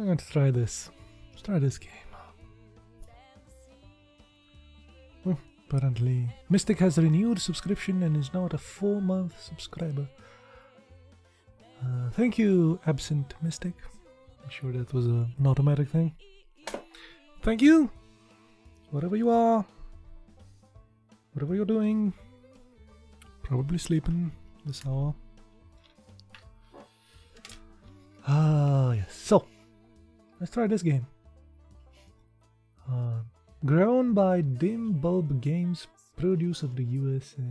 Let's try this. Let's try this game. Oh, apparently, Mystic has renewed subscription and is now at a 4-month subscriber. Thank you, Absent Mystic. I'm sure that was an automatic thing. Thank you! Wherever you are, whatever you're doing, probably sleeping this hour. Yes. So, let's try this game. Grown by Dim Bulb Games, produce of the USA.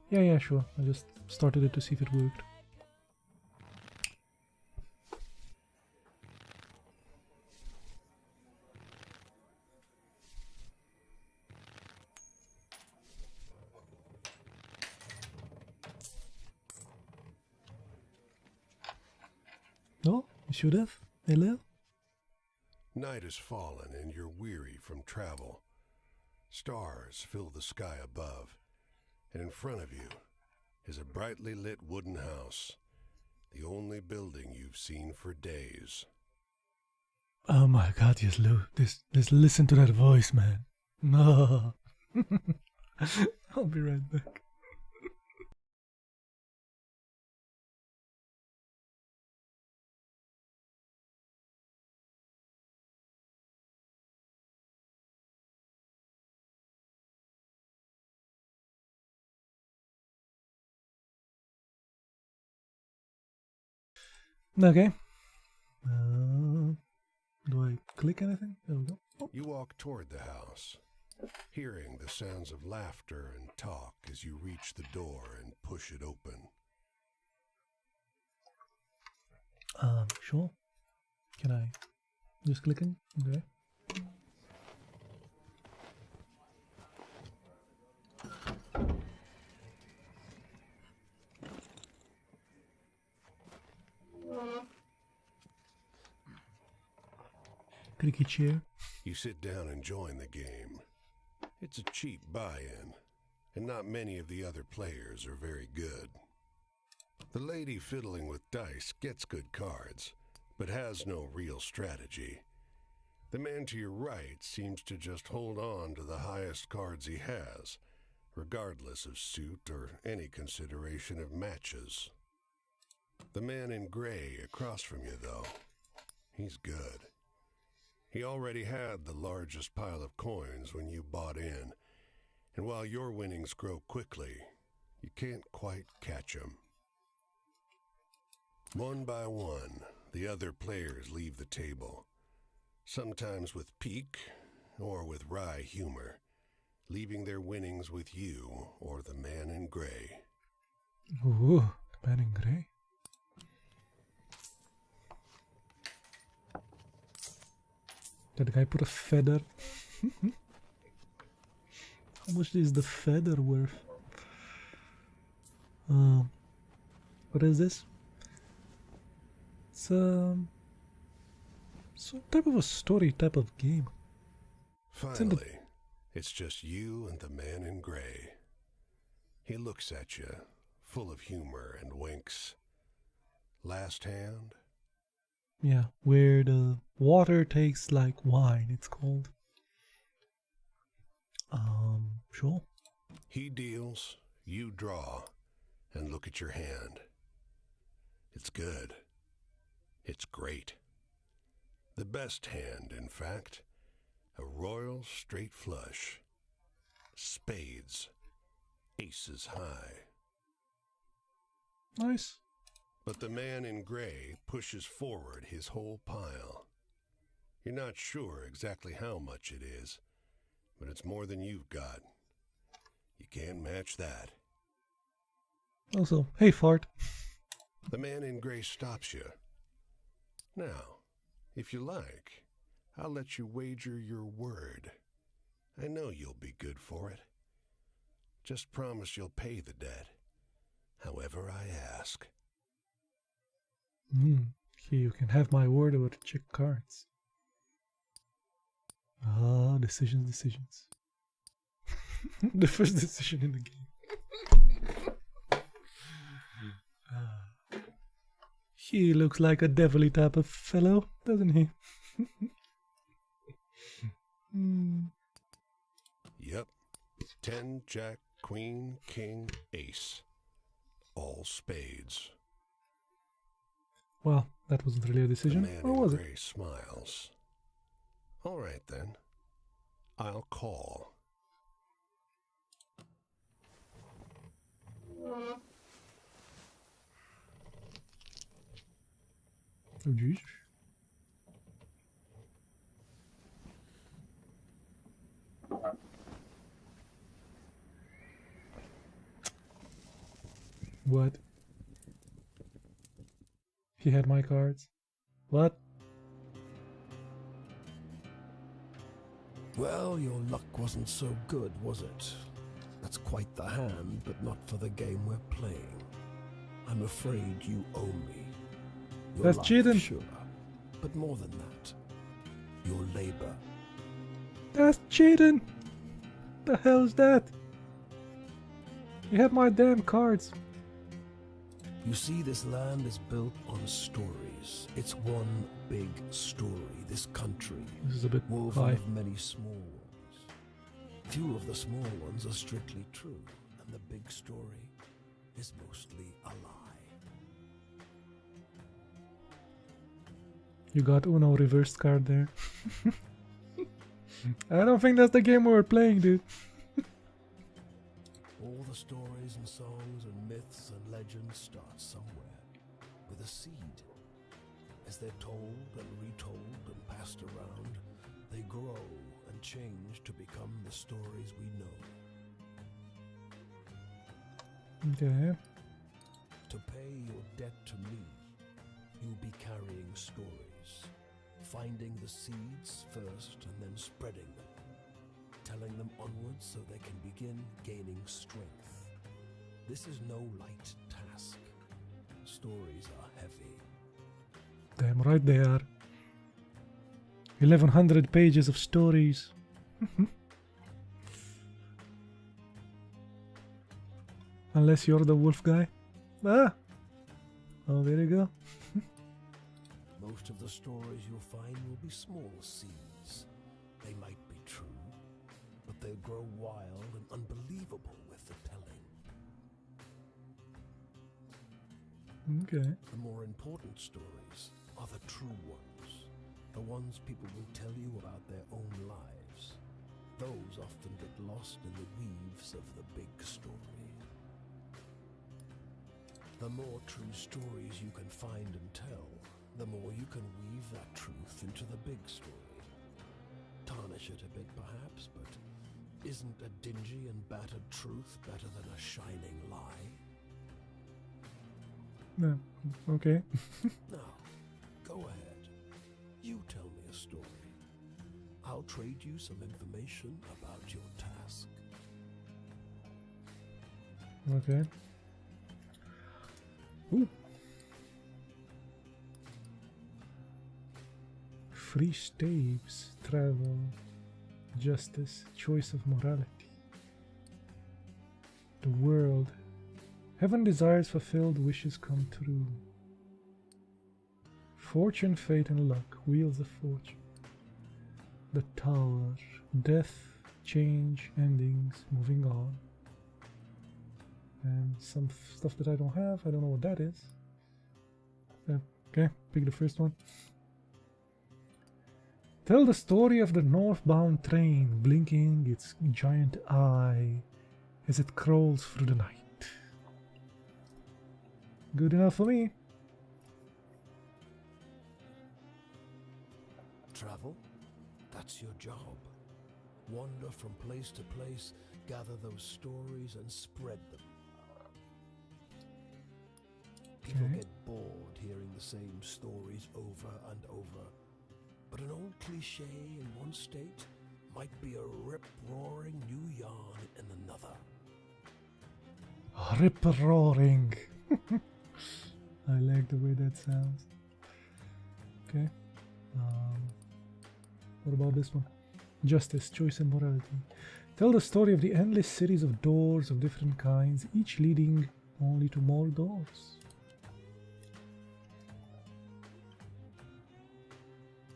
Yeah, sure. I just started it to see if it worked. No? You should have. Hello? Night has fallen and you're weary from travel. Stars fill the sky above, and in front of you is a brightly lit wooden house, the only building you've seen for days. Oh my god, yes, Lou. Just listen to that voice, man. No. I'll be right back. Okay. Do I click anything? There we go. Oh. You walk toward the house, hearing the sounds of laughter and talk as you reach the door and push it open. Sure. Can I just clicking? Okay. Creaky chair. You sit down and join the game. It's a cheap buy-in, and not many of the other players are very good. The lady fiddling with dice gets good cards, but has no real strategy. The man to your right seems to just hold on to the highest cards he has, regardless of suit or any consideration of matches. The man in gray across from you, though, he's good. He already had the largest pile of coins when you bought in, and while your winnings grow quickly, you can't quite catch him. One by one, the other players leave the table, sometimes with pique or with wry humor, leaving their winnings with you or the man in gray. Ooh, the man in gray. That guy put a feather. How much is the feather worth? What is this? It's some type of a story type of game. Finally, it's just you and the man in gray. He looks at you, full of humor, and winks. Last hand? Yeah, where the water tastes like wine, it's called. Sure. He deals, you draw, and look at your hand. It's good. It's great. The best hand, in fact. A royal straight flush. Spades. Aces high. Nice. But the man in gray pushes forward his whole pile. You're not sure exactly how much it is, but it's more than you've got. You can't match that. Also, hey fart. The man in gray stops you. Now, if you like, I'll let you wager your word. I know you'll be good for it. Just promise you'll pay the debt, however I ask. Here you can have my word over the check cards. Ah, decisions. The first decision in the game. He looks like a devilly type of fellow, doesn't he? Yep. 10, jack, queen, king, ace. All spades. Well, that wasn't really a decision, the man or in was gray smiles. All right then. I'll call. Oh, jeez. What? He had my cards. What? Well, your luck wasn't so good, was it? That's quite the hand, but not for the game we're playing. I'm afraid you owe me. Your That's life, cheating. sure, but more than that, your labor. That's cheating! The hell is that? You have my damn cards. You see, this land is built on stories. It's one big story, this country, This is a bit woven high. of many small ones. Few of the small ones are strictly true, and the big story is mostly a lie. You got Uno reversed card there. I don't think that's the game we were playing, dude. All the stories and songs and myths and legends start somewhere, with a seed. As they're told and retold and passed around, they grow and change to become the stories we know. Okay. To pay your debt to me, you'll be carrying stories, finding the seeds first and then spreading them, telling them onwards so they can begin gaining strength. This is no light task. Stories are heavy. Damn right they are. 1100 pages of stories. Unless you're the wolf guy. Ah! Oh, there you go. Most of the stories you'll find will be small seeds. They might be true, but they'll grow wild and unbelievable with the telling. Okay. The more important stories are the true ones, the ones people will tell you about their own lives. Those often get lost in the weaves of the big story. The more true stories you can find and tell, the more you can weave that truth into the big story. Tarnish it a bit, perhaps, but isn't a dingy and battered truth better than a shining lie? No, okay. Now, go ahead. You tell me a story. I'll trade you some information about your task. Okay. Ooh. Free staves, travel, justice, choice of morality. The world. Heaven desires fulfilled, wishes come true. Fortune, fate, and luck, wheels of fortune. The tower, death, change, endings, moving on. And some stuff that I don't have, I don't know what that is. Okay, pick the first one. Tell the story of the northbound train blinking its giant eye as it crawls through the night. Good enough for me. Travel? That's your job. Wander from place to place, gather those stories and spread them. People Okay. get bored hearing the same stories over and over. But an old cliche in one state might be a rip-roaring new yarn in another. Rip-roaring. I like the way that sounds. Okay. What about this one? Justice, choice, and morality. Tell the story of the endless series of doors of different kinds, each leading only to more doors.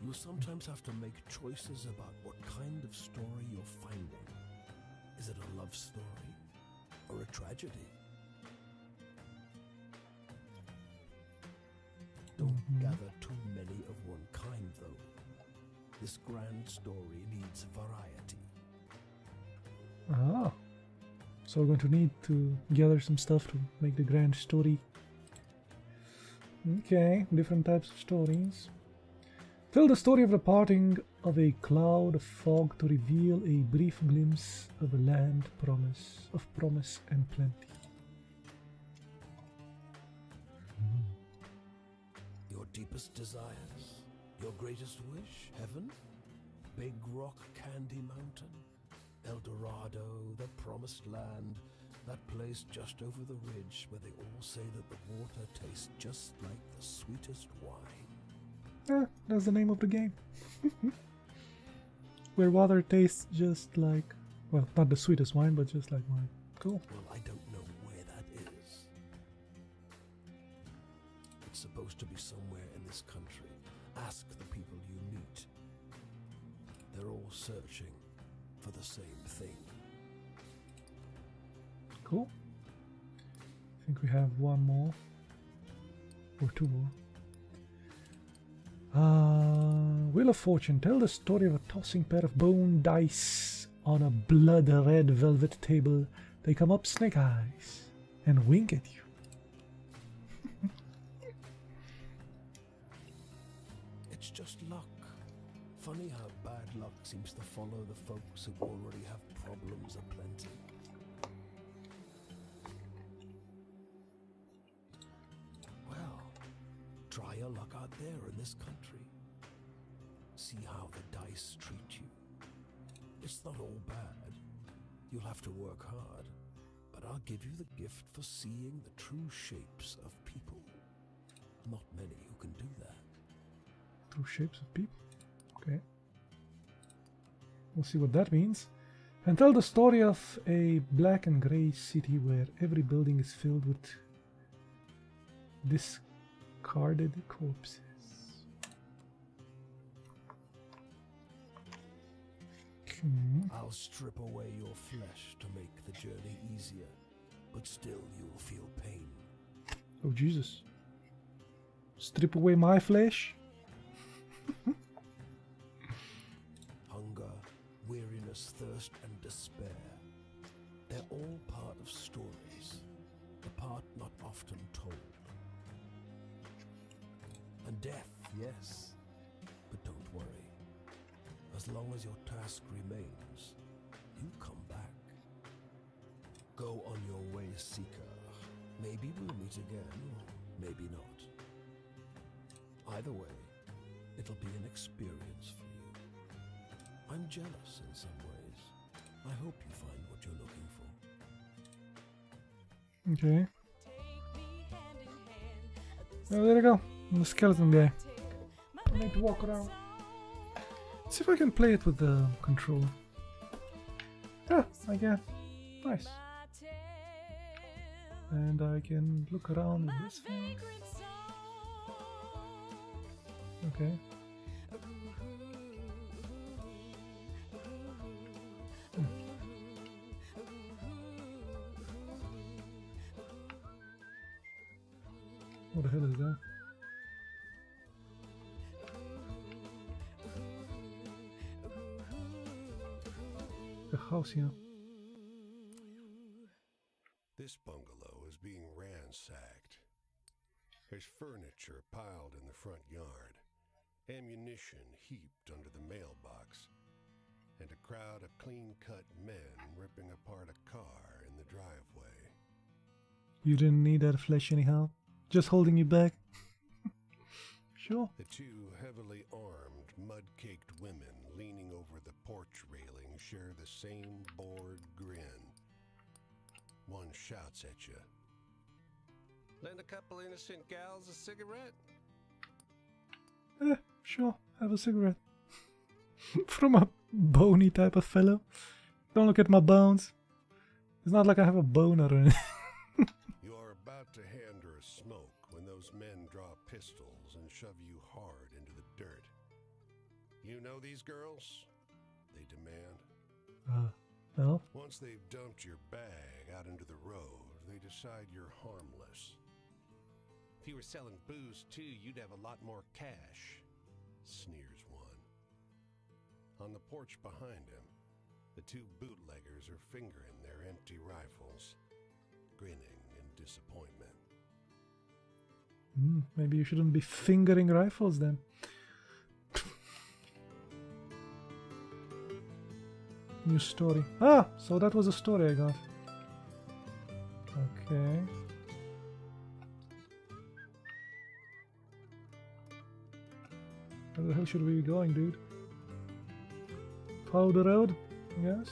You sometimes have to make choices about what kind of story you're finding. Is it a love story or a tragedy? Don't gather too many of one kind, though. This grand story needs variety. Ah. So we're going to need to gather some stuff to make the grand story. Okay, different types of stories. Tell the story of the parting of a cloud of fog to reveal a brief glimpse of a land of promise and plenty. Your deepest desires? Your greatest wish? Heaven? Big Rock Candy Mountain? El Dorado, the Promised Land, that place just over the ridge where they all say that the water tastes just like the sweetest wine. That's the name of the game. Where water tastes just like, well, not the sweetest wine, but just like wine. Cool. Well, I don't know where that is. It's supposed to be somewhere in this country. Ask the people you meet. They're all searching for the same thing. Cool. I think we have one more. Or two more. Wheel of Fortune. Tell the story of a tossing pair of bone dice on a blood-red velvet table. They come up snake eyes and wink at you. It's just luck. Funny how bad luck seems to follow the folks who already have problems aplenty. Well, try your luck out there in this country. See how the dice treat you. It's not all bad. You'll have to work hard, but I'll give you the gift for seeing the true shapes of people. Not many who can do that. True shapes of people. Okay. We'll see what that means. And tell the story of a black and grey city where every building is filled with discarded corpses. I'll strip away your flesh to make the journey easier, but still you'll feel pain. Oh, Jesus. Strip away my flesh? Hunger, weariness, thirst, and despair. They're all part of stories, the part not often told. And death, yes. But don't worry. As long as your task remains, you come back. Go on your way, Seeker. Maybe we'll meet again, or maybe not. Either way, it'll be an experience for you. I'm jealous in some ways. I hope you find what you're looking for. Okay. Oh, there we go. The skeleton guy. I need to walk around. See if I can play it with the controller. Yeah, I can. Nice. And I can look around with this thing. Okay. What the hell is that? The house here. This bungalow is being ransacked. There's furniture piled in the front yard, ammunition heaped under the mailbox, and a crowd of clean-cut men ripping apart a car in the driveway. You didn't need that flesh anyhow. Just holding you back. Sure. The two heavily armed, mud-caked women leaning over the porch railing share the same bored grin. One shouts at you. Lend a couple innocent gals a cigarette? Sure. Have a cigarette. From a bony type of fellow. Don't look at my bones. It's not like I have a boner or anything. You are about to hand her a smoke when those men draw pistols and shove you hard into the dirt. You know these girls? They demand. No. Once they've dumped your bag out into the road, they decide you're harmless. If you were selling booze too, you'd have a lot more cash, sneers one. On the porch behind him, the two bootleggers are fingering their empty rifles, grinning in disappointment. Maybe you shouldn't be fingering rifles then. New story. Ah, so that was a story I got. Okay. Where the hell should we be going, dude? Follow the road, I guess.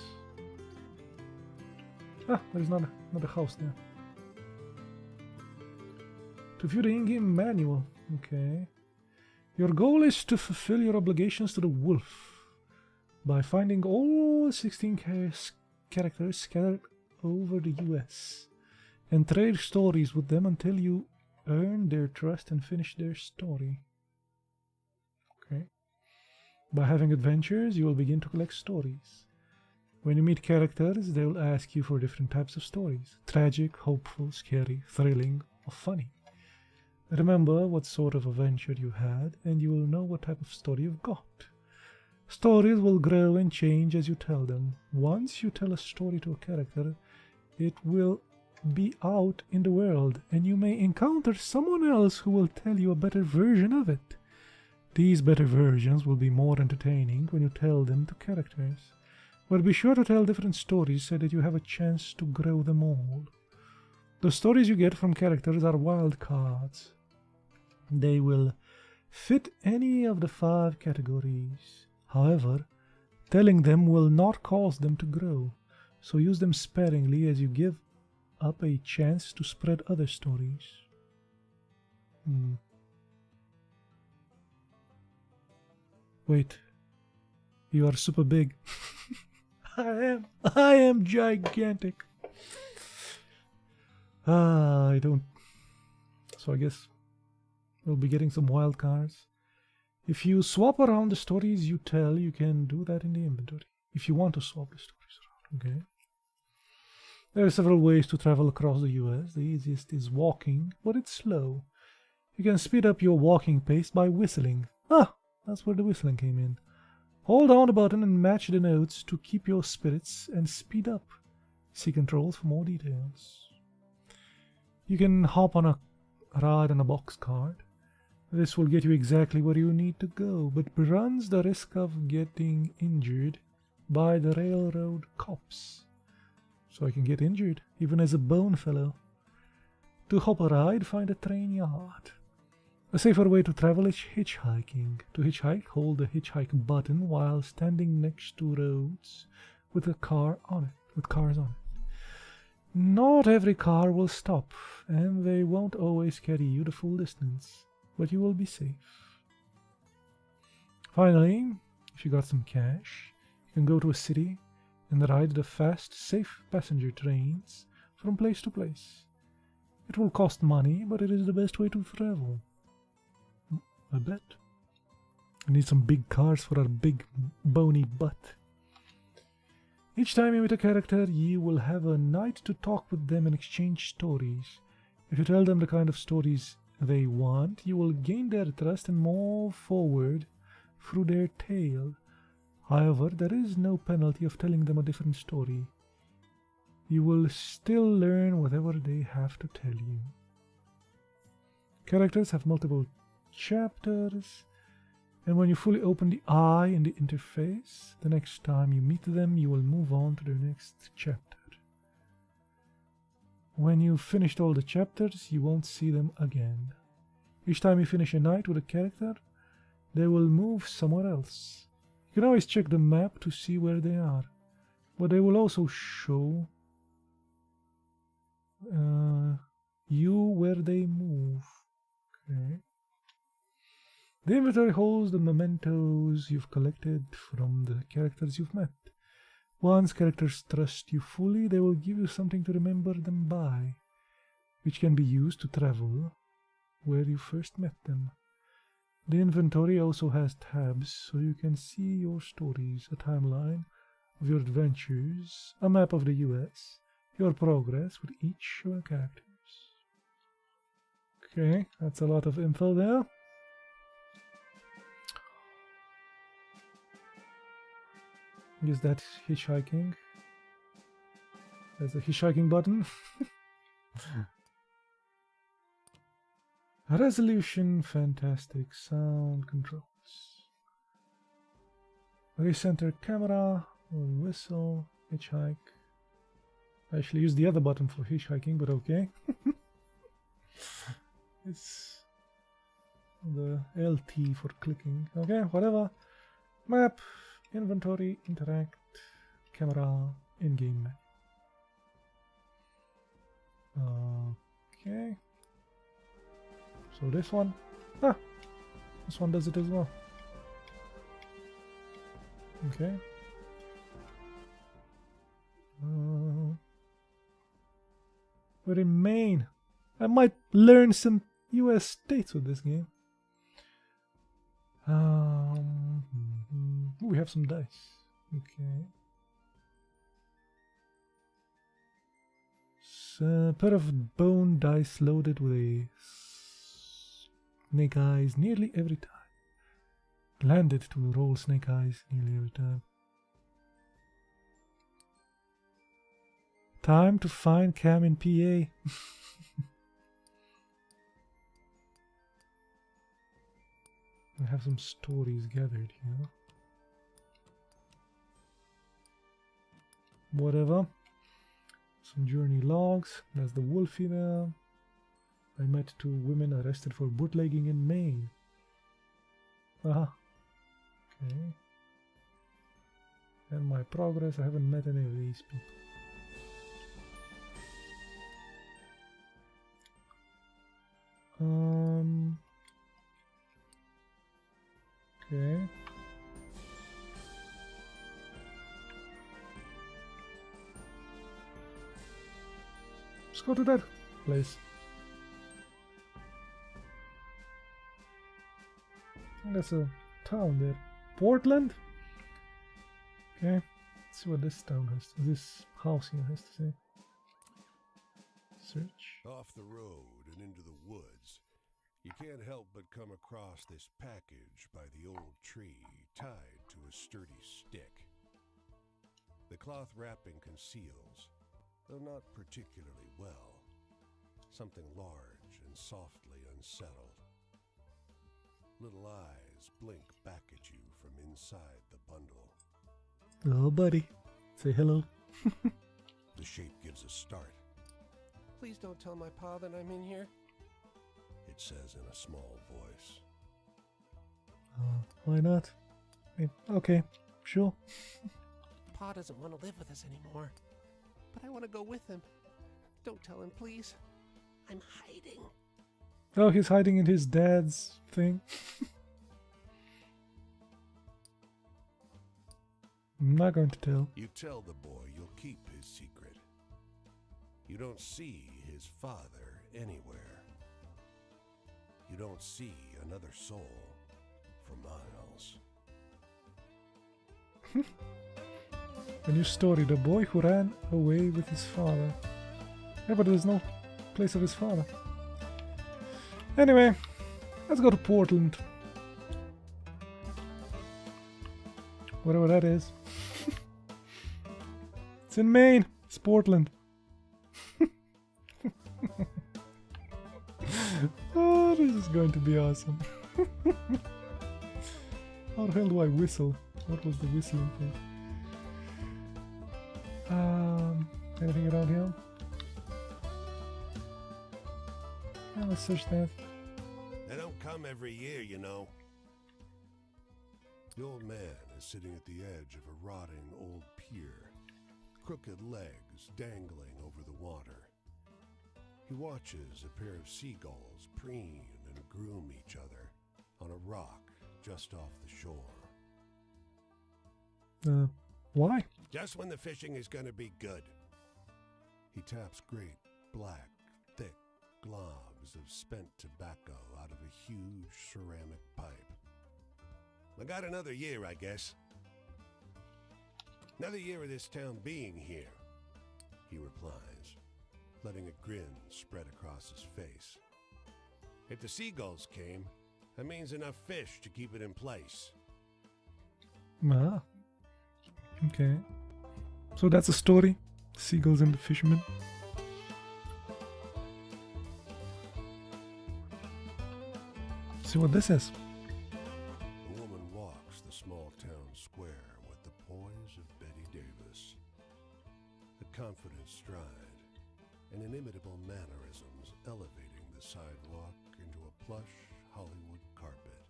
Ah, there's not a house there. To view the in-game manual. Okay. Your goal is to fulfill your obligations to the wolf by finding all 16 characters scattered over the US and trade stories with them until you earn their trust and finish their story. Okay. By having adventures, you will begin to collect stories. When you meet characters, they will ask you for different types of stories: tragic, hopeful, scary, thrilling, or funny. Remember what sort of adventure you had, and you will know what type of story you've got. Stories will grow and change as you tell them. Once you tell a story to a character, it will be out in the world, and you may encounter someone else who will tell you a better version of it. These better versions will be more entertaining when you tell them to characters. But be sure to tell different stories so that you have a chance to grow them all. The stories you get from characters are wild cards. They will fit any of the 5 categories. However, telling them will not cause them to grow, so use them sparingly as you give up a chance to spread other stories. Wait, you are super big. I am gigantic. I don't. So I guess we'll be getting some wild cards. If you swap around the stories you tell, you can do that in the inventory. If you want to swap the stories around, okay? There are several ways to travel across the US. The easiest is walking, but it's slow. You can speed up your walking pace by whistling. Ah, that's where the whistling came in. Hold down the button and match the notes to keep your spirits and speed up. See controls for more details. You can hop on a ride on a box cart. This will get you exactly where you need to go, but runs the risk of getting injured by the railroad cops. So I can get injured, even as a bone fellow. To hop a ride, find a train yard. A safer way to travel is hitchhiking. To hitchhike, hold the hitchhike button while standing next to roads with a car on it, with cars on it. Not every car will stop, and they won't always carry you the full distance, but you will be safe. Finally, if you got some cash, you can go to a city and ride the fast, safe passenger trains from place to place. It will cost money, but it is the best way to travel. I bet. I need some big cars for our big, bony butt. Each time you meet a character, you will have a night to talk with them and exchange stories. If you tell them the kind of stories they want, you will gain their trust and move forward through their tale. However, there is no penalty of telling them a different story. You will still learn whatever they have to tell you. Characters have multiple chapters, and when you fully open the eye in the interface, the next time you meet them, you will move on to the next chapter. When you've finished all the chapters, you won't see them again. Each time you finish a night with a character, they will move somewhere else. You can always check the map to see where they are, but they will also show you where they move. Okay. The inventory holds the mementos you've collected from the characters you've met. Once characters trust you fully, they will give you something to remember them by, which can be used to travel where you first met them. The inventory also has tabs, so you can see your stories, a timeline of your adventures, a map of the US, your progress with each of the characters. Okay, that's a lot of info there. Is that hitchhiking? There's a hitchhiking button. Resolution, fantastic. Sound controls. Recenter camera, whistle, hitchhike. I actually used the other button for hitchhiking, but okay. It's the LT for clicking. Okay, whatever. Map, inventory, interact, camera, in-game menu. Okay. So this one. This one does it as well. Okay. We're in Maine. I might learn some US states with this game. We have some dice. Okay. So, a pair of bone dice loaded with a snake eyes nearly every time. Landed to roll snake eyes nearly every time. Time to find Cam in PA. I have some stories gathered here. Whatever. Some journey logs. There's the Wolfie there. I met 2 women arrested for bootlegging in Maine. Aha. Okay. And my progress, I haven't met any of these people. Okay. Let's go to that place. I think that's a town there. Portland? Okay. Let's see what this town has to, this house here has to say. Search. Off the road and into the woods, you can't help but come across this package by the old tree tied to a sturdy stick. The cloth wrapping conceals, though not particularly well, something large and softly unsettled. Little eyes blink back at you from inside the bundle. Oh, buddy. Say hello. The shape gives a start. Please don't tell my pa that I'm in here. It says in a small voice. Why not? I mean, okay, sure. Pa doesn't want to live with us anymore. But I want to go with him. Don't tell him, please. I'm hiding. Oh, he's hiding in his dad's thing. I'm not going to tell. You tell the boy you'll keep his secret. You don't see his father anywhere. You don't see another soul for miles. A new story, the boy who ran away with his father. Yeah, but there's no place of his father. Anyway, let's go to Portland. Whatever that is. It's in Maine. It's Portland. Oh, this is going to be awesome. How the hell do I whistle? What was the whistling thing? Anything around here? Yeah, let's search that. They don't come every year, you know. The old man is sitting at the edge of a rotting old pier, crooked legs dangling over the water. He watches a pair of seagulls preen and groom each other on a rock just off the shore. Why? Just when the fishing is going to be good. He taps great, black, thick globs of spent tobacco out of a huge ceramic pipe. I got another year, I guess. Another year of this town being here, he replies, letting a grin spread across his face. If the seagulls came, that means enough fish to keep it in place. Ah. Okay. So that's a story. Seagulls and the fishermen. See what this is. A woman walks the small town square with the poise of Betty Davis. A confident stride and inimitable mannerisms elevating the sidewalk into a plush Hollywood carpet.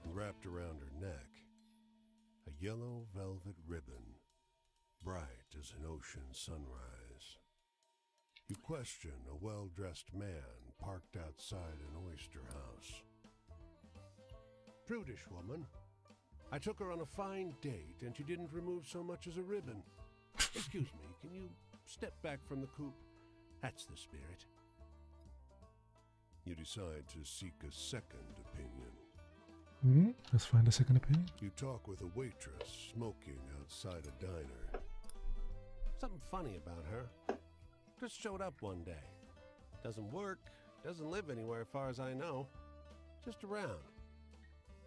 And wrapped around her neck, a yellow velvet ribbon, bright as an ocean sunrise. You question a well-dressed man parked outside an oyster house. Prudish woman. I took her on a fine date and she didn't remove so much as a ribbon. Excuse me, can you step back from the coupe? That's the spirit. You decide to seek a second opinion. Let's find a second opinion. You talk with a waitress smoking outside a diner. Something funny about her. Just showed up one day. Doesn't work, doesn't live anywhere as far as I know. Just around.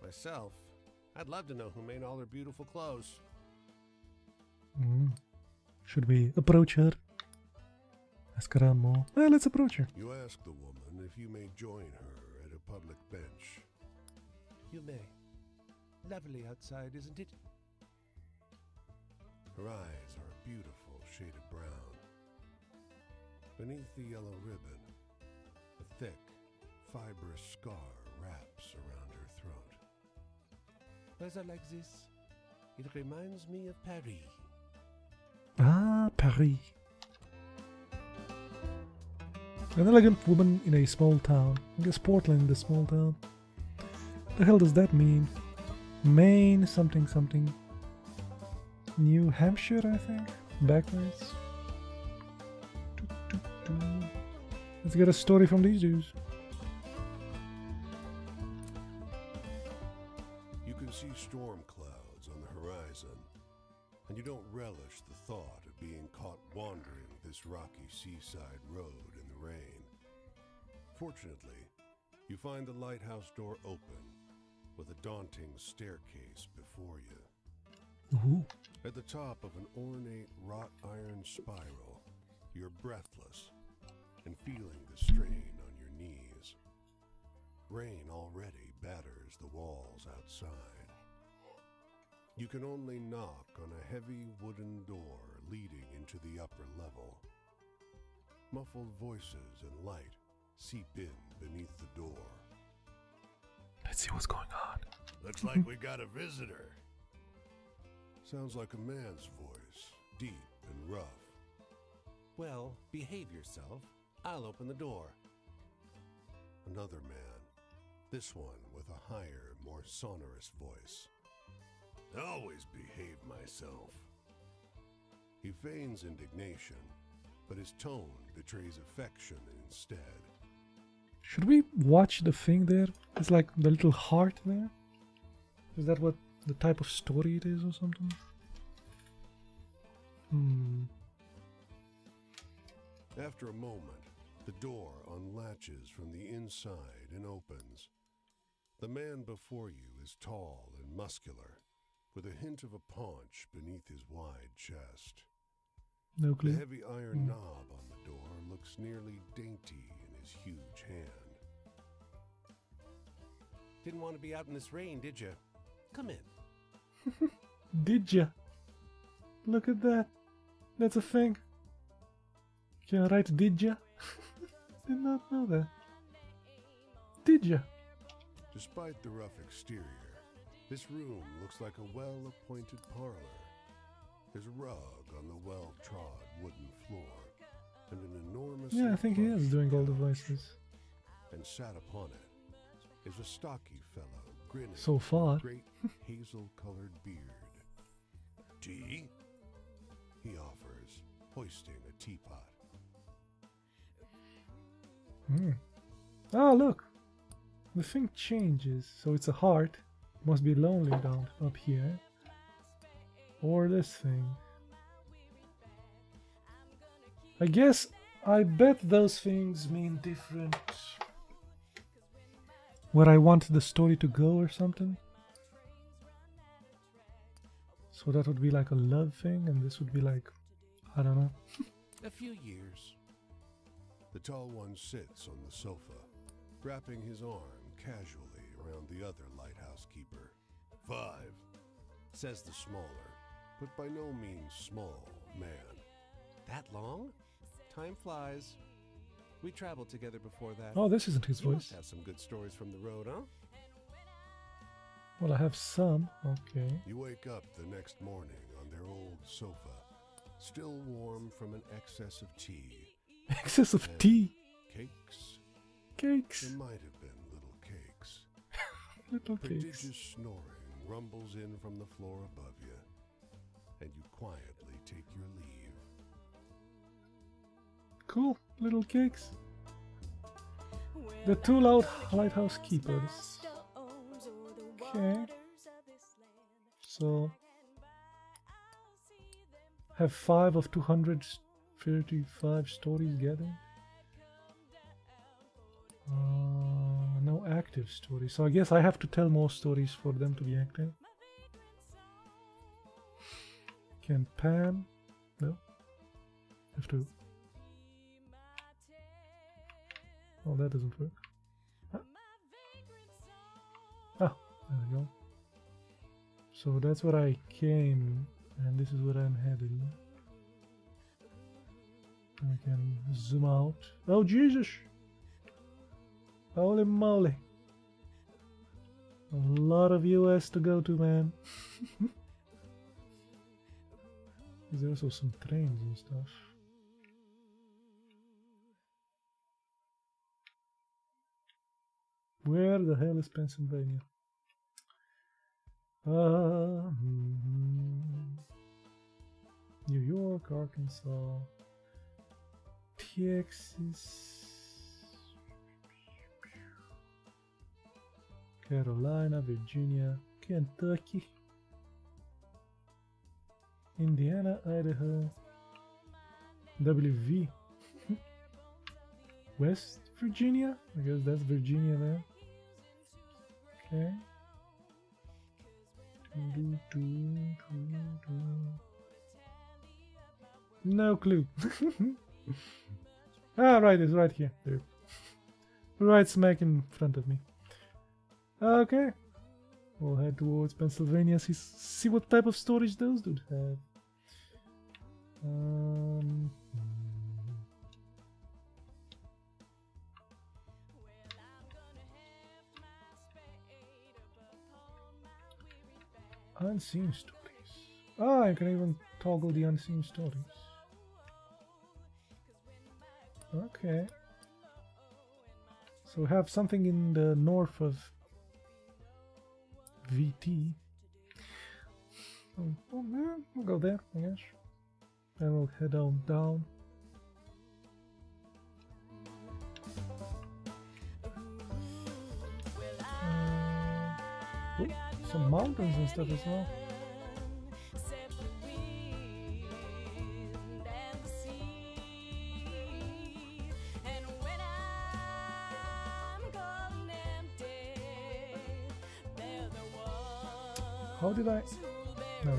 Myself, I'd love to know who made all her beautiful clothes. Should we approach her? Ask around more. Well, let's approach her. You ask the woman if you may join her at a public bench. You may. Lovely outside, isn't it? Her eyes are a beautiful shade of brown. Beneath the yellow ribbon, a thick, fibrous scar wraps around her throat. Weather like this, it reminds me of Paris. Ah, Paris. An elegant woman in a small town. I guess Portland is a small town. The hell does that mean? Maine something something. New Hampshire, I think? Backwards. Let's get a story from these dudes. You can see storm clouds on the horizon, and you don't relish the thought of being caught wandering this rocky seaside road in the rain. Fortunately, you find the lighthouse door open, with a daunting staircase before you. Ooh. At the top of an ornate wrought iron spiral, you're breathless and feeling the strain on your knees. Rain already batters the walls outside. You can only knock on a heavy wooden door leading into the upper level. Muffled voices and light seep in beneath the door. Let's see what's going on. Looks like we got a visitor. Sounds like a man's voice, deep and rough. Well, behave yourself. I'll open the door. Another man, this one with a higher, more sonorous voice. Always behave myself. He feigns indignation, but his tone betrays affection instead. Should we watch the thing there? It's like the little heart there. Is that what the type of story it is or something? After a moment, the door unlatches from the inside and opens. The man before you is tall and muscular, with a hint of a paunch beneath his wide chest. No The clue. heavy iron knob on the door looks nearly dainty in his huge hand. Didn't want to be out in this rain, did you? Come in. Did ya? Look at that. That's a thing. Can I write did ya? Did not know that. Did ya? Despite the rough exterior, this room looks like a well-appointed parlor. There's a rug on the well-trod wooden floor, and an enormous... Yeah, I think he is doing all the voices. And sat upon it is a stocky fellow, grinning So far. with a great hazel-colored beard. Tea? He offers, hoisting a teapot. Ah, look. The thing changes, so it's a heart. Must be lonely down up here. Or this thing. I bet those things mean different. Where I want the story to go or something. So that would be like a love thing, and this would be like, I don't know. A few years. The tall one sits on the sofa, wrapping his arm casually around the other lighthouse keeper. 5, says the smaller, but by no means small, man. That long? Time flies. We traveled together before that. Oh, this isn't his You must voice. have some good stories from the road, huh? Well, I have some. Okay. You wake up the next morning on their old sofa, still warm from an excess of tea. Excess of and tea. Cakes? Cakes. There might have been little cakes. Little cakes. Prodigious snoring rumbles in from the floor above you, and you quietly take your leave. Cool. Little cakes. The two loud lighthouse keepers. Okay. So have 5 of 235 stories gathered. No active stories. So I guess I have to tell more stories for them to be active. Can pan? No. Have to. Oh, that doesn't work. Ah, there we go. So that's where I came, and this is where I'm headed. I can zoom out. Oh, Jesus! Holy moly! A lot of US to go to, man. There's also some trains and stuff. Where the hell is Pennsylvania? New York, Arkansas, Texas, Carolina, Virginia, Kentucky, Indiana, Idaho, WV, West Virginia? I guess that's Virginia there. Okay. No clue. Ah, right, it's right here. There. Right smack in front of me. Okay. We'll head towards Pennsylvania, see what type of storage those dudes have. Unseen stories. Ah, I can even toggle the unseen stories. Okay. So we have something in the north of VT. Oh man, we'll go there, I guess. And we'll head on down. Some mountains and stuff as well. How did I? No.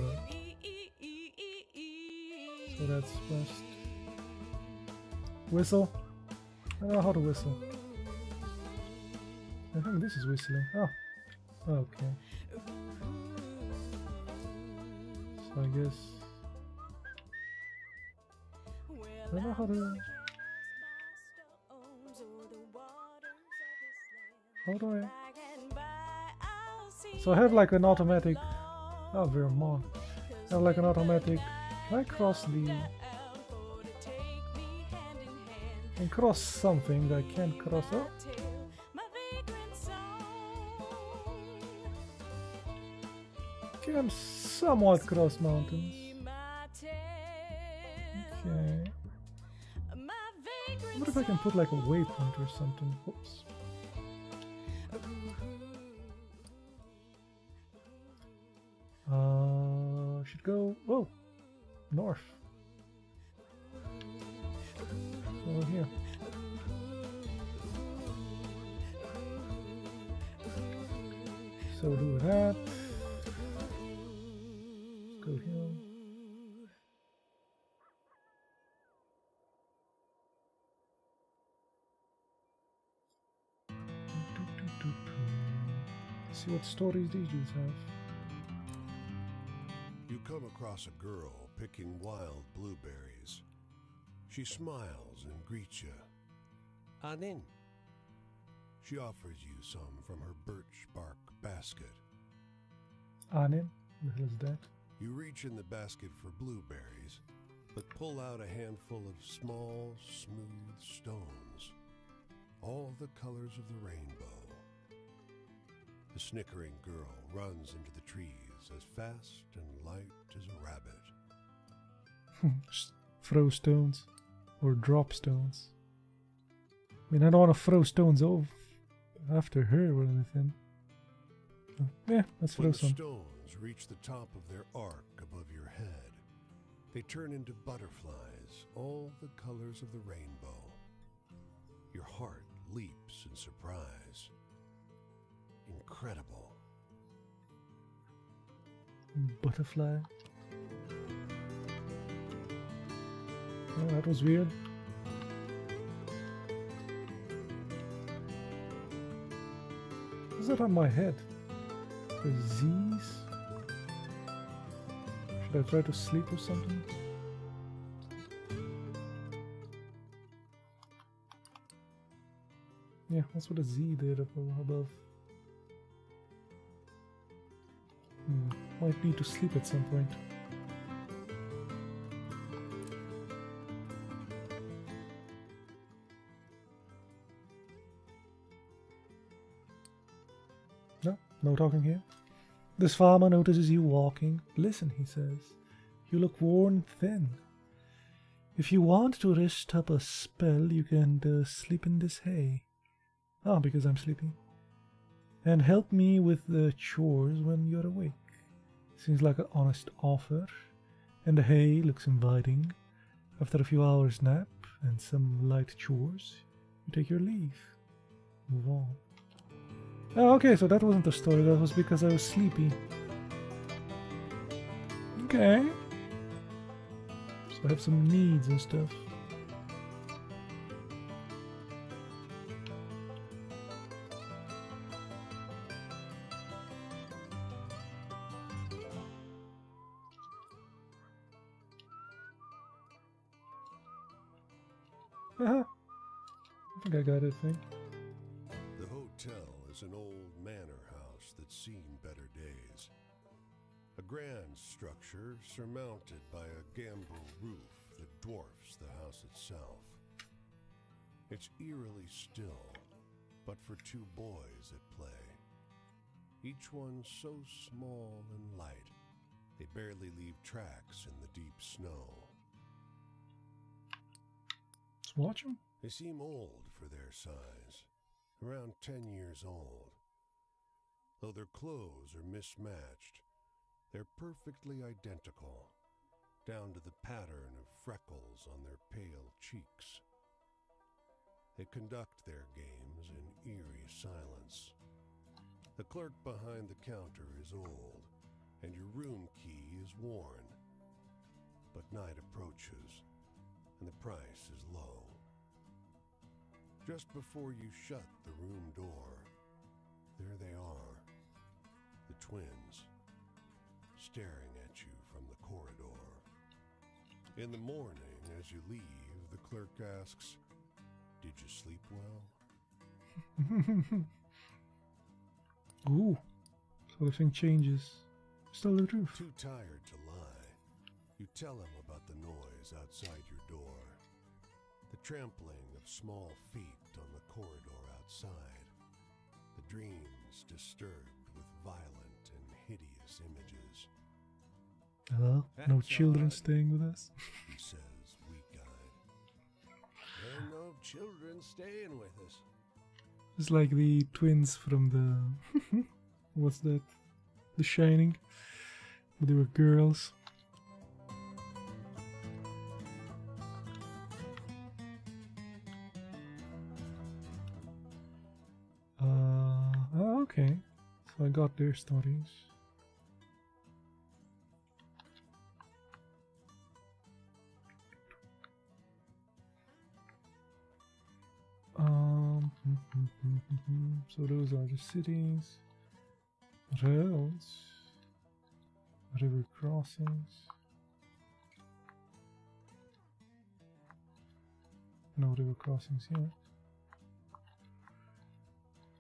So that's first. Whistle? I don't know how to whistle. I think this is whistling. Oh. Okay. So I guess... I don't know how to... How do I... So I have like an automatic... Oh, Vermont. I have like an automatic... Can I cross the... I can cross something that I can't cross... Oh! Can somewhat cross mountains. Okay. What if I can put like a waypoint or something? Whoops. Should go... Oh! North. Over here. So do that. Go here. See what stories these dudes have. You come across a girl picking wild blueberries. She smiles and greets you. On in. She offers you some from her birch bark basket. Anin? What the hell is that? You reach in the basket for blueberries, but pull out a handful of small, smooth stones, all the colors of the rainbow. The snickering girl runs into the trees as fast and light as a rabbit. Throw stones. Or drop stones. I mean, I don't want to throw stones over after her or anything. Yeah, let's throw some. When the stones reach the top of their arc above your head, they turn into butterflies, all the colors of the rainbow. Your heart leaps in surprise. Incredible. Butterfly. Oh, that was weird. What's that on my head? The Z's? Should I try to sleep or something? Yeah, what's with a Z there above? Might need to sleep at some point. No talking here. This farmer notices you walking. Listen, he says. You look worn thin. If you want to rest up a spell, you can sleep in this hay. Ah, because I'm sleeping. And help me with the chores when you're awake. Seems like an honest offer. And the hay looks inviting. After a few hours nap and some light chores, you take your leave. Move on. Oh, okay, so that wasn't the story, that was because I was sleepy. Okay. So I have some needs and stuff. Uh-huh. I think I got it, I think. The hotel is an old manor house that's seen better days. A grand structure surmounted by a gambrel roof that dwarfs the house itself. It's eerily still, but for two boys at play. Each one so small and light, they barely leave tracks in the deep snow. Let's watch them. They seem old for their size, around 10 years old. Though their clothes are mismatched, they're perfectly identical, down to the pattern of freckles on their pale cheeks. They conduct their games in eerie silence. The clerk behind the counter is old, and your room key is worn. But night approaches, and the price is low. Just before you shut the room door, there they are, the twins, staring at you from the corridor. In the morning, as you leave, the clerk asks, "Did you sleep well?" Ooh. So the thing changes. Still the truth. Too tired to lie, you tell him about the noise outside your door. The trampling of small feet on the corridor outside. The dreams disturbed with violent and hideous images. Hello? No That's children odd. staying with us? He says, weak-eyed. There are no children staying with us. It's like the twins from the... What's that? The Shining. But they were girls. Oh, okay. So I got their stories. So those are the cities, roads, river crossings. No river crossings here.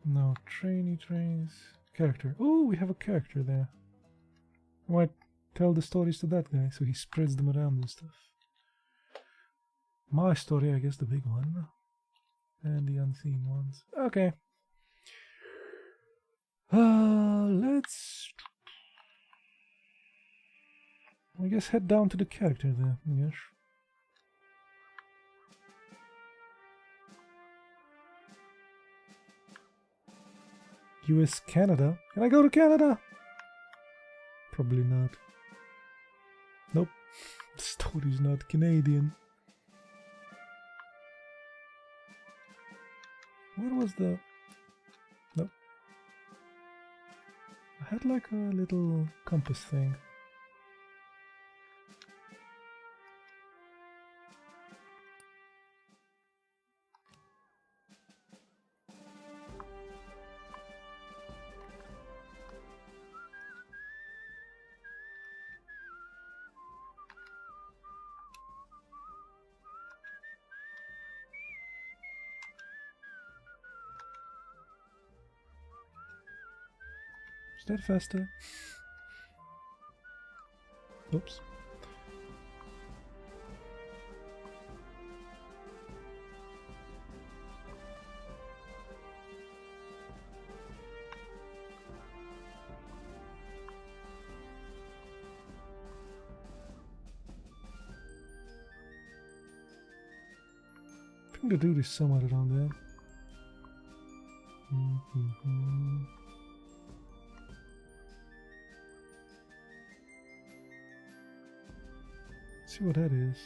No trains. Character. Oh, we have a character there. I might tell the stories to that guy so he spreads them around and stuff. My story, I guess, the big one. And the unseen ones. Okay. Let's... I guess head down to the character there, I guess. US, Canada? Can I go to Canada? Probably not. Nope. The story's not Canadian. Where was the... Nope. I had like a little compass thing. Is that faster? Oops. I think the dude is somewhere around there. See what that is.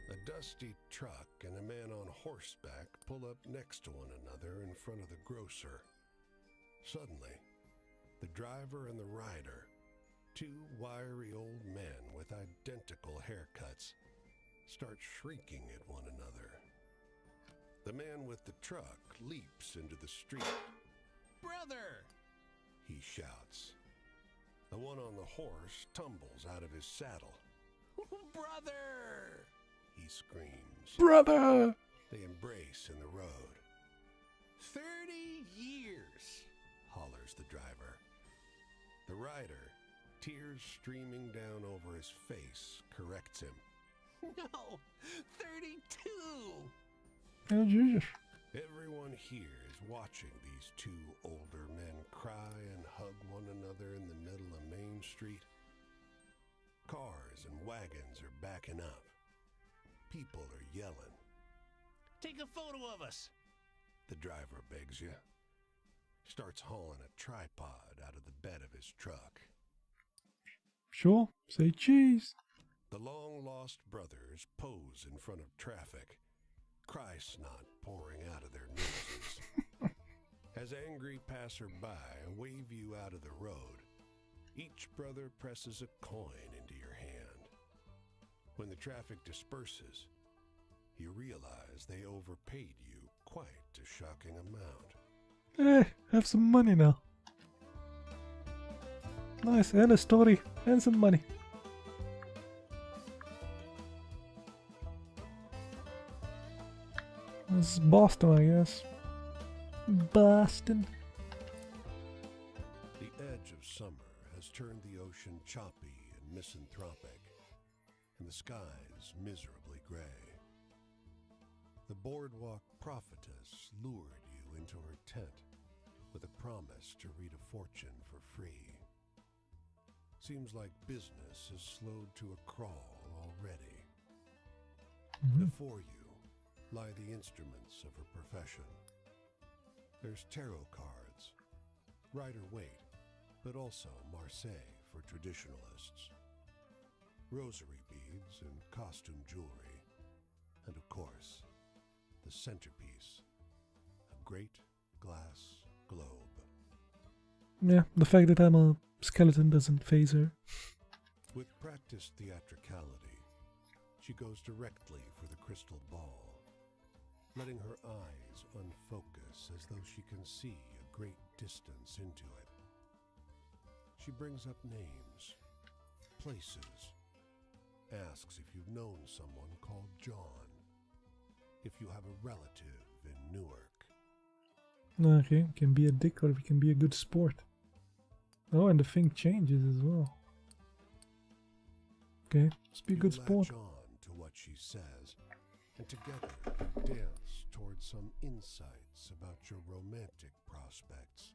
A dusty truck and a man on horseback pull up next to one another in front of the grocer. Suddenly, the driver and the rider, two wiry old men with identical haircuts, start shrieking at one another. The man with the truck leaps into the street. Brother! He shouts. The one on the horse tumbles out of his saddle. Brother! He screams. Brother! They embrace in the road. 30 years, Hollers the driver. The rider, tears streaming down over his face, corrects him. No, 32! Oh, Jesus. Everyone here is watching these two older men cry and hug one another in the middle of Main Street. Cars and wagons are backing up. People are yelling. Take a photo of us. The driver begs you. Starts hauling a tripod out of the bed of his truck. Sure, say cheese. The long-lost brothers pose in front of traffic, cry snot pouring out of their noses. As angry passerby wave you out of the road, each brother presses a coin into your hand. When the traffic disperses, you realize they overpaid you quite a shocking amount. Have some money now. Nice, and a story, and some money. This is Boston, I guess. Boston. The edge of summer has turned the ocean choppy and misanthropic, and the skies miserably gray. The boardwalk prophetess lured you into her tent with a promise to read a fortune for free. Seems like business has slowed to a crawl already. Before you lie the instruments of her profession. There's tarot cards, Rider-Waite, but also Marseille for traditionalists, rosary beads and costume jewelry, and of course, the centerpiece, a great glass globe. Yeah, the fact that I'm a skeleton doesn't faze her. With practiced theatricality, she goes directly for the crystal ball, letting her eyes unfocus as though she can see a great distance into it. She brings up names, places, asks if you've known someone called John, if you have a relative in Newark. Okay, we can be a dick or we can be a good sport. Oh, and the thing changes as well. Okay, let's be a good sport. You latch on to what she says, and together you dance towards some insights about your romantic prospects.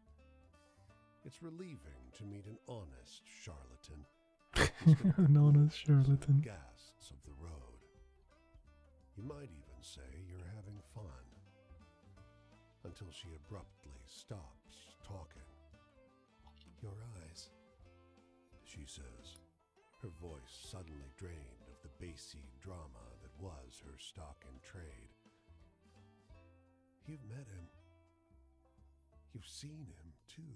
It's relieving to meet an honest charlatan. An honest charlatan. Gasps of the road. You might even say you're having fun. Until she abruptly stops talking. Your eyes, she says, her voice suddenly drained of the bassy drama that was her stock in trade. You've met him. You've seen him, too.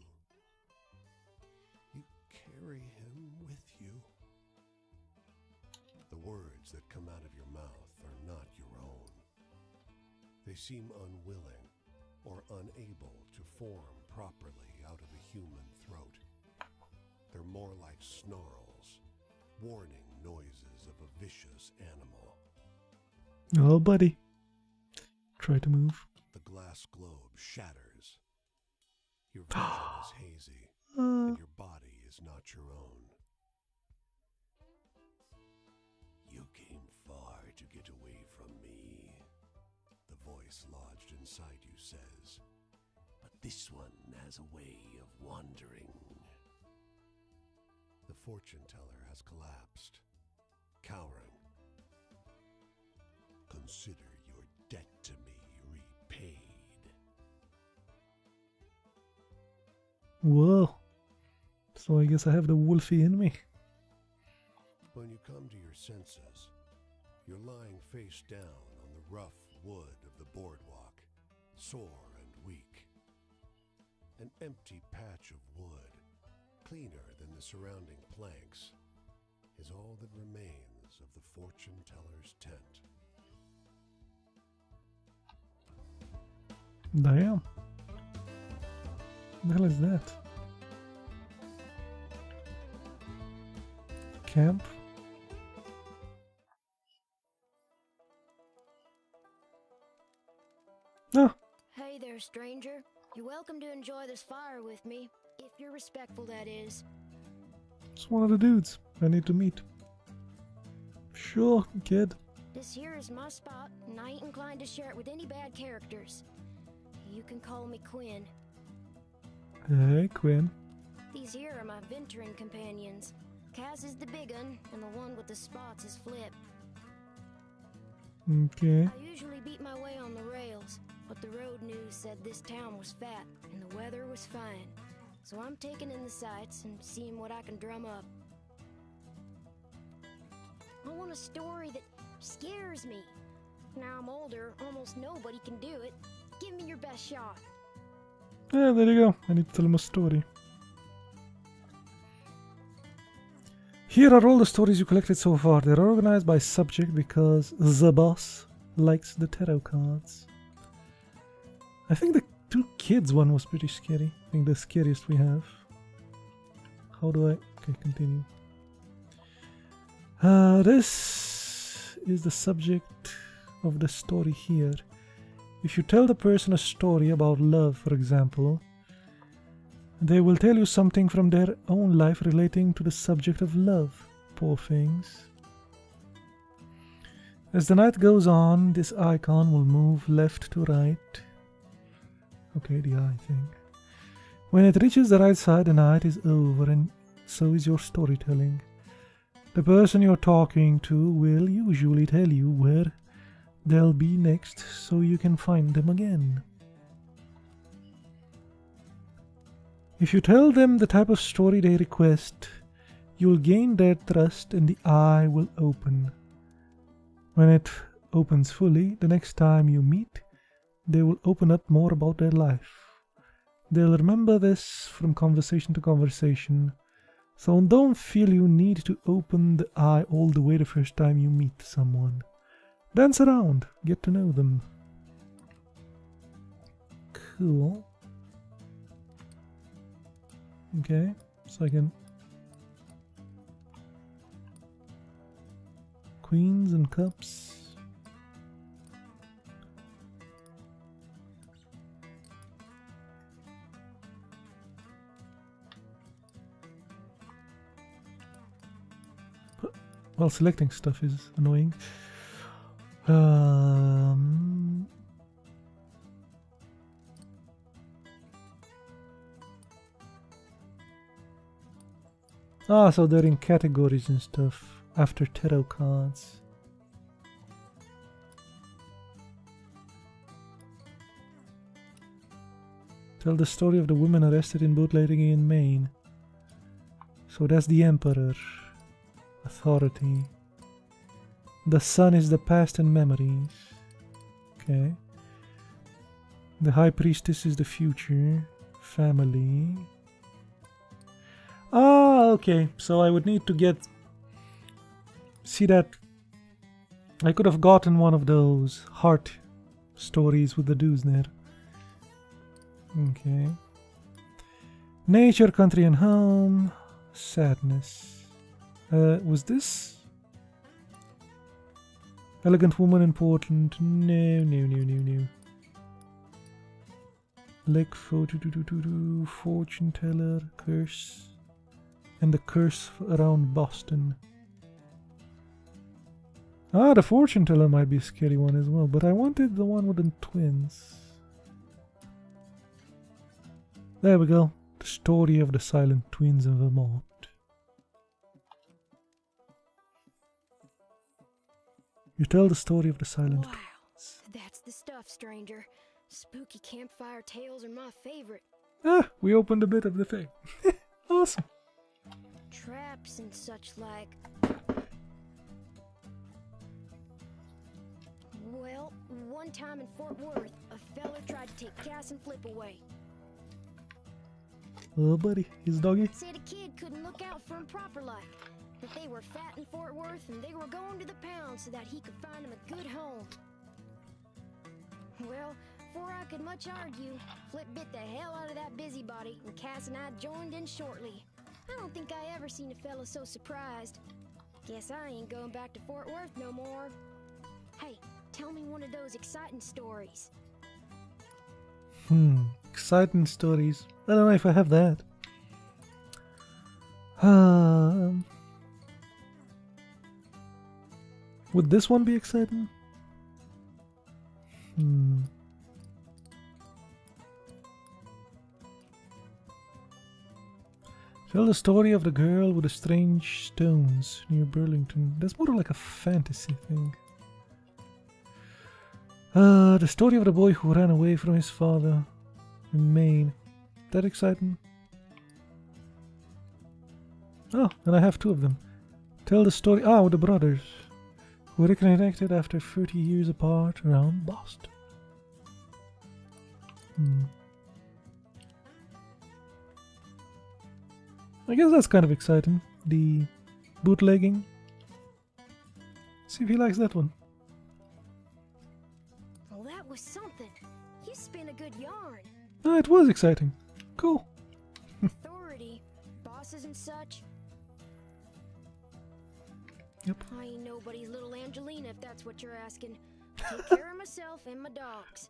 You carry him with you. The words that come out of your mouth are not your own. They seem unwilling or unable to form properly out of a human throat. They're more like snarls, warning noises of a vicious animal. Oh, buddy. Try to move. The glass globe shatters. Your vision is hazy, and your body is not your own. You came far to get away from me, the voice lodged inside you says. But this one has a way of wandering. The fortune teller has collapsed, cowering. Consider your debt to me repaid. Whoa. So I guess I have the wolfie in me. When you come to your senses, you're lying face down on the rough wood of the boardwalk, sore and weak. An empty patch of wood, cleaner than the surrounding planks, is all that remains of the fortune teller's tent. Damn. What the hell is that? Camp? stranger. You're welcome to enjoy this fire with me, if you're respectful, that is. It's one of the dudes I need to meet. Sure, kid. This here is my spot, and I ain't inclined to share it with any bad characters. You can call me Quinn. Hey, Quinn. These here are my venturing companions. Cass is the big un, and the one with the spots is Flip. Okay. I usually beat my way on the rails, but the road news said this town was fat, and the weather was fine. So I'm taking in the sights and seeing what I can drum up. I want a story that scares me. Now I'm older, almost nobody can do it. Give me your best shot. Yeah, there you go. I need to tell him a story. Here are all the stories you collected so far. They're organized by subject because the boss likes the tarot cards. I think the 2 kids one was pretty scary. I think the scariest we have. How do I... Okay, continue. This is the subject of the story here. If you tell the person a story about love, for example, they will tell you something from their own life relating to the subject of love. Poor things. As the night goes on, this icon will move left to right. Okay, the eye thing. When it reaches the right side, the night is over, and so is your storytelling. The person you're talking to will usually tell you where they'll be next, so you can find them again. If you tell them the type of story they request, you'll gain their trust and the eye will open. When it opens fully, the next time you meet, they will open up more about their life. They'll remember this from conversation to conversation, so don't feel you need to open the eye all the way the first time you meet someone. Dance around, get to know them. Cool. Okay, so I can... Queens and cups. Well, selecting stuff is annoying. So they're in categories and stuff after tarot cards. Tell the story of the woman arrested in bootlegging in Maine. So that's the Emperor. Authority. The sun is the past and memories. Okay. The High Priestess is the future. Family. Okay. So I would need to get... See that... I could have gotten one of those heart stories with the dudes there. Okay. Nature, country and home. Sadness. Was this? Elegant woman in Portland. No. Lake fortune teller, curse. And the curse around Boston. The fortune teller might be a scary one as well, but I wanted the one with the twins. There we go. The story of the silent twins in Vermont. You tell the story of the silent twins. That's the stuff, stranger. Spooky campfire tales are my favorite. We opened a bit of the thing. Awesome. Traps and such like. Well, one time in Fort Worth, a fella tried to take Cass and Flip away. Oh, buddy, his doggy. Said a kid couldn't look out for him proper like. That they were fat in Fort Worth and they were going to the pound so that he could find him a good home. Well, before I could much argue, Flip bit the hell out of that busybody and Cass and I joined in shortly. I don't think I ever seen a fella so surprised. Guess I ain't going back to Fort Worth no more. Hey, tell me one of those exciting stories. Exciting stories. I don't know if I have that. Would this one be exciting? Tell the story of the girl with the strange stones near Burlington. That's more like a fantasy thing. The story of the boy who ran away from his father in Maine. That exciting? Oh, and I have two of them. Tell the story. Oh, the brothers who reconnected after 30 years apart around Boston. I guess that's kind of exciting. The bootlegging. See if he likes that one. Well, that was something. You spin a good yarn. Oh, it was exciting. Cool. Authority, bosses and such. Yep. I ain't nobody's little Angelina, if that's what you're asking. Take care of myself and my dogs.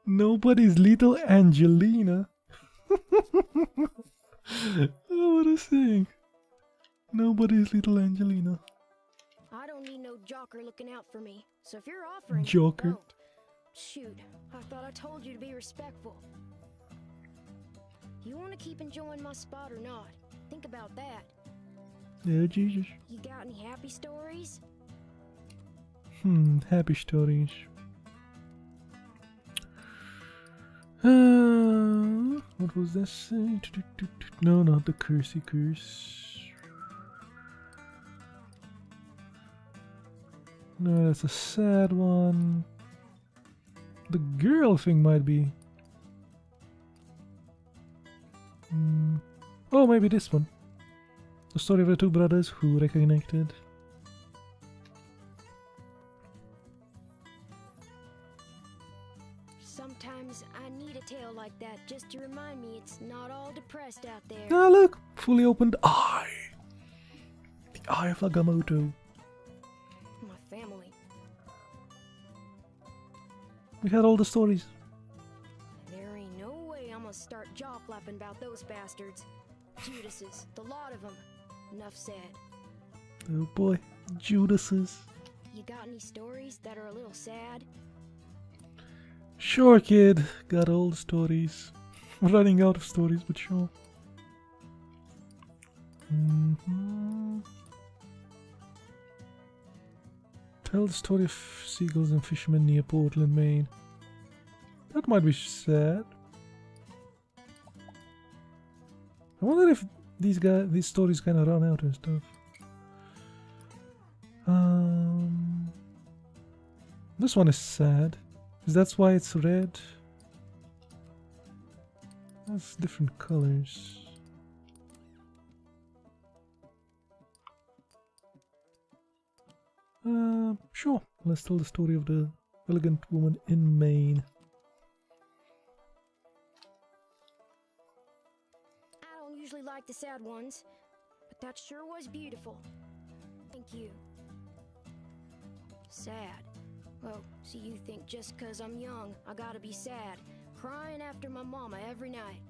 Nobody's little Angelina. Oh, what a thing. Nobody's little Angelina. I don't need no joker looking out for me. So if you're offering, Joker. don't. Shoot, I thought I told you to be respectful. You want to keep enjoying my spot or not? Think about that. Yeah, Jesus. You got any happy stories? Happy stories. What was this? No, not the cursey curse. No, that's a sad one. The girl thing might be. Oh, maybe this one. The story of the two brothers who reconnected. Sometimes I need a tale like that just to remind me it's not all depressed out there. Ah, look! Fully opened eye! The eye of Agamotto. My family. We had all the stories. There ain't no way I'm gonna start jaw flapping about those bastards. Judases, the lot of them. Enough said. Oh boy, Judases. You got any stories that are a little sad? Sure, kid. Got all the stories. Running out of stories, but sure. Tell the story of seagulls and fishermen near Portland, Maine. That might be sad. I wonder if these stories kind of run out and stuff. This one is sad. Is that why it's red? That's different colors. Sure. Let's tell the story of the elegant woman in Maine. I don't usually like the sad ones, but that sure was beautiful. Thank you. Sad. Oh, so you think just 'cause I'm young, I gotta be sad, crying after my mama every night.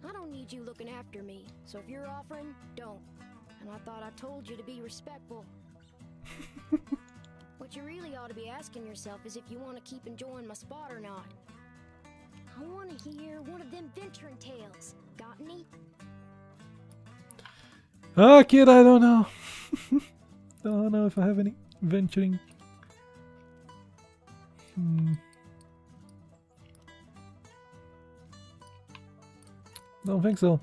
I don't need you looking after me, so if you're offering, don't. And I thought I told you to be respectful. What you really ought to be asking yourself is if you want to keep enjoying my spot or not. I want to hear one of them venturing tales. Got any? Ah, kid, I don't know. Don't know if I have any venturing. Don't think so.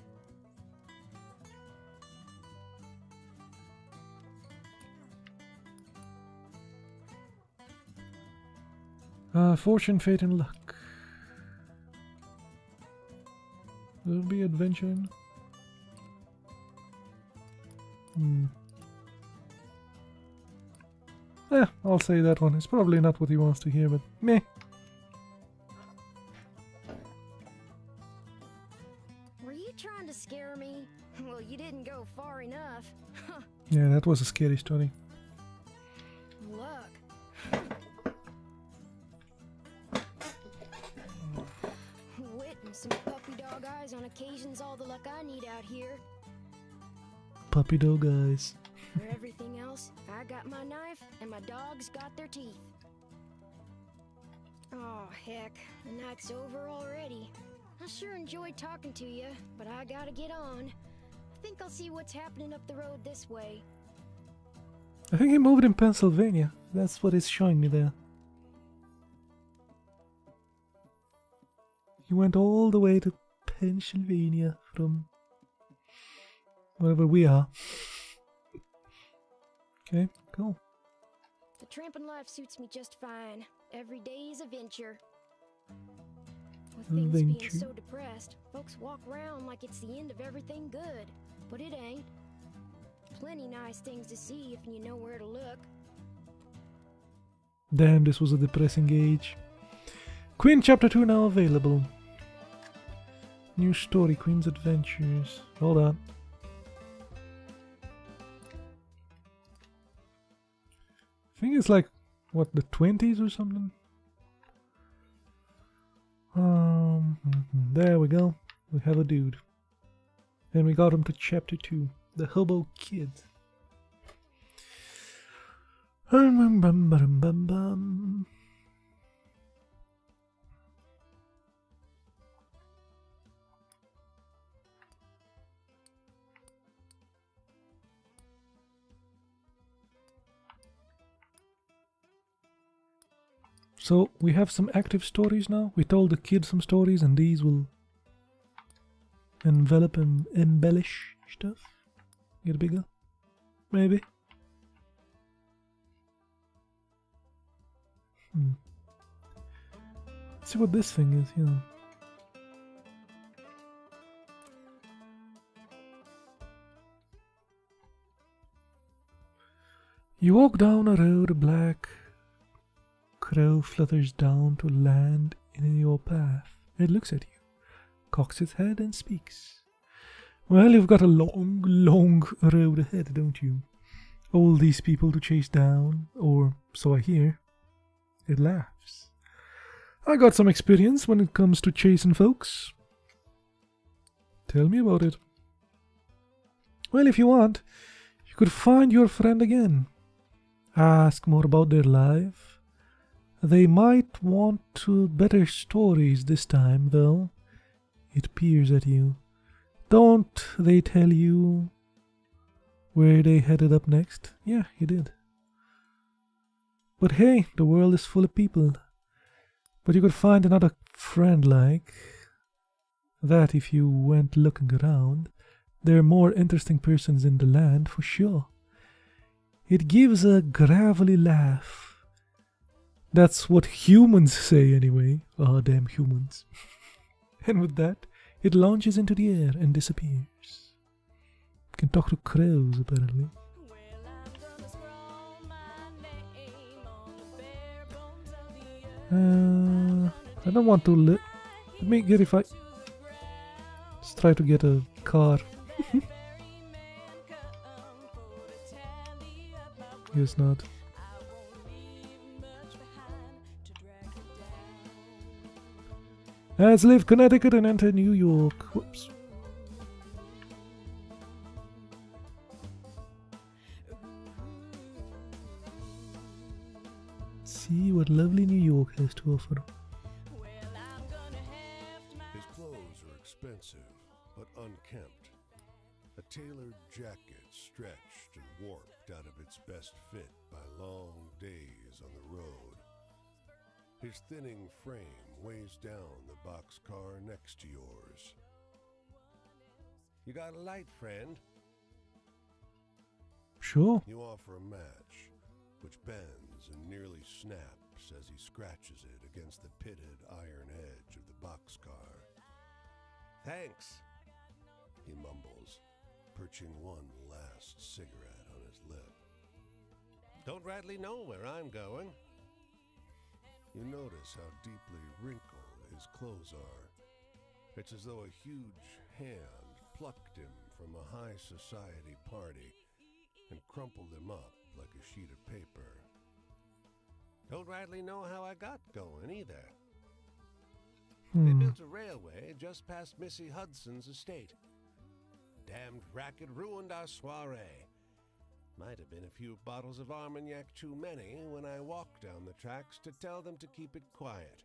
Fortune, fate, and luck. Will be adventuring. Yeah, I'll say that one. It's probably not what he wants to hear, but meh. Were you trying to scare me? Well, you didn't go far enough. Yeah, that was a scary story. Look. And some puppy dog eyes on occasion's all the luck I need out here. Puppy dog eyes. For everything else, I got my knife and my dogs got their teeth. Oh, heck, the night's over already. I sure enjoyed talking to you, but I gotta get on. I think I'll see what's happening up the road this way. I think he moved in Pennsylvania. That's what it's showing me there. He went all the way to Pennsylvania from wherever we are. Okay, cool. The tramping life suits me just fine. Every day is a venture. With things being so depressed, folks walk around like it's the end of everything good. But it ain't. Plenty nice things to see if you know where to look. Damn, this was a depressing age. Queen Chapter 2 now available. New story, Queen's Adventures. Hold on. I think it's like, what, the 20s or something? There we go. We have a dude. And we got him to Chapter 2. The Hobo Kid. So we have some active stories now. We told the kid some stories, and these will envelop and embellish stuff. Get bigger, maybe. Let's see what this thing is. You walk down a road, a black crow flutters down to land in your path. It looks at you, cocks its head and speaks. Well, you've got a long, long road ahead, don't you? All these people to chase down, or so I hear. It laughs. I got some experience when it comes to chasing folks. Tell me about it. Well, if you want, you could find your friend again. Ask more about their life. They might want better stories this time, though. It peers at you. Don't they tell you where they headed up next? Yeah, he did. But hey, the world is full of people. But you could find another friend like that if you went looking around. There are more interesting persons in the land, for sure. It gives a gravelly laugh. That's what humans say anyway. Ah, damn humans. And with that, it launches into the air and disappears. Can talk to crows, apparently. I don't want to let me get if I... Let's try to get a car. Guess not. Let's leave Connecticut and enter New York. Whoops. See what lovely New York has to offer. His clothes are expensive, but unkempt. A tailored jacket stretched and warped out of its best fit by long days on the road. His thinning frame weighs down the boxcar next to yours. You got a light, friend? Sure. You offer a match, which bends and nearly snaps as he scratches it against the pitted iron edge of the boxcar. Thanks, he mumbles, perching one last cigarette on his lip. Don't rightly know where I'm going. You notice how deeply wrinkled his clothes are. It's as though a huge hand plucked him from a high society party and crumpled him up like a sheet of paper. Don't rightly know how I got going either. They built a railway just past Missy Hudson's estate. Damned racket ruined our soiree. Might have been a few bottles of Armagnac too many when I walked down the tracks to tell them to keep it quiet.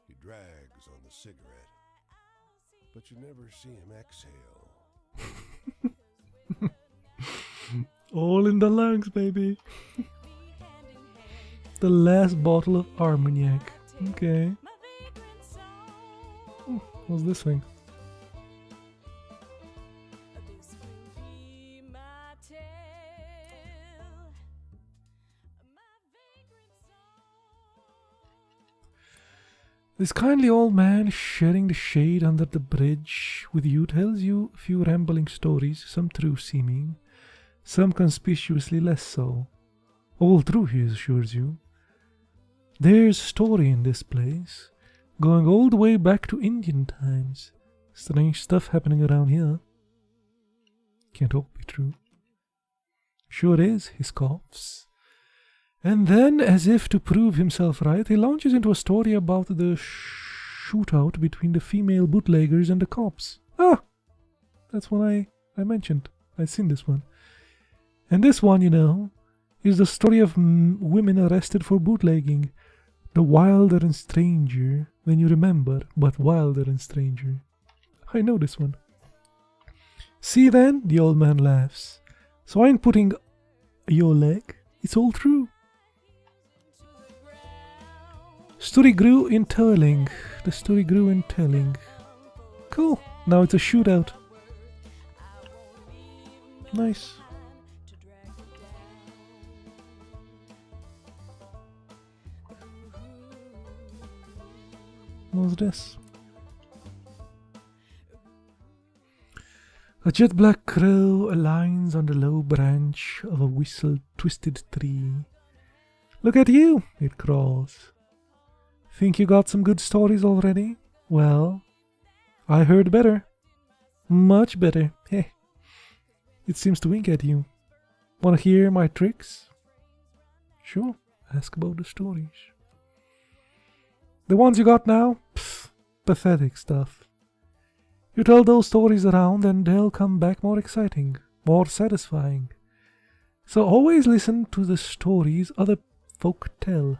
He drags on the cigarette, but you never see him exhale. All in the lungs, baby. The last bottle of Armagnac. Okay. What's this thing? This kindly old man sharing the shade under the bridge with you tells you a few rambling stories, some true seeming, some conspicuously less so. All true, he assures you. There's story in this place, going all the way back to Indian times. Strange stuff happening around here. Can't all be true. Sure is, he scoffs. And then, as if to prove himself right, he launches into a story about the shootout between the female bootleggers and the cops. Ah! That's one I mentioned. I've seen this one. And this one, you know, is the story of women arrested for bootlegging. The wilder and stranger than you remember, but wilder and stranger. I know this one. See then, the old man laughs. So I ain't putting your leg. It's all true. Story grew in telling. The story grew in telling. Cool. Now it's a shootout. Nice. What's this? A jet black crow aligns on the low branch of a whistle-twisted tree. Look at you, it crawls. Think you got some good stories already? Well, I heard better. Much better. Heh. It seems to wink at you. Wanna hear my tricks? Sure, ask about the stories. The ones you got now? Pfft, pathetic stuff. You tell those stories around and they'll come back more exciting, more satisfying. So always listen to the stories other folk tell.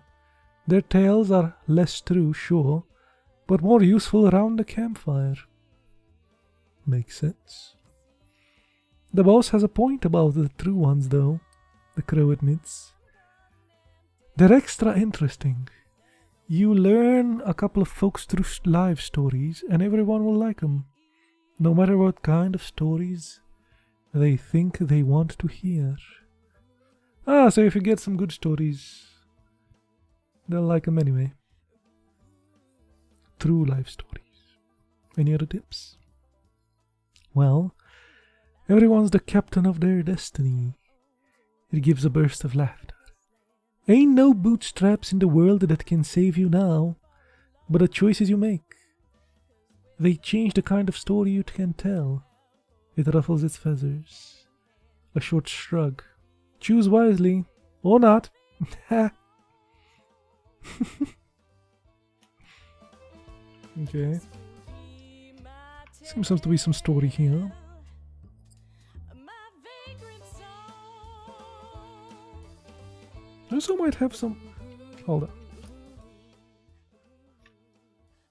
Their tales are less true, sure, but more useful around the campfire. Makes sense. The boss has a point about the true ones, though, the crow admits. They're extra interesting. You learn a couple of folks through live stories, and everyone will like them, no matter what kind of stories they think they want to hear. So if you get some good stories, they'll like them anyway. True life stories. Any other tips? Well, everyone's the captain of their destiny. It gives a burst of laughter. Ain't no bootstraps in the world that can save you now, but the choices you make. They change the kind of story you can tell. It ruffles its feathers. A short shrug. Choose wisely, or not. Ha! Okay. Seems to be some story here. I also might have some. Hold on.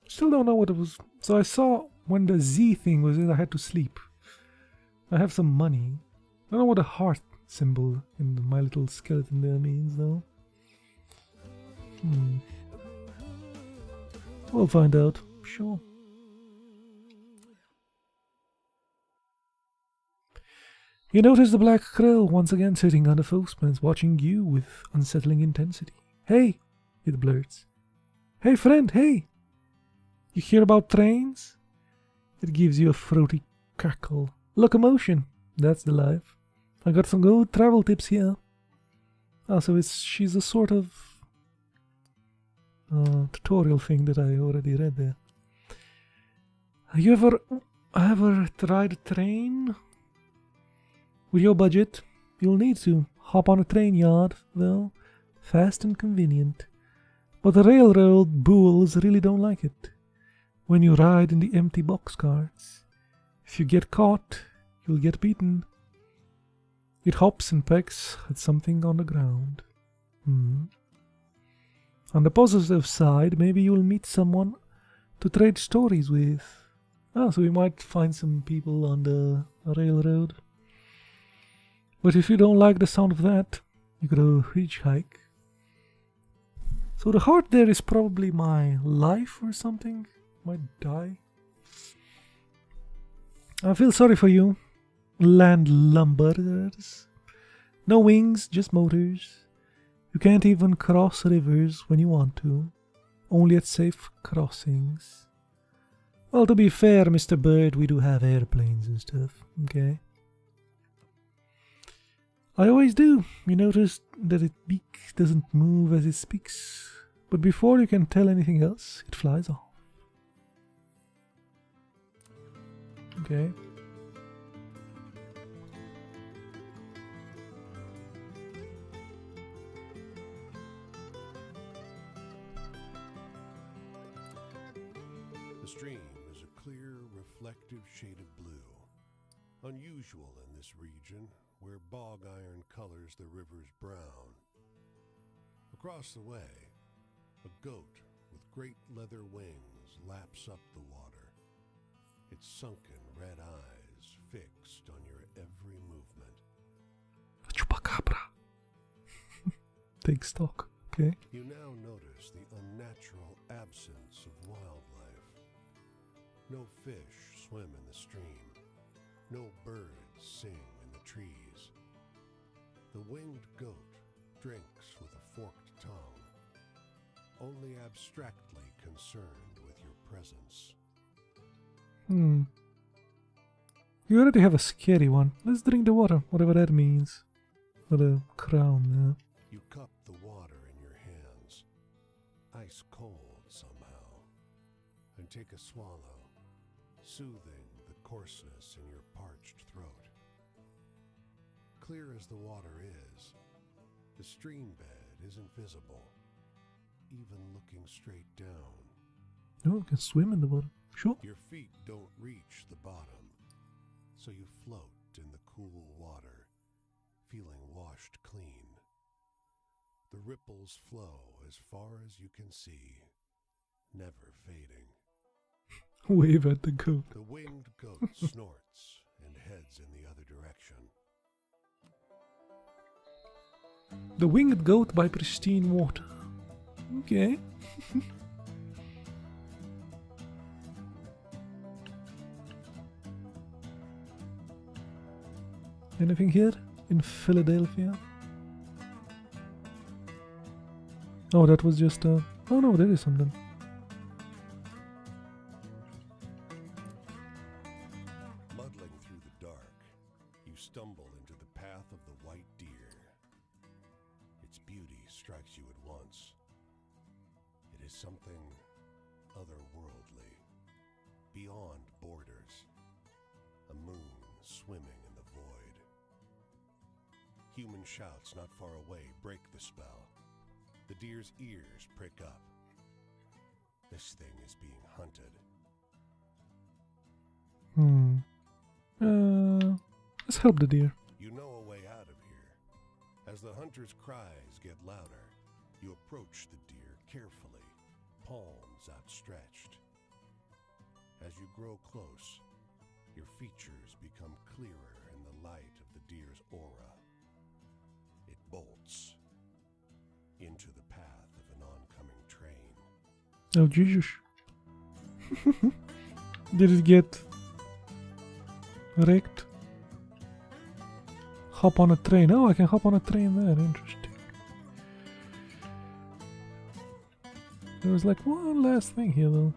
Still don't know what it was. So I saw when the Z thing was in, I had to sleep. I have some money. I don't know what a heart symbol in my little skeleton there means, though. We'll find out. Sure. You notice the black crow once again sitting on the fence, watching you with unsettling intensity. Hey, it blurts. Hey friend, hey! You hear about trains? It gives you a throaty cackle. Locomotion, that's the life. I got some good travel tips here. So she's a sort of tutorial thing that I already read there. Have you ever tried a train? With your budget, you'll need to hop on a train yard, though. Fast and convenient. But the railroad bulls really don't like it. When you ride in the empty boxcars, if you get caught, you'll get beaten. It hops and pecks at something on the ground. On the positive side, maybe you'll meet someone to trade stories with. So we might find some people on the railroad. But if you don't like the sound of that, you gotta hitchhike. So the heart there is probably my life or something. Might die. I feel sorry for you, land lumberers. No wings, just motors. You can't even cross rivers when you want to. Only at safe crossings. Well, to be fair, Mr. Bird, we do have airplanes and stuff, okay? I always do. You notice that its beak doesn't move as it speaks. But before you can tell anything else, it flies off. Okay. The stream is a clear, reflective shade of blue, unusual in this region where bog iron colors the river's brown. Across the way, a goat with great leather wings laps up the water, its sunken red eyes fixed on your every movement. Chupacabra. Take stock, okay? You now notice the unnatural absence of wildlife. No fish swim in the stream. No birds sing in the trees. The winged goat drinks with a forked tongue, only abstractly concerned with your presence. You already have a scary one. Let's drink the water, whatever that means. With a crown there. You cup the water in your hands, ice cold somehow, and take a swallow, soothing the coarseness in your parched throat. Clear as the water is, the stream bed isn't visible, even looking straight down. Oh, you can swim in the water. Sure. Your feet don't reach the bottom, so you float in the cool water, feeling washed clean. The ripples flow as far as you can see, never fading. Wave at the goat. The winged goat snorts and heads in the other direction. The winged goat by pristine water. Okay. Anything here in Philadelphia? Oh, that was just oh no, there is something. Muddling through the dark, you stumble into the path of the white deer. Its beauty strikes you at once. It is something otherworldly, beyond borders, a moon swimming in the void. Human shouts not far away break the spell. The deer's ears prick up. This thing is being hunted. Let's help the deer. You know a way out of here. As the hunter's cries get louder, you approach the deer carefully, palms outstretched. As you grow close, your features become clearer in the light of the deer's aura. It bolts into the path of an oncoming train. Oh, Jesus. Did it get wrecked? Hop on a train. Oh, I can hop on a train there. Interesting. There was like one last thing here, though.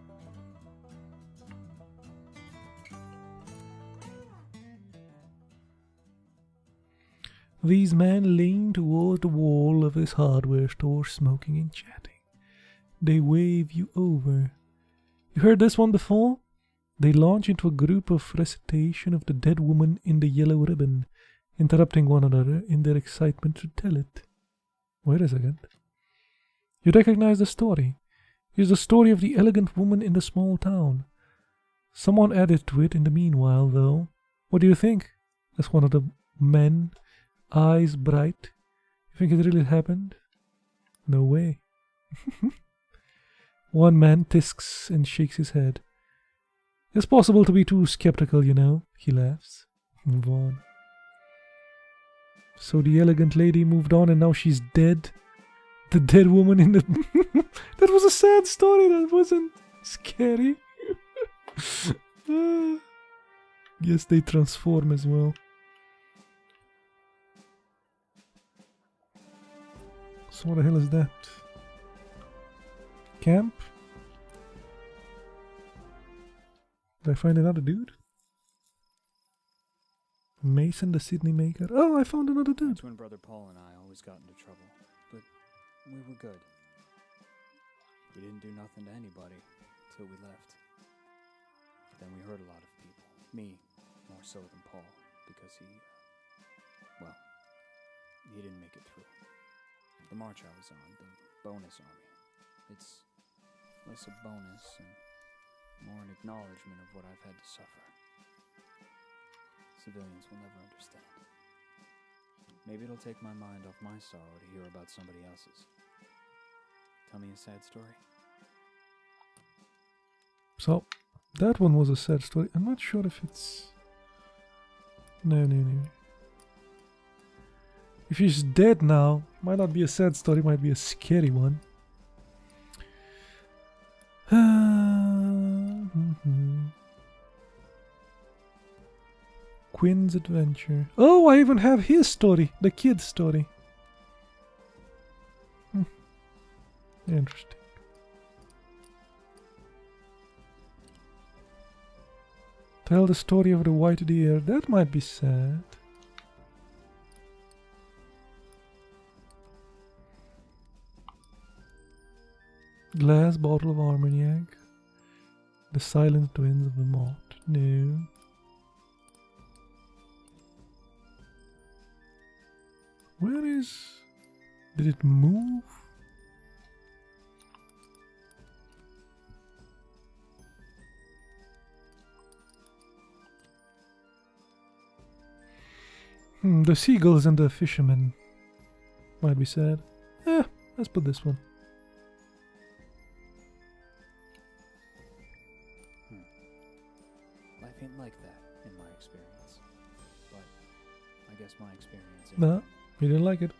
These men lean toward the wall of this hardware store, smoking and chatting. They wave you over. You heard this one before? They launch into a group of recitation of the dead woman in the yellow ribbon, interrupting one another in their excitement to tell it. Wait a second. You recognize the story. It's the story of the elegant woman in the small town. Someone added to it in the meanwhile, though. What do you think? That's one of the men, eyes bright. You think it really happened? No way. One man tisks and shakes his head. It's possible to be too skeptical, you know. He laughs. Move on. So the elegant lady moved on and now she's dead. The dead woman in the... That was a sad story, that wasn't scary. Yes, they transform as well. So what the hell is that? Camp? Did I find another dude? Mason the Sydney Maker. Oh, I found another dude. Twin brother Paul and I always got into trouble, but we were good. We didn't do nothing to anybody till we left. Then we hurt a lot of people. Me, more so than Paul, because he didn't make it through. The march I was on, the bonus army, it's less a bonus and more an acknowledgement of what I've had to suffer. Civilians will never understand. Maybe it'll take my mind off my sorrow to hear about somebody else's. Tell me a sad story. So, that one was a sad story. I'm not sure if it's... No. If he's dead now, might not be a sad story, might be a scary one. Quinn's Adventure. Oh, I even have his story, the kid's story. Interesting. Tell the story of the white deer. That might be sad. Glass bottle of Armagnac. The silent twins of the moth. No. Where is... Did it move? The seagulls and the fishermen. Might be sad. Let's put this one. Life ain't like that, in my experience. But I guess my experience is... Nah, you didn't like it.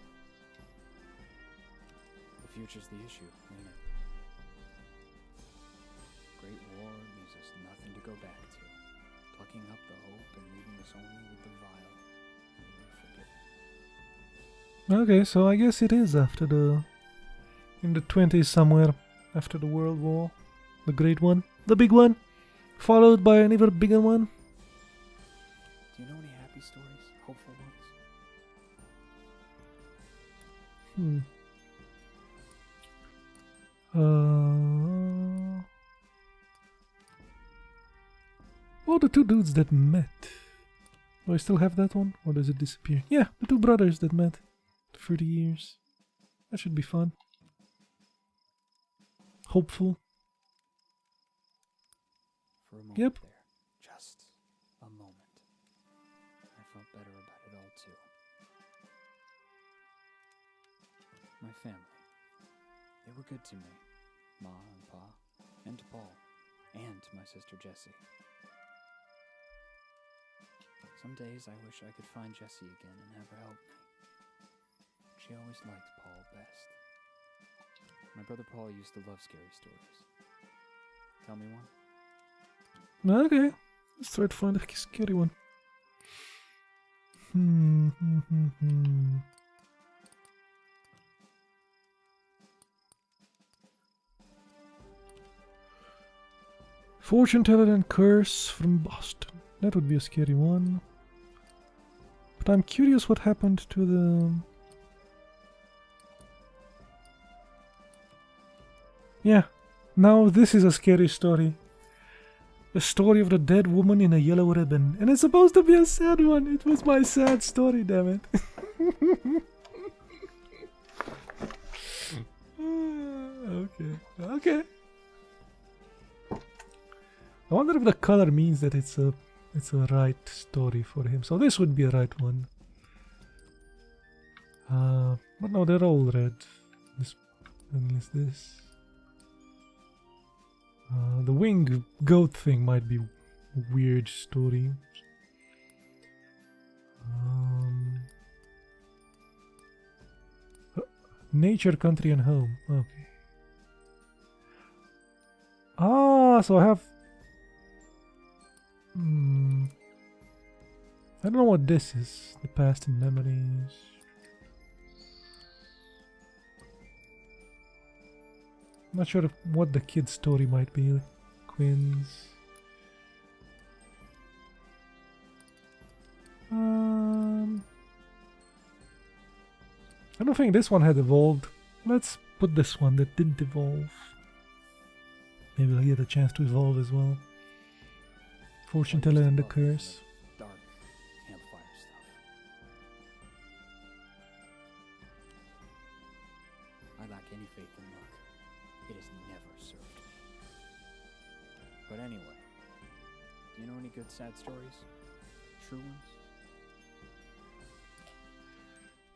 The future's the issue, ain't it? Great war leaves us nothing to go back to. Plucking up the hope and leaving us only with the vile. Okay, so I guess it is after the... In the 20s somewhere. After the World War. The great one. The big one. Followed by an even bigger one. Do you know any happy stories? Hopeful ones? Oh, the two dudes that met. Do I still have that one? Or does it disappear? Yeah, the two brothers that met. 30 years. That should be fun. Hopeful. For a moment Yep. there. Just a moment. I felt better about it all too. My family. They were good to me. Ma and Pa. And to Paul. And to my sister Jessie. Some days I wish I could find Jessie again and have her help me. She always liked Paul best. My brother Paul used to love scary stories. Tell me one? Okay. Let's try to find a scary one. Fortune teller and curse from Boston. That would be a scary one. But I'm curious what happened to the... Yeah, now this is a scary story. The story of the dead woman in a yellow ribbon. And it's supposed to be a sad one. It was my sad story, damn it. Okay. I wonder if the color means that it's a right story for him. So this would be a right one. But no, they're all red. This, unless this. The winged goat thing might be a weird story. Nature, country, and home. Okay. Ah, so I have. I don't know what this is. The past and memories. Not sure what the kid's story might be. Quinns. I don't think this one had evolved. Let's put this one that didn't evolve. Maybe I'll get a chance to evolve as well. Fortune teller and the curse. Dark campfire stuff. I lack any faith in luck. It has never served me. But anyway, do you know any good sad stories? True ones?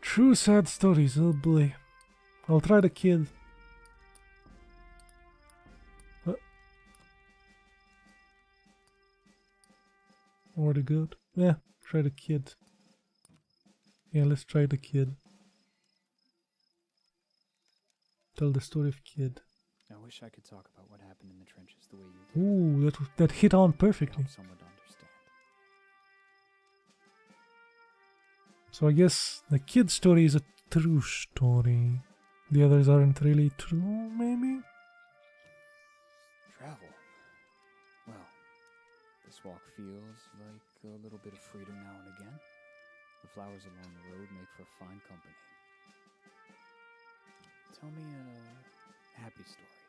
True sad stories, oh boy. I'll try the kid. Or the goat. Yeah, try the kid. Yeah, let's try the kid. Tell the story of kid. I wish I could talk about what happened in the trenches the way you did. Ooh, that hit on perfectly. Help someone to understand. So I guess the kid story is a true story. The others aren't really true, maybe? Travel. Well, this walk feels like a little bit of freedom now and again. The flowers along the road make for fine company. Tell me a happy story.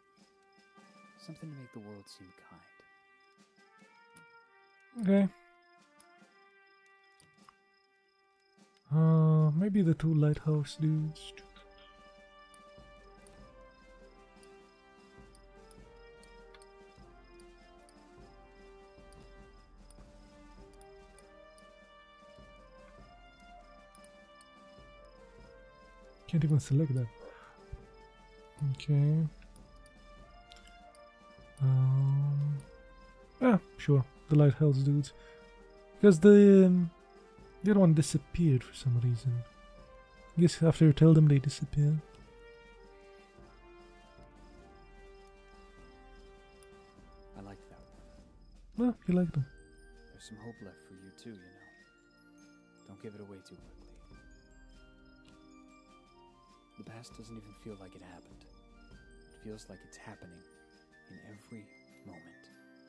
Something to make the world seem kind. Okay. Maybe the two lighthouse dudes. Can't even select that. Okay. Sure. The lighthouse dudes. Because the other one disappeared for some reason. I guess after you tell them they disappear. I like that one. Well, you like them. There's some hope left for you too, you know. Don't give it away too quickly. The past doesn't even feel like it happened. It feels like it's happening in every moment,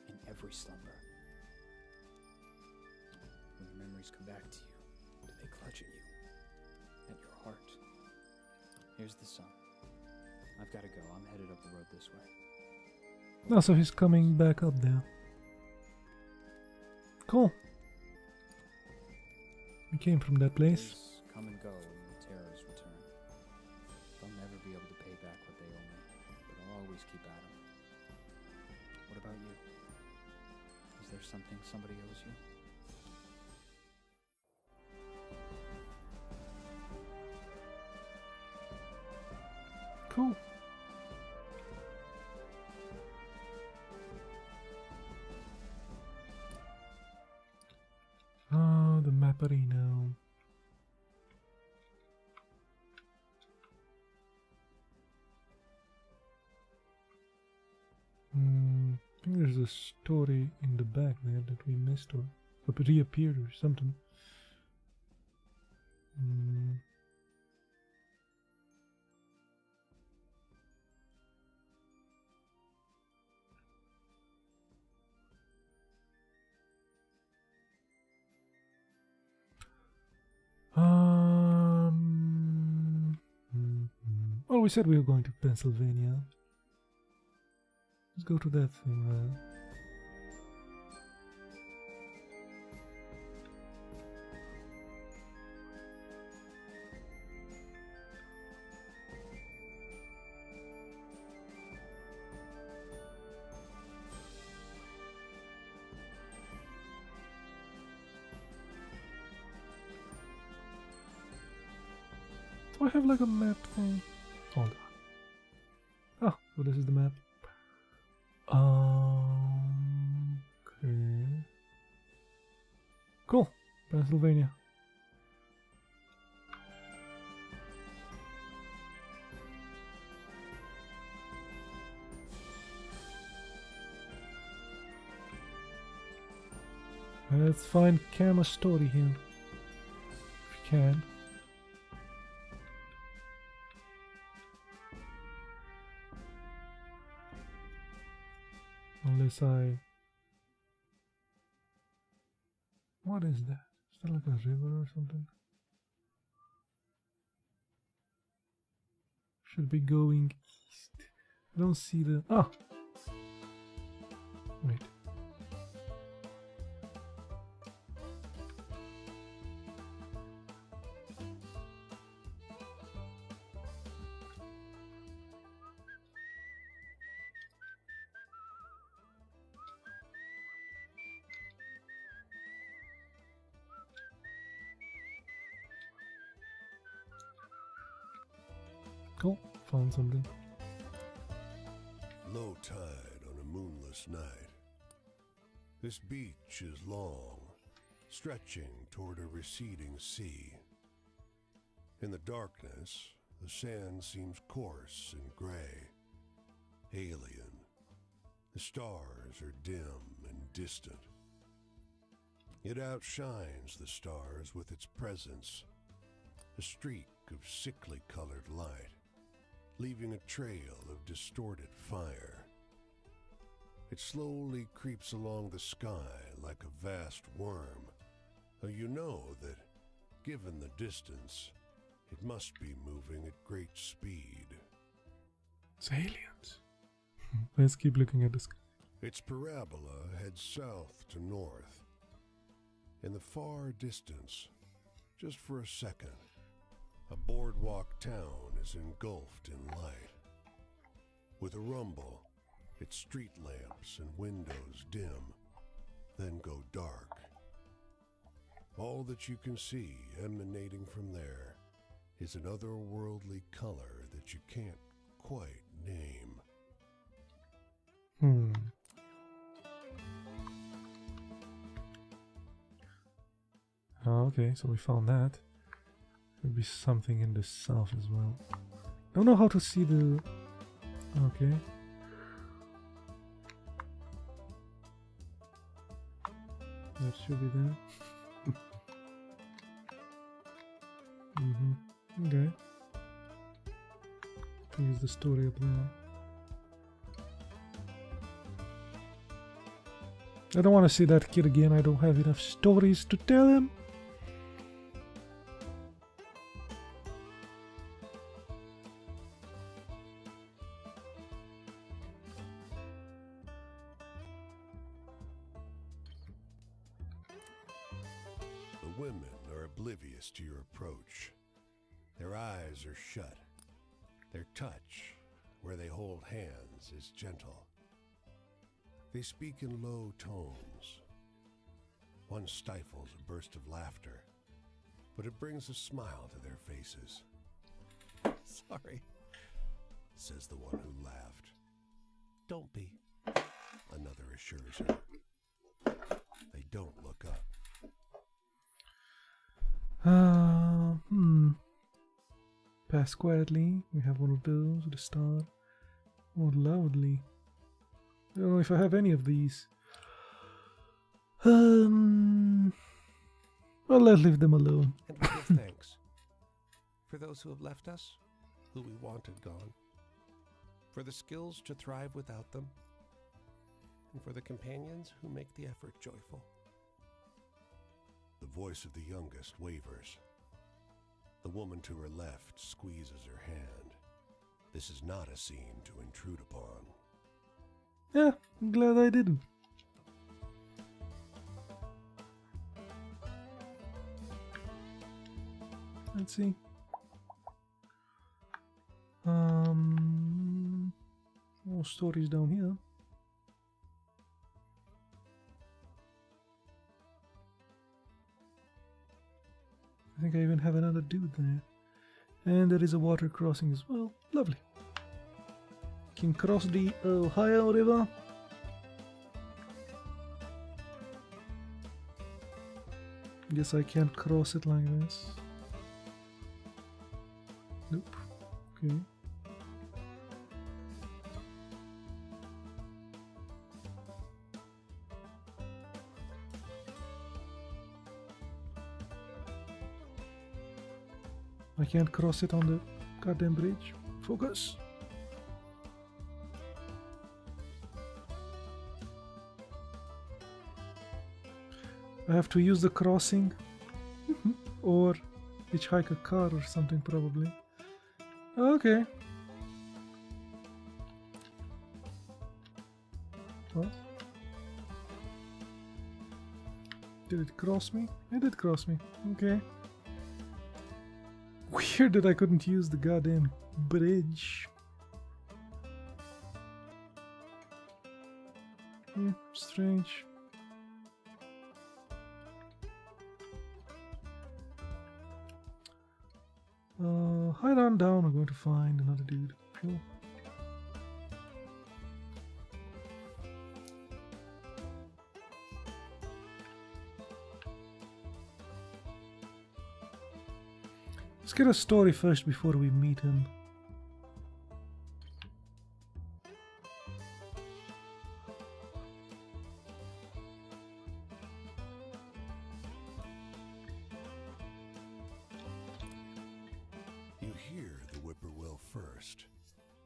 in every slumber. When the memories come back to you, do they clutch at you? At your heart? Here's the sun. I've got to go. I'm headed up the road this way. Oh, so he's coming back up there. Cool. We came from that place. Days come and go and the terrors return. They'll never be able to pay back what they owe me, but I'll always keep at 'em. What about you? Is there something somebody owes you? Cool. The Mapperino. I think there's a story in the back there that we missed or reappeared or something. Well, we said we were going to Pennsylvania. Let's go to that thing there. Do I have like a map thing? Hold on. Ah, so this is the map. Okay. Cool. Pennsylvania. Let's find Cam's story here. If we can. Unless I... What is that? Is that like a river or something? Should be going east. I don't see the... Ah! Wait. Cool, found something. Low tide on a moonless night. This beach is long, stretching toward a receding sea. In the darkness, the sand seems coarse and gray, alien. The stars are dim and distant. It outshines the stars with its presence, a streak of sickly colored light, leaving a trail of distorted fire. It slowly creeps along the sky like a vast worm, though you know that, given the distance, it must be moving at great speed. It's aliens. Let's keep looking at the sky. Its parabola heads south to north. In the far distance, just for a second, a boardwalk town is engulfed in light. With a rumble, its street lamps and windows dim, then go dark. All that you can see emanating from there is an otherworldly color that you can't quite name. Oh, okay, so we found that. Could be something in the south as well. Don't know how to see the... Okay. That should be there. Okay. I think it's the story up there. I don't want to see that kid again. I don't have enough stories to tell him. The women are oblivious to your approach. Their eyes are shut. Their touch, where they hold hands, is gentle. They speak in low tones. One stifles a burst of laughter, but it brings a smile to their faces. Sorry, Says the one who laughed. don't be. Another assures her. They don't look up. Pass quietly. We have one of those with a star. More loudly. I don't know if I have any of these. Well, let's leave them alone. And we give thanks for those who have left us, who we wanted gone, for the skills to thrive without them, and for the companions who make the effort joyful. The voice of the youngest wavers. The woman to her left squeezes her hand. This is not a scene to intrude upon. Yeah, I'm glad I didn't. Let's see. More stories down here. I think I even have another dude there. And there is a water crossing as well. Lovely. Can cross the Ohio River. Guess I can't cross it like this. Nope. Okay. I can't cross it on the goddamn bridge. Focus. I have to use the crossing or hitchhike a car or something probably. Okay. What? Did it cross me? It did cross me. Okay. Weird that I couldn't use the goddamn bridge. Yeah, strange. Hide on down, I'm going to find another dude. Sure. Let's get a story first before we meet him. You hear the whippoorwill first,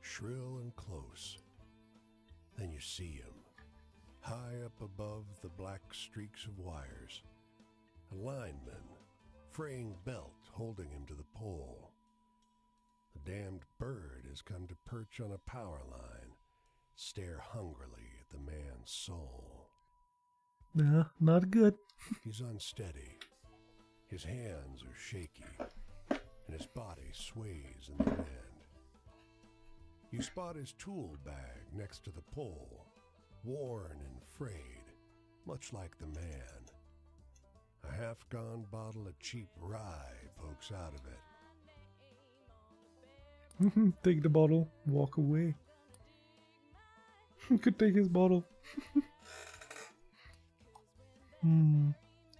shrill and close. Then you see him, high up above the black streaks of wires. A lineman, fraying belt holding him to the pole. The damned bird has come to perch on a power line, stare hungrily at the man's soul. Nah, not good. He's unsteady. His hands are shaky, and his body sways in the wind. You spot his tool bag next to the pole, worn and frayed, much like the man. A half-gone bottle of cheap rye pokes out of it. Take the bottle, walk away. Could take his bottle.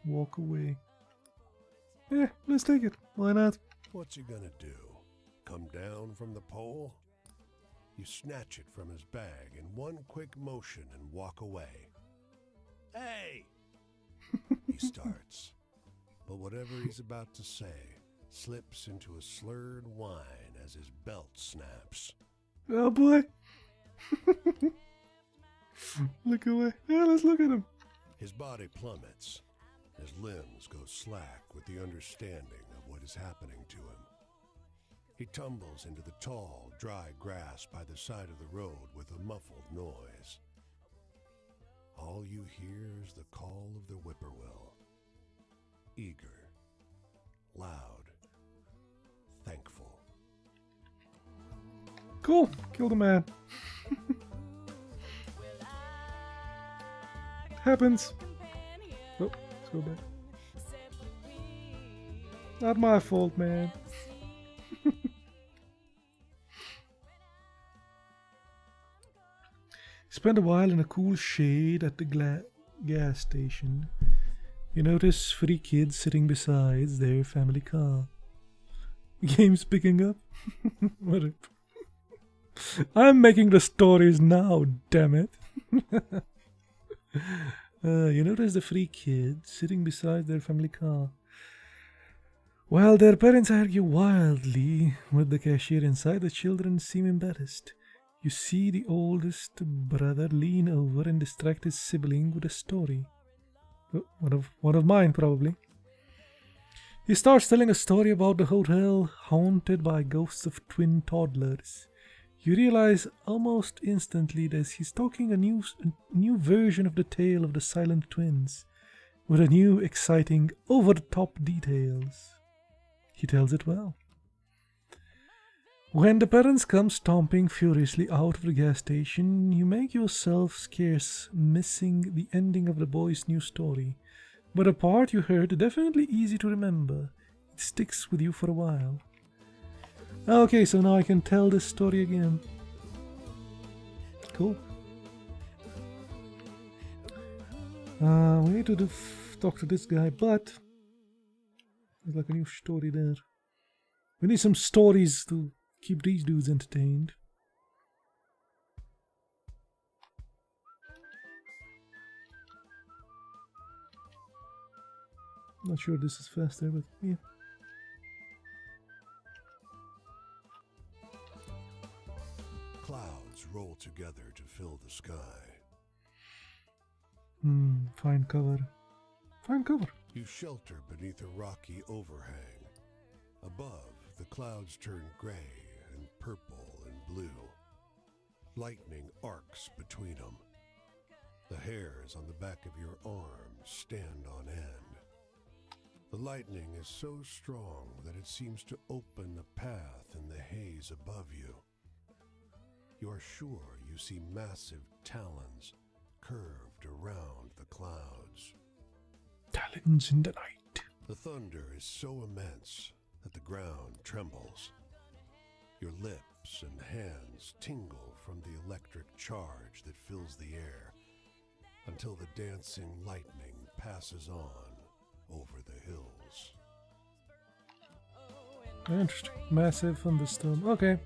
Walk away. Yeah, let's take it. Why not? What's he gonna do? Come down from the pole? You snatch it from his bag in one quick motion and walk away. Hey! He starts, but whatever he's about to say slips into a slurred whine as his belt snaps. Oh boy! Look away. Yeah, let's look at him. His body plummets. His limbs go slack with the understanding of what is happening to him. He tumbles into the tall, dry grass by the side of the road with a muffled noise. All you hear is the call of the whippoorwill. Eager, loud, thankful. Cool. Kill the man. Happens. Oh, let's go back. Not my fault, man. Spend a while in a cool shade at the gas station. You notice 3 kids sitting beside their family car. Game's picking up. What I'm making the stories now, damn it. You notice the 3 kids sitting beside their family car. While their parents argue wildly with the cashier inside, the children seem embarrassed. You see the oldest brother lean over and distract his sibling with a story. One of mine, probably. He starts telling a story about the hotel haunted by ghosts of twin toddlers. You realize almost instantly that he's talking a new version of the tale of the silent twins, with a new, exciting, over-the-top details. He tells it well. When the parents come stomping furiously out of the gas station, you make yourself scarce missing the ending of the boy's new story. But the part you heard definitely easy to remember. It sticks with you for a while. Okay, so now I can tell this story again. Cool. We need to talk to this guy, but there's like a new story there. We need some stories to keep these dudes entertained. Not sure this is faster, but yeah. Clouds roll together to fill the sky. Fine cover. Fine cover. You shelter beneath a rocky overhang. Above, the clouds turn gray and purple and blue. Lightning arcs between them. The hairs on the back of your arms stand on end. The lightning is so strong that it seems to open a path in the haze above you. You are sure you see massive talons curved around the clouds. Talons in the night. The thunder is so immense that the ground trembles. Your lips and hands tingle from the electric charge that fills the air until the dancing lightning passes on over the hills. Interesting. Massive thunderstorm. Okay.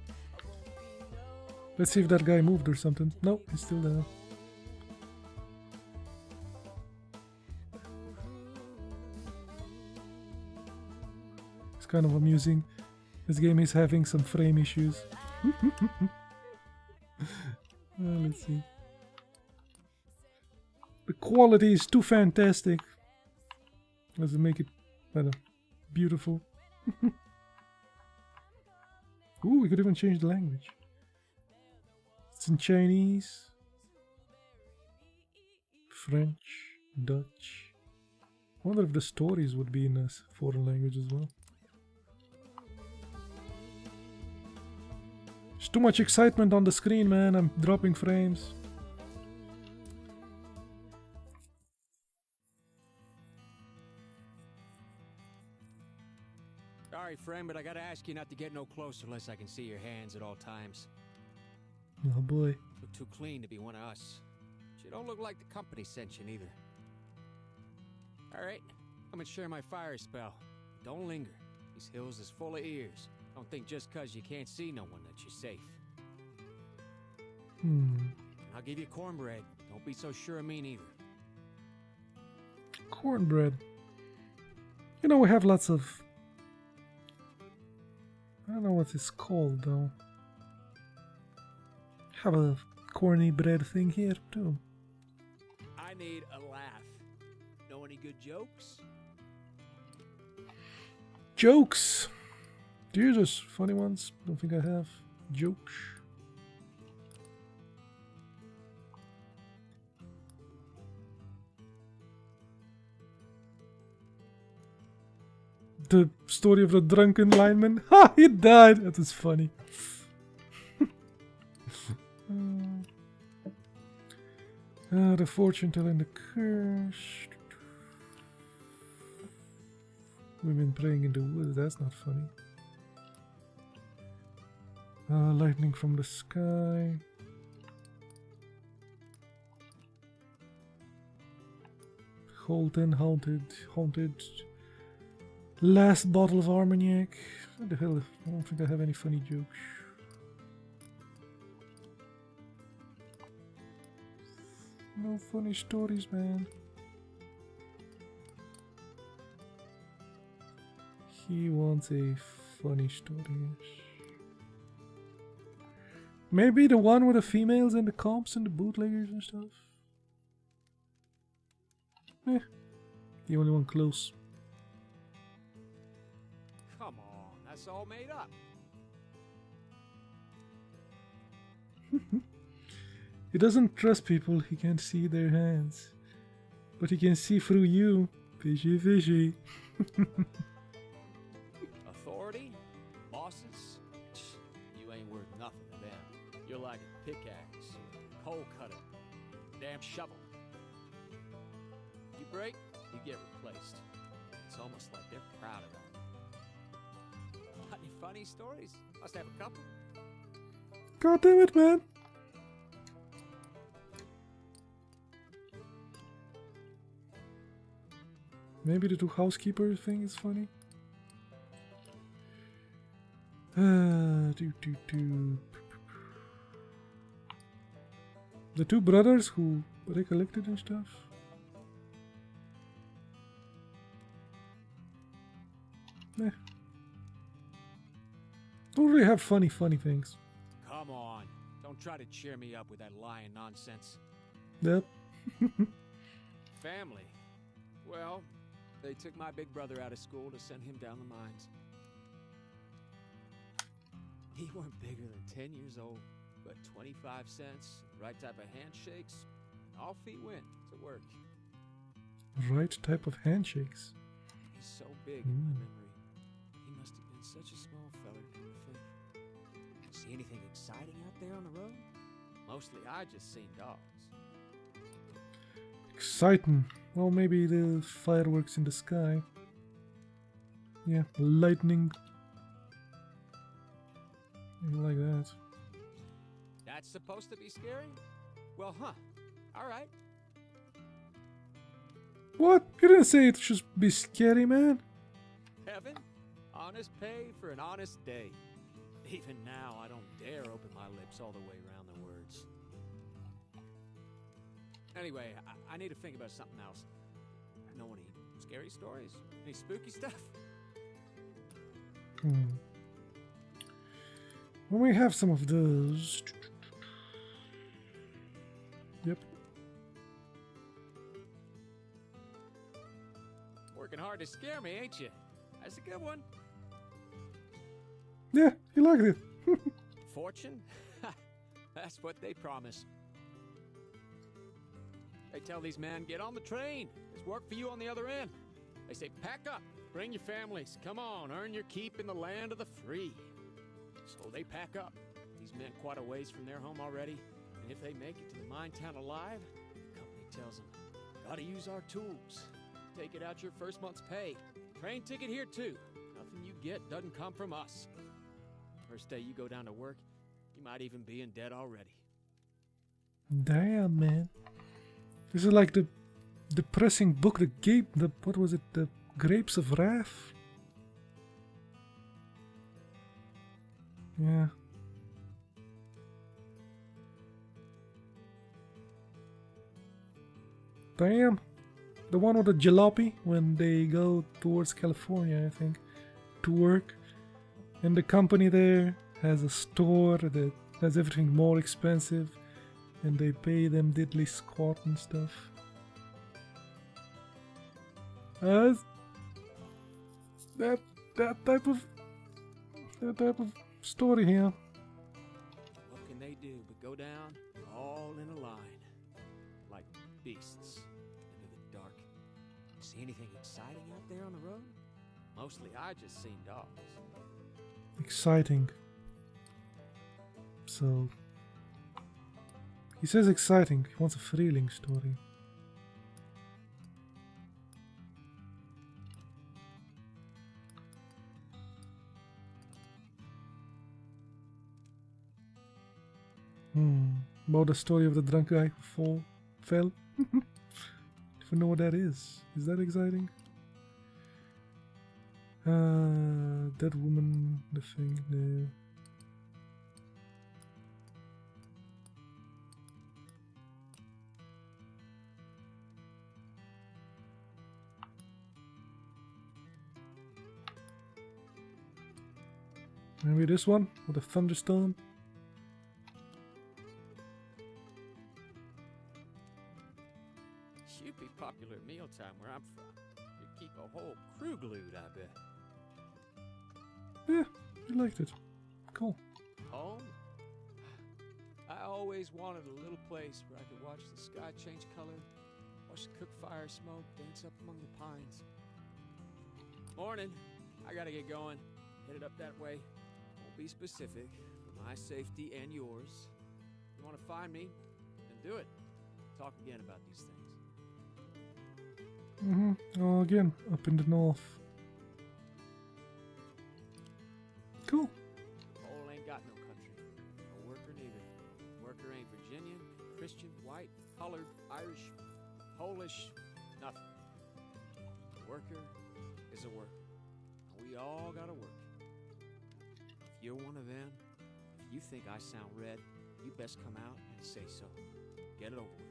Let's see if that guy moved or something. No, he's still there. It's kind of amusing. This game is having some frame issues. Let's see. The quality is too fantastic. Doesn't make it better. Beautiful. Ooh, we could even change the language. It's in Chinese, French, Dutch. I wonder if the stories would be in a foreign language as well. There's too much excitement on the screen, man. I'm dropping frames. Sorry, friend, but I gotta ask you not to get no closer unless I can see your hands at all times. Oh boy. Look too clean to be one of us. But you don't look like the company sent you neither. Alright, I'm gonna share my fire spell. Don't linger. These hills is full of ears. Don't think just cause you can't see no one that you're safe. I'll give you cornbread. Don't be so sure of me neither. Cornbread. You know, we have lots of... I don't know what it's called though. Have a corny bread thing here too. I need a laugh. Know any good jokes? Jokes! Jesus, funny ones. Don't think I have. Jokes. The story of the drunken lineman. Ha! He died! That was funny. The fortune teller and the curse. Women praying in the woods. That's not funny. Lightning from the sky. Holton, haunted. Last bottle of Armagnac. What the hell? I don't think I have any funny jokes. No funny stories, man. He wants a funny story. Maybe the one with the females and the comps and the bootleggers and stuff. The only one close. Come on, that's all made up. He doesn't trust people, he can't see their hands. But he can see through you. Fishy, fishy. Authority? Bosses? You ain't worth nothing to them. You're like a pickaxe, coal cutter, damn shovel. You break, you get replaced. It's almost like they're proud of that. Not any funny stories? Must have a couple. God damn it, man. Maybe the two housekeeper thing is funny. The two brothers who recollected and stuff. Eh. Don't really have funny things. Come on. Don't try to cheer me up with that lying nonsense. Yep. Family. Well, they took my big brother out of school to send him down the mines. He weren't bigger than 10 years old, but 25 cents, right type of handshakes, off he went to work. Right type of handshakes. He's so big in my memory. He must have been such a small feller, come to think. See anything exciting out there on the road? Mostly I just seen dogs. Exciting. Well, maybe the fireworks in the sky. Yeah, lightning. Like that. That's supposed to be scary? Well, huh. Alright. What? You didn't say it should be scary, man. Heaven? Honest pay for an honest day. Even now, I don't dare open my lips all the way around the words. Anyway, I need to think about something else. Know any scary stories? Any spooky stuff? Well, we have some of those. Yep. Working hard to scare me, ain't you? That's a good one. Yeah, you liked it. Fortune? That's what they promise. They tell these men, get on the train. There's work for you on the other end. They say, pack up, bring your families. Come on, earn your keep in the land of the free. So they pack up. These men quite a ways from their home already. And if they make it to the mine town alive, the company tells them, gotta use our tools. Take it out your first month's pay. Train ticket here too. Nothing you get doesn't come from us. First day you go down to work, you might even be in debt already. Damn, man. This is like the depressing book, what was it? The Grapes of Wrath? Yeah. Damn. The one with the jalopy when they go towards California, I think, to work. And the company there has a store that has everything more expensive. And they pay them diddly squat and stuff. That type of story here. What can they do but go down all in a line, like beasts into the dark? See anything exciting out there on the road? Mostly I just seen dogs. Exciting. So he says exciting. He wants a thrilling story. About the story of the drunk guy who fell. If you know what that is. Is that exciting? That woman, the thing, no. Maybe this one with a thunderstorm. Should be popular at mealtime where I'm from. You keep a whole crew glued, I bet. Yeah, you liked it. Cool. Home? I always wanted a little place where I could watch the sky change color, watch the cook fire smoke dance up among the pines. Morning. I gotta get going. Headed up that way. Won't be specific for my safety and yours. If you want to find me, then do it. Talk again about these things. Oh, again, up in the north. Cool. Pole ain't got no country. No worker neither. Worker ain't Virginian, Christian, white, colored, Irish, Polish, nothing. A worker is a worker. We all gotta work. If you're one of them, if you think I sound red, you best come out and say so. Get it over with.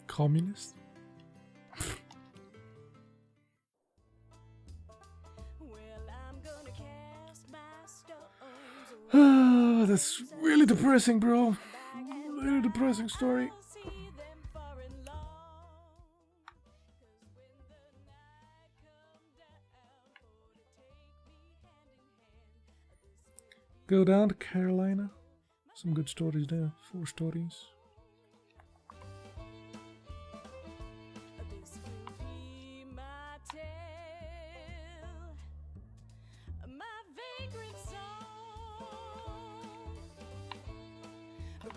Communist? Ah, that's really depressing, bro. Really depressing story. Go down to Carolina. Some good stories there. 4 stories.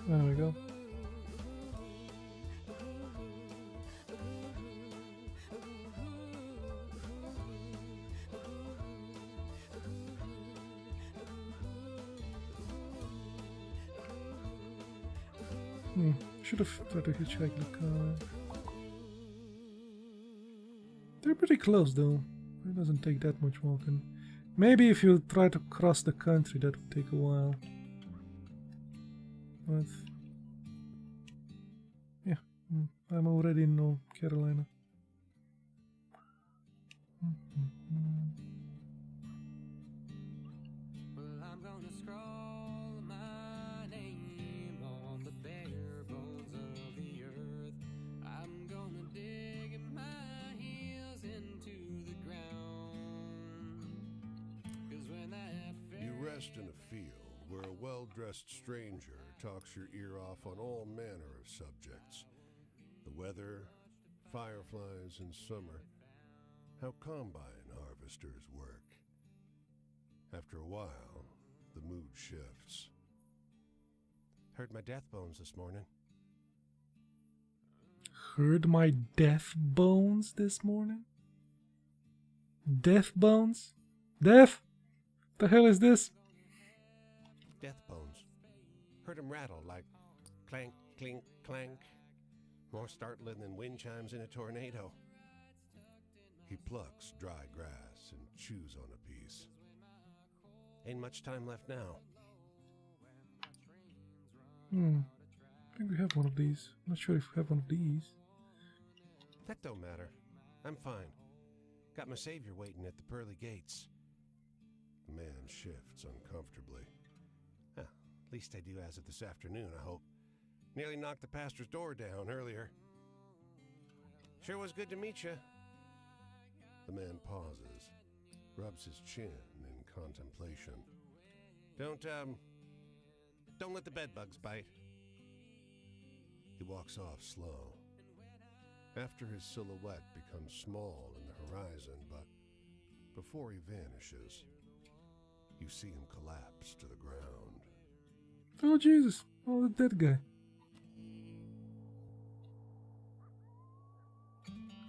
There we go. Should have tried to hitchhike the car. They're pretty close though. It doesn't take that much walking. Maybe if you try to cross the country that would take a while. But yeah, I'm already in North Carolina. In a field where a well-dressed stranger talks your ear off on all manner of subjects. The weather, fireflies in summer, how combine harvesters work. After a while, the mood shifts. Heard my death bones this morning. Heard my death bones this morning? Death bones? Death? The hell is this? Death bones. Heard 'em rattle like clank, clink, clank. More startling than wind chimes in a tornado. He plucks dry grass and chews on a piece. Ain't much time left now. I think we have one of these. I'm not sure if we have one of these. That don't matter. I'm fine. Got my savior waiting at the pearly gates. The man shifts uncomfortably. At least I do as of this afternoon, I hope. Nearly knocked the pastor's door down earlier. Sure was good to meet you. The man pauses, rubs his chin in contemplation. Don't let the bedbugs bite. He walks off slow. After his silhouette becomes small in the horizon, but before he vanishes, you see him collapse to the ground. Oh Jesus! Oh, the dead guy.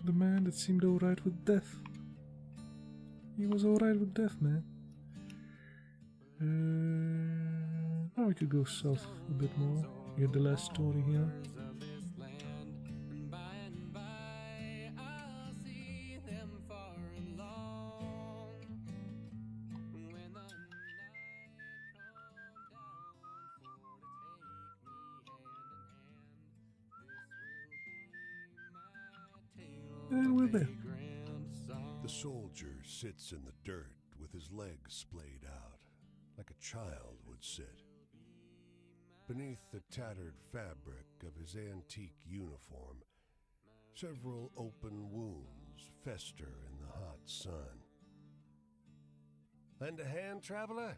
The man that seemed alright with death. He was alright with death, man. Now we could go south a bit more. Get the last story here. And we're there. The soldier sits in the dirt with his legs splayed out, like a child would sit. Beneath the tattered fabric of his antique uniform, several open wounds fester in the hot sun. Lend a hand, traveler?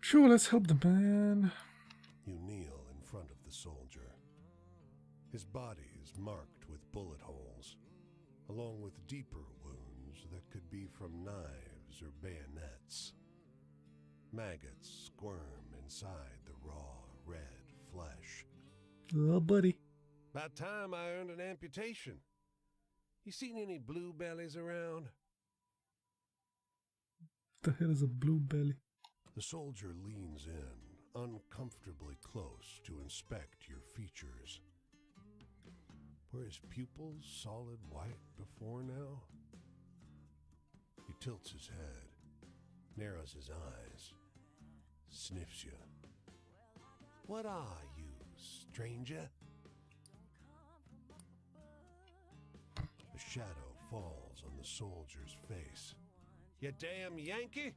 Sure, let's help the man. You kneel in front of the soldier. His body is marked with bullet holes, along with deeper wounds that could be from knives or bayonets. Maggots squirm inside the raw, red flesh. Oh, buddy. About time I earned an amputation. You seen any bluebellies around? The hell is a blue belly? The soldier leans in, uncomfortably close to inspect your features. Were his pupils solid white before now? He tilts his head, narrows his eyes, sniffs you. What are you, stranger? A shadow falls on the soldier's face. You damn Yankee!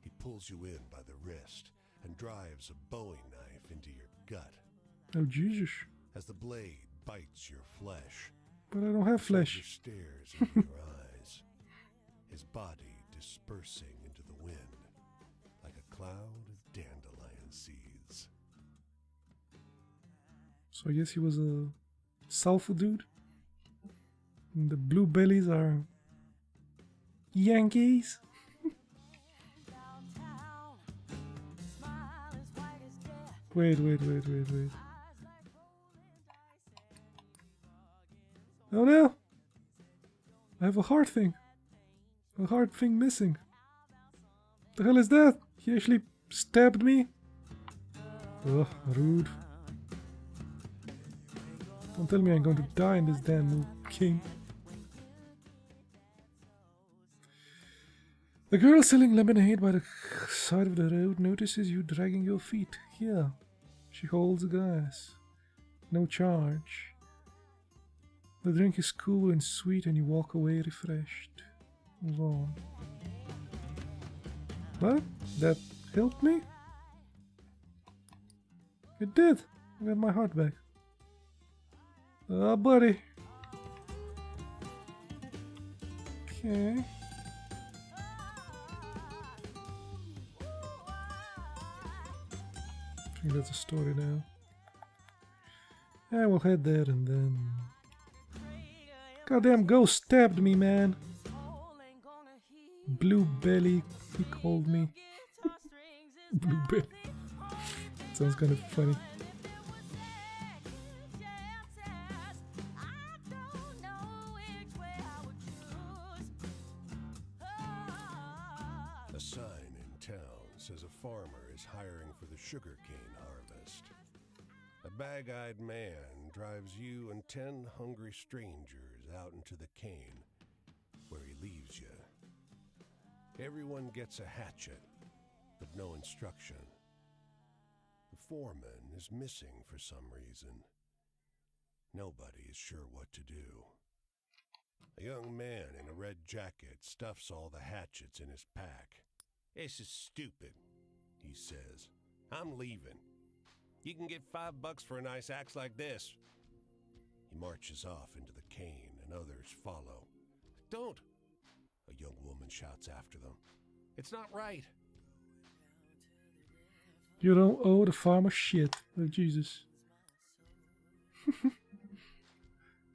He pulls you in by the wrist and drives a bowie knife into your gut. Oh, Jesus. As the blade bites your flesh, But I don't have the soldier flesh. stares into your eyes, his body dispersing into the wind like a cloud of dandelion seeds. So I guess he was a sulfur dude. And the blue bellies are Yankees. Wait. Oh no! I have a heart thing. A heart thing missing. The hell is that? He actually stabbed me? Ugh, rude. Don't tell me I'm going to die in this damn game. The girl selling lemonade by the side of the road notices you dragging your feet. Here, she holds a glass. No charge. The drink is cool and sweet and you walk away refreshed. Move on. What? That helped me? It did. I got my heart back. Ah, buddy. Okay. I think that's a story now. I will head there and then... Goddamn ghost stabbed me, man. Blue belly, he called me. Blue belly. Sounds kind of funny. A sign in town says a farmer is hiring for the sugarcane harvest. A bag-eyed man drives you and 10 hungry strangers out into the cane, where he leaves you. Everyone gets a hatchet, but no instruction. The foreman is missing for some reason. Nobody is sure what to do. A young man in a red jacket stuffs all the hatchets in his pack. "This is stupid," he says. "I'm leaving. You can get $5 for a nice axe like this." He marches off into the cane and others follow. "Don't!" a young woman shouts after them. "It's not right." You don't owe the farmer shit. Oh, Jesus.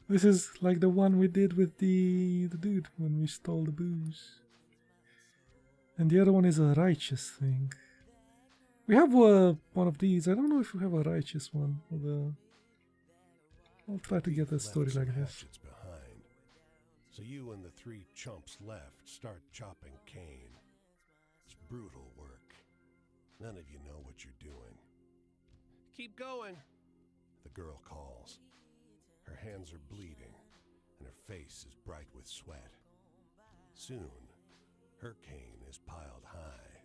This is like the one we did with the dude when we stole the booze. And the other one is a righteous thing. We have one of these. I don't know if we have a righteous one. I'll try to get a story Left like some this. hatchets behind. So you and the 3 chumps left start chopping cane. It's brutal work. None of you know what you're doing. "Keep going," the girl calls. Her hands are bleeding, and her face is bright with sweat. Soon, her cane is piled high.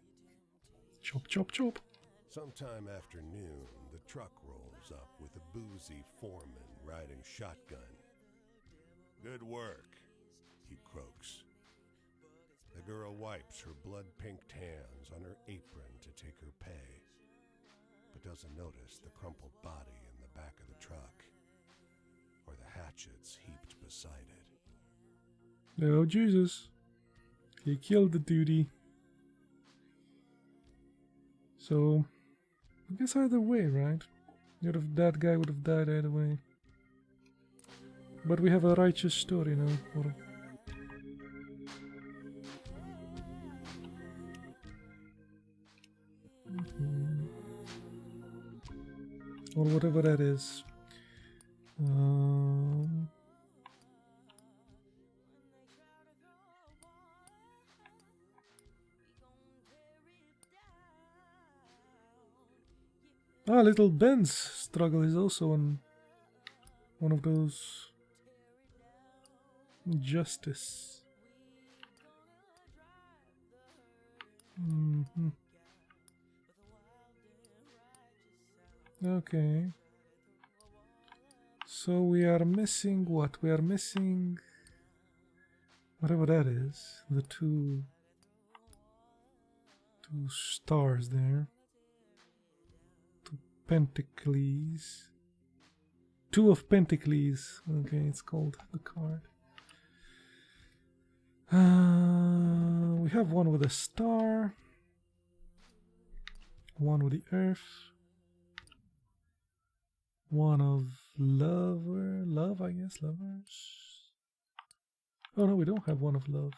Chop, chop, chop. Sometime after noon, the truck rolls up with a boozy foreman riding shotgun. "Good work," he croaks. The girl wipes her blood-pinked hands on her apron to take her pay, but doesn't notice the crumpled body in the back of the truck, or the hatchets heaped beside it. Oh, Jesus. He killed the duty. So, I guess either way, right? That guy would have died either way. But we have a righteous story now. Or whatever that is. Ah, little Ben's struggle is also on one of those. Justice. Okay. So we are missing what? We are missing whatever that is. The two stars there. Two Pentacles. Two of Pentacles. Okay, it's called the card. We have one with a star. One with the earth. One of love, I guess, lovers. Oh no, we don't have one of love.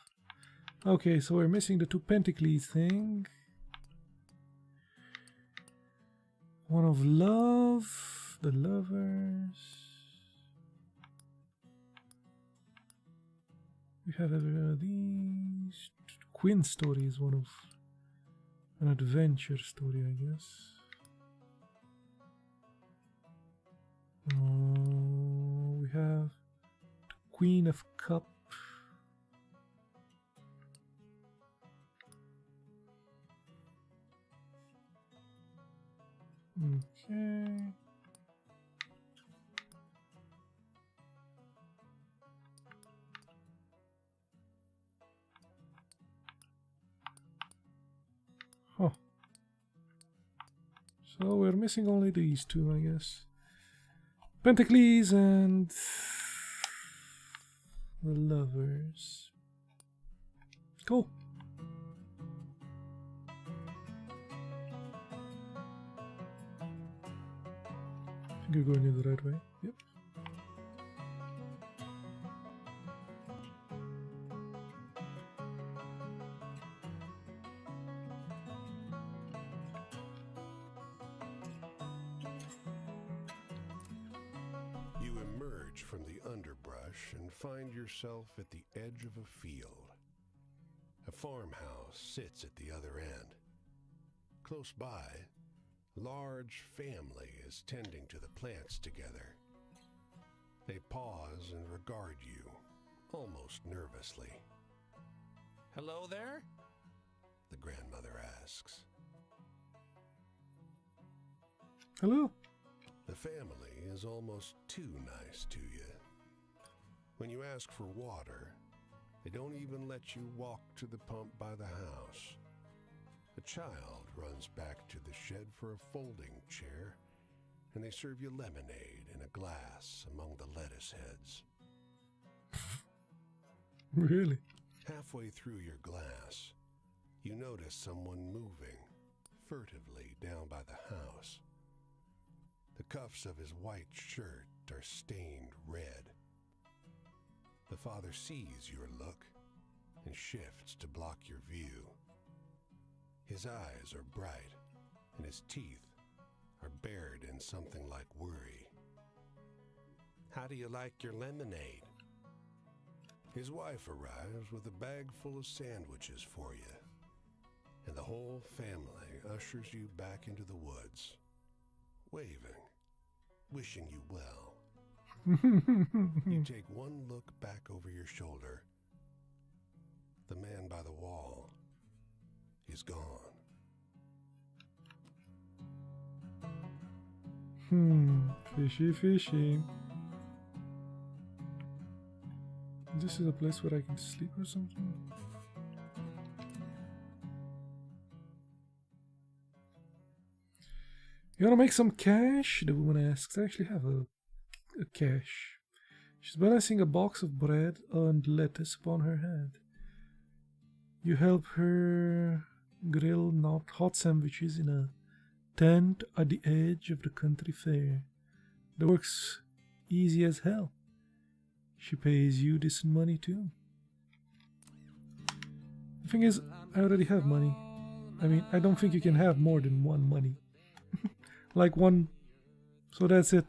Okay, so we're missing the two Pentacles thing. One of love, the lovers. We have these. Queen story is one of an adventure story, I guess. We have Queen of Cup. Okay. Huh. So we're missing only these two, I guess. Pentacles and the lovers. Cool. I think you're going in the right way. Yep. You emerge from the underbrush and find yourself at the edge of a field. A farmhouse sits at the other end. Close by, a large family is tending to the plants together. They pause and regard you, almost nervously. Hello there? The grandmother asks. Hello. The family is almost too nice to you. When you ask for water, they don't even let you walk to the pump by the house. A child runs back to the shed for a folding chair, and they serve you lemonade in a glass among the lettuce heads. Really? Halfway through your glass, you notice someone moving furtively down by the house. The cuffs of his white shirt are stained red. The father sees your look and shifts to block your view. His eyes are bright, and his teeth are bared in something like worry. How do you like your lemonade? His wife arrives with a bag full of sandwiches for you, and the whole family ushers you back into the woods, waving, wishing you well. You take one look back over your shoulder. The man by the wall is gone. Fishy, fishy. This is a place where I can sleep or something. You wanna make some cash? The woman asks. I actually have a cash. She's balancing a box of bread and lettuce upon her head. You help her grill not hot sandwiches in a tent at the edge of the country fair. The work's easy as hell. She pays you decent money too. The thing is, I already have money. I mean, I don't think you can have more than one money. Like one. So that's it.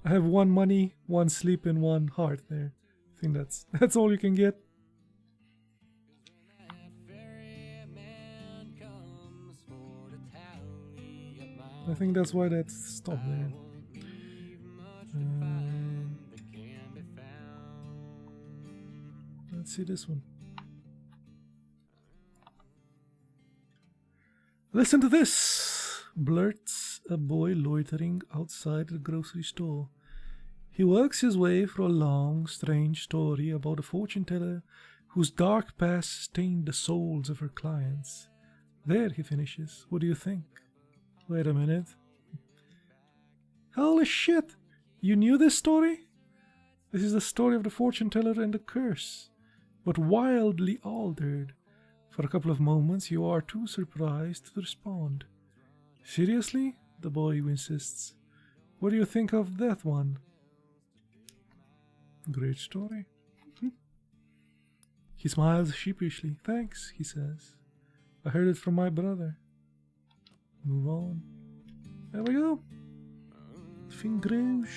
I have one money, one sleep, and one heart there. I think that's all you can get. I think that's why that stopped there. Let's see this one. Listen to this, blurts a boy loitering outside the grocery store. He works his way through a long, strange story about a fortune teller whose dark past stained the souls of her clients. There, he finishes. What do you think? Wait a minute. Holy shit! You knew this story? This is the story of the fortune teller and the curse, but wildly altered. For a couple of moments you are too surprised to respond. Seriously? The boy insists. What do you think of that one? Great story. He smiles sheepishly. Thanks, he says. I heard it from my brother. Move on. There we go. Fingers.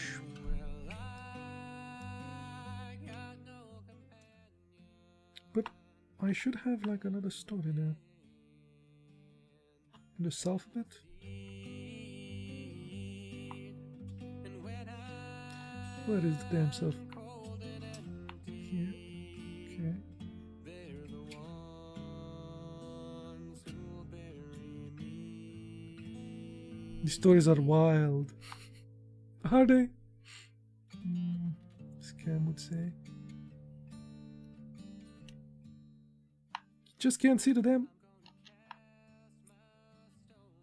But I should have like another story there. In the south a bit. Where is the damn south? Here. Okay. These stories are wild. Are they? Scam would say. Just can't see the damn.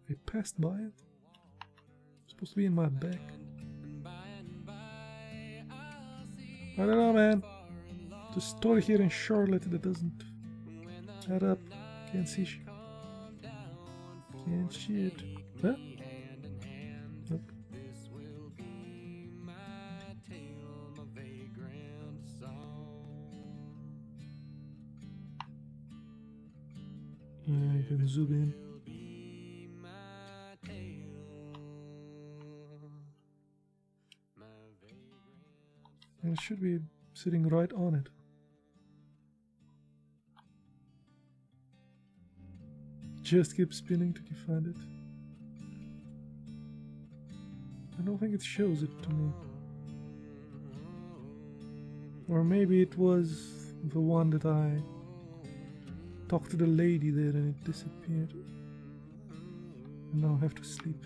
I passed by it. It's supposed to be in my back. I don't know, man. The story here in Charlotte that doesn't add up. Can't see shit. Can't see it. Huh? Nope. I can zoom in. And it should be sitting right on it. Just keep spinning till you find it. I don't think it shows it to me. Or maybe it was the one that I talked to the lady there and it disappeared. And now I have to sleep.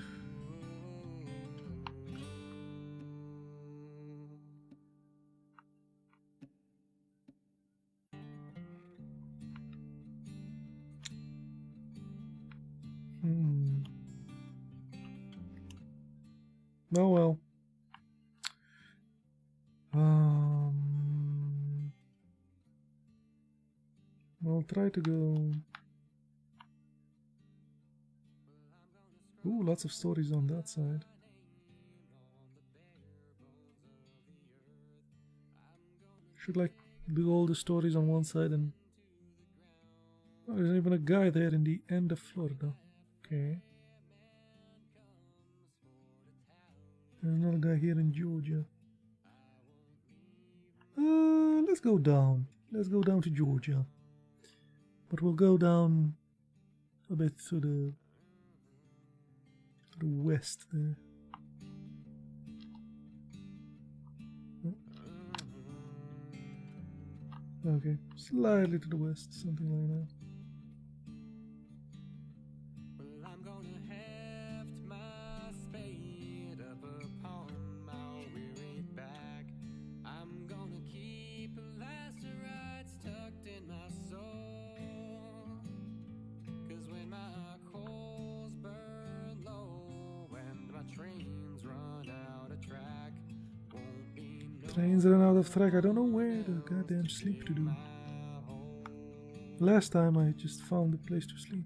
Oh well. I'll try to go. Ooh, lots of stories on that side. Should like do all the stories on one side and oh, there's even a guy there in the end of Florida. Okay. There's another guy here in Georgia. Let's go down. Let's go down to Georgia. But we'll go down a bit to the west there. Okay, slightly to the west, something like that. Trains run out of track. I don't know where the goddamn sleep to do. Last time I just found a place to sleep.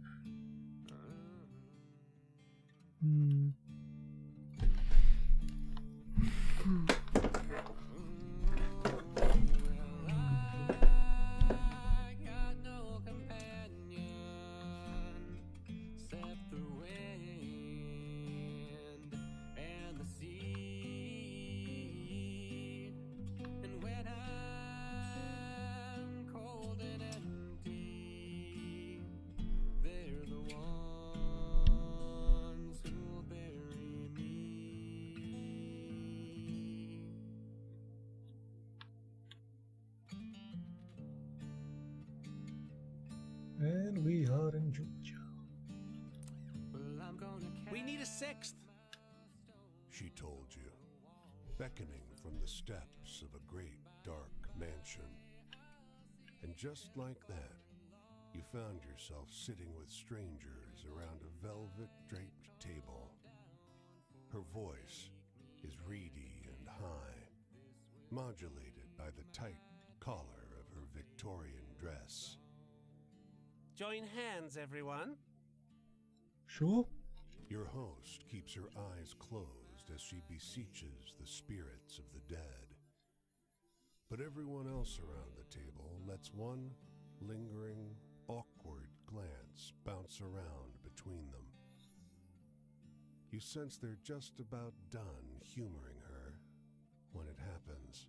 And we are in Georgia. We need a sixth. She told you, beckoning from the steps of a great dark mansion. And just like that, you found yourself sitting with strangers around a velvet-draped table. Her voice is reedy and high, modulated by the tight collar of her Victorian dress. Join hands, everyone. Sure. Your host keeps her eyes closed as she beseeches the spirits of the dead. But everyone else around the table lets one lingering, awkward glance bounce around between them. You sense they're just about done humoring her when it happens.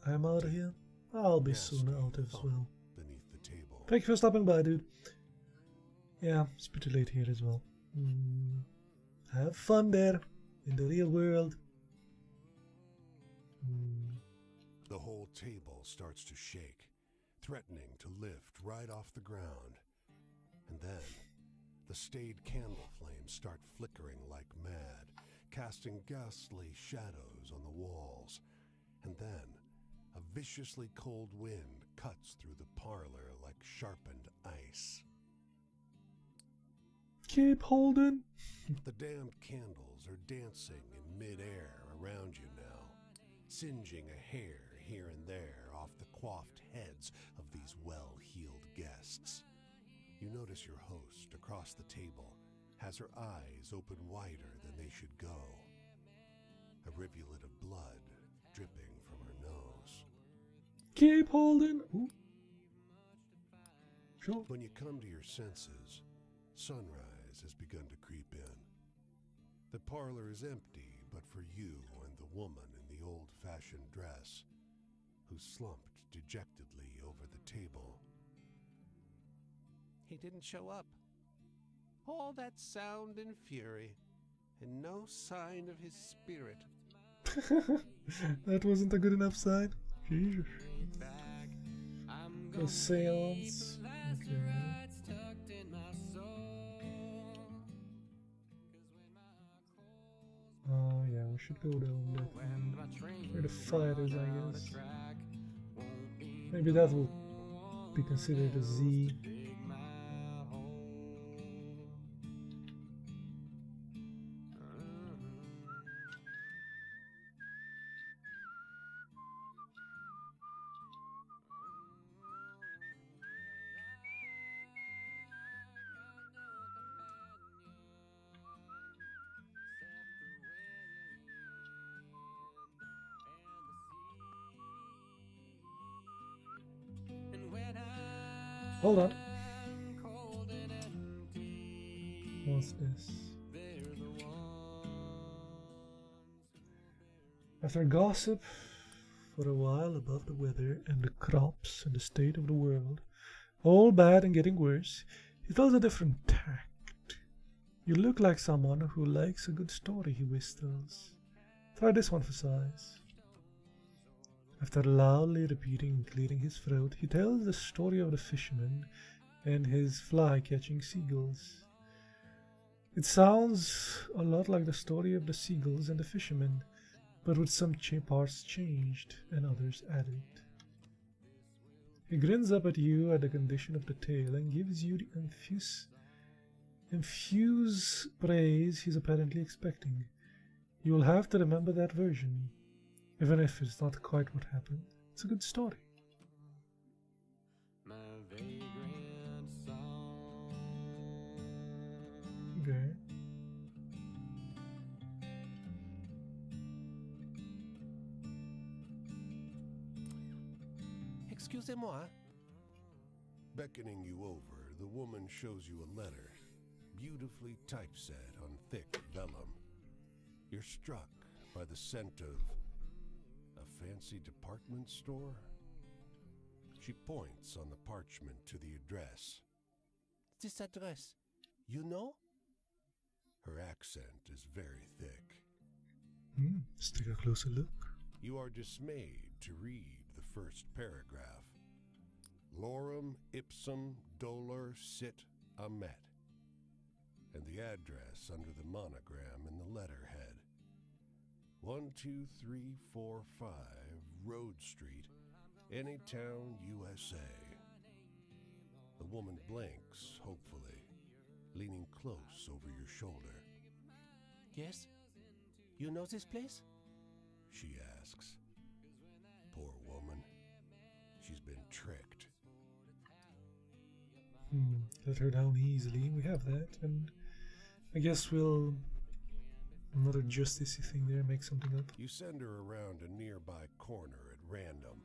I'm out of here. I'll be soon out as well. Beneath the table. Thank you for stopping by, dude. Yeah, it's pretty late here as well. Have fun there in the real world. The whole table starts to shake, threatening to lift right off the ground. And then, the staid candle flames start flickering like mad, casting ghastly shadows on the walls. And then, a viciously cold wind cuts through the parlor like sharpened ice. Keep holding. The damned candles are dancing in midair around you now, singeing a hair here and there off the coiffed heads of these well-heeled guests. You notice your host across the table has her eyes open wider than they should go, a rivulet of blood dripping from her nose. Keep holding. Ooh. Sure. When you come to your senses, sunrise has begun to creep in. The parlor is empty, but for you and the woman in the old-fashioned dress, who slumped dejectedly over the table. He didn't show up. All that sound and fury, and no sign of his spirit. That wasn't a good enough sign. Jesus. A seance. Okay. Oh yeah, we should go down there. Where the fire is, I guess. Maybe that will be considered a Z. Hold on. What's this? After gossip for a while about the weather and the crops and the state of the world, all bad and getting worse, he tells a different tact. You look like someone who likes a good story, he whistles. Try this one for size. After loudly repeating and clearing his throat, he tells the story of the fisherman and his fly-catching seagulls. It sounds a lot like the story of the seagulls and the fisherman, but with some parts changed and others added. He grins up at you at the condition of the tale and gives you the infuse praise he's apparently expecting. You'll have to remember that version. Even if it's not quite what happened, it's a good story. Okay. Excusez-moi. Beckoning you over, the woman shows you a letter, beautifully typeset on thick vellum. You're struck by the scent of a fancy department store? She points on the parchment to the address. This address, you know? Her accent is very thick. Let's take a closer look. You are dismayed to read the first paragraph. Lorem ipsum dolor sit amet, and the address under the monogram in the letterhead. 12345 Road Street, Anytown, USA. The woman blinks, hopefully, leaning close over your shoulder. Yes? You know this place? She asks. Poor woman. She's been tricked. Let her down easily. We have that, and I guess we'll another justicey thing there, make something up. You send her around a nearby corner at random.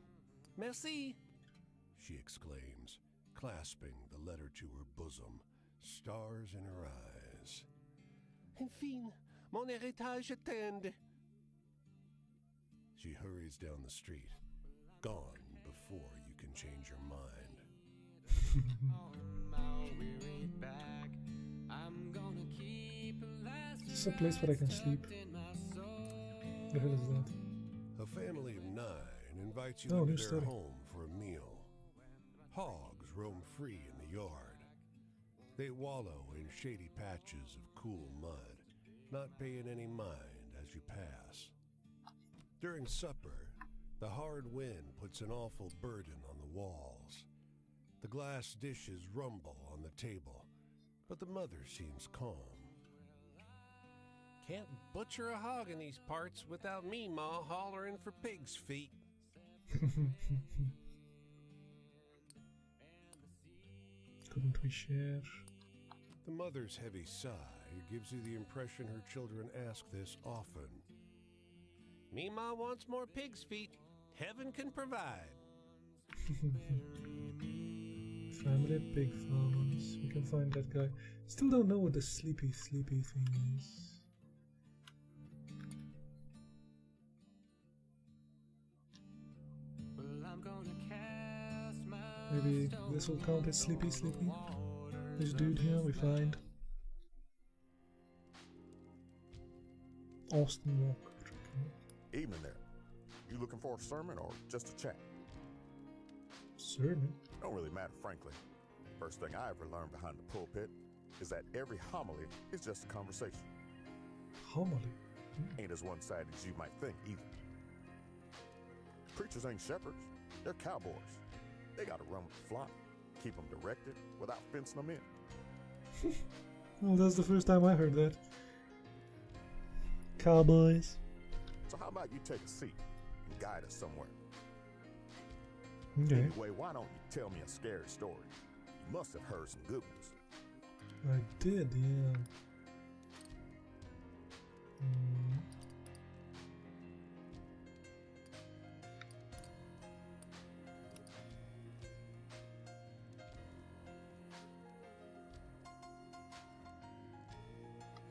Merci. She exclaims, clasping the letter to her bosom, stars in her eyes. Enfin, mon héritage attend. She hurries down the street, gone before you can change your mind. Is this a place where I can sleep? The hell is that? A family of 9 invites you Oh, into new their study. home for a meal. Hogs roam free in the yard. They wallow in shady patches of cool mud, not paying any mind as you pass. During supper, the hard wind puts an awful burden on the walls. The glass dishes rumble on the table, but the mother seems calm. Can't butcher a hog in these parts without me, Ma, hollering for pig's feet. Couldn't we share? The mother's heavy sigh gives you the impression her children ask this often. Me, Ma, wants more pig's feet. Heaven can provide. Family pig farms. We can find that guy. Still don't know what the sleepy thing is. Maybe this will count as sleepy. This dude here we find. Austin Walker. Evening there. You looking for a sermon or just a chat? Sermon? Don't really matter, frankly. First thing I ever learned behind the pulpit is that every homily is just a conversation. Homily? Ain't as one-sided as you might think either. Preachers ain't shepherds, they're cowboys. They gotta run with the flock, keep them directed without fencing them in. Well, that's the first time I heard that. Cowboys. So how about you take a seat and guide us somewhere? Okay. Anyway, why don't you tell me a scary story? You must have heard some good ones. I did, yeah.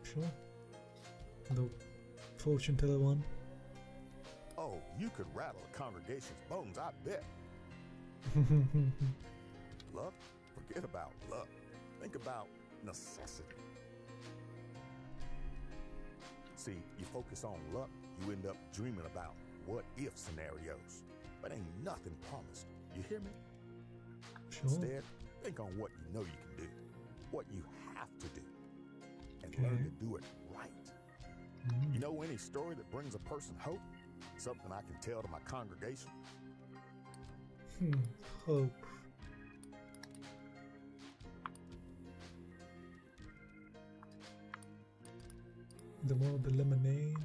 Sure. The fortune teller one. Oh, you could rattle a congregation's bones, I bet. Luck? Forget about luck. Think about necessity. See, you focus on luck, you end up dreaming about what-if scenarios. But ain't nothing promised. You hear me? Sure. Instead, think on what you know you can do, what you have to do, and learn to do it right. You know any story that brings a person hope? Something I can tell to my congregation? Hope. The more the lemonade.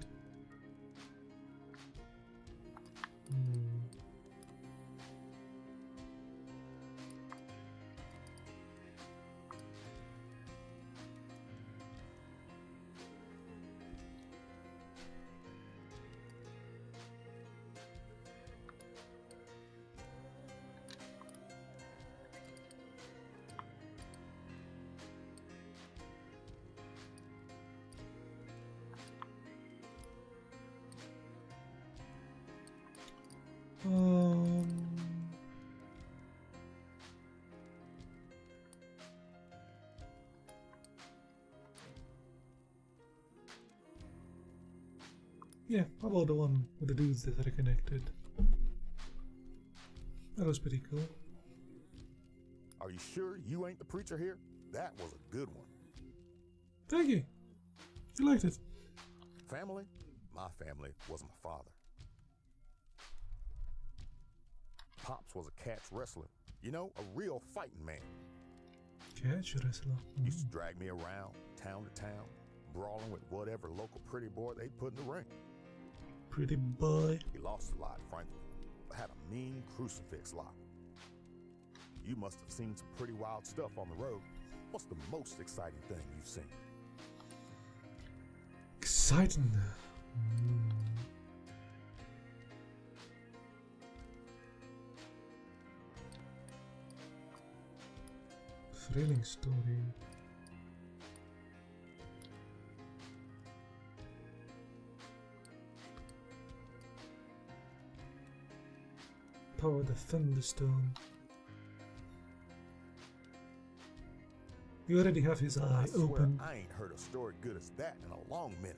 Yeah, how about the one with the dudes that are connected? That was pretty cool. Are you sure you ain't the preacher here? That was a good one. Thank you. You liked it. Family? My family was my father. Pops was a catch wrestler. You know, a real fighting man. Catch wrestler. Used to drag me around town to town, brawling with whatever local pretty boy they put in the ring. Pretty boy. He lost a lot, frankly, but had a mean crucifix lock. You must have seen some pretty wild stuff on the road. What's the most exciting thing you've seen? Exciting. Thrilling story. Power the thunderstorm. You already have his eye swear, open, I ain't heard a story good as that in a long minute.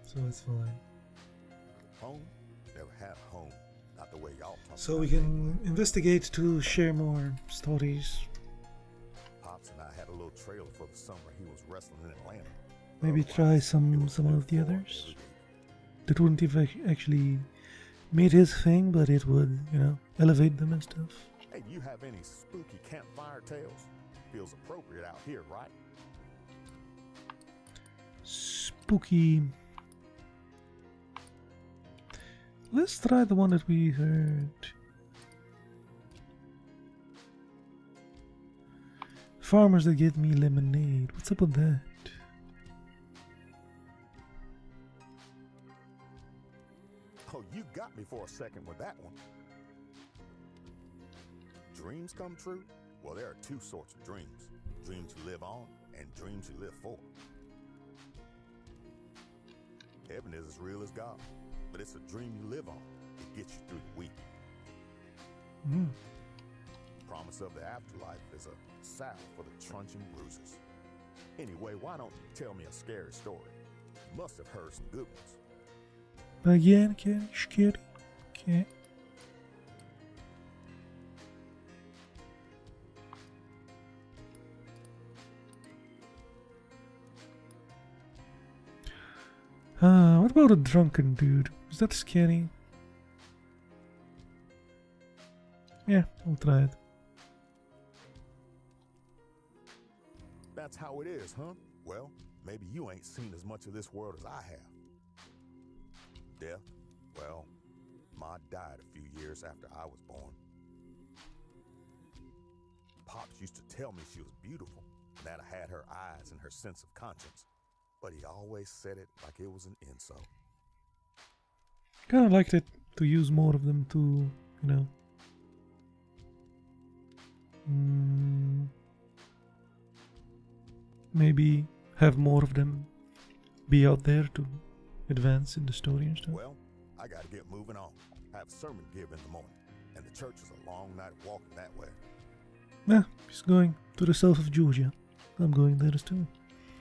so it's fine. Home? Never had a home. Not the way y'all talk So about we it can anyway. investigate to share more stories. Pops and I had a little trailer for the summer he was wrestling in Atlanta. Maybe Otherwise, try it some was of the 24 others. every day. That wouldn't have actually made his thing, but it would, you know, elevate them and stuff. Hey, you have any spooky campfire tales? Feels appropriate out here, right? Spooky. Let's try the one that we heard. Farmers that get me lemonade. What's up with that? Oh, you got me for a second with that one. Dreams come true? Well, there are two sorts of dreams. Dreams you live on and dreams you live for. Heaven is as real as God, but it's a dream you live on that gets you through the week. Mm. Promise of the afterlife is a salve for the truncheon bruises. Anyway, why don't you tell me a scary story? You must have heard some good ones. Again, scary. Okay. What about a drunken dude? Is that scary? Yeah, I'll try it. That's how it is, huh? Well, maybe you ain't seen as much of this world as I have. Death? Well, Ma died a few years after I was born. Pops used to tell me she was beautiful, and that I had her eyes and her sense of conscience. But he always said it like it was an insult. Kind of liked it to use more of them to, you know. Maybe have more of them be out there to advance in the story and stuff. Well, I gotta get moving on. I have sermon to give in the morning, and the church is a long night walking that way. Yeah, he's going to the south of Georgia. I'm going there too.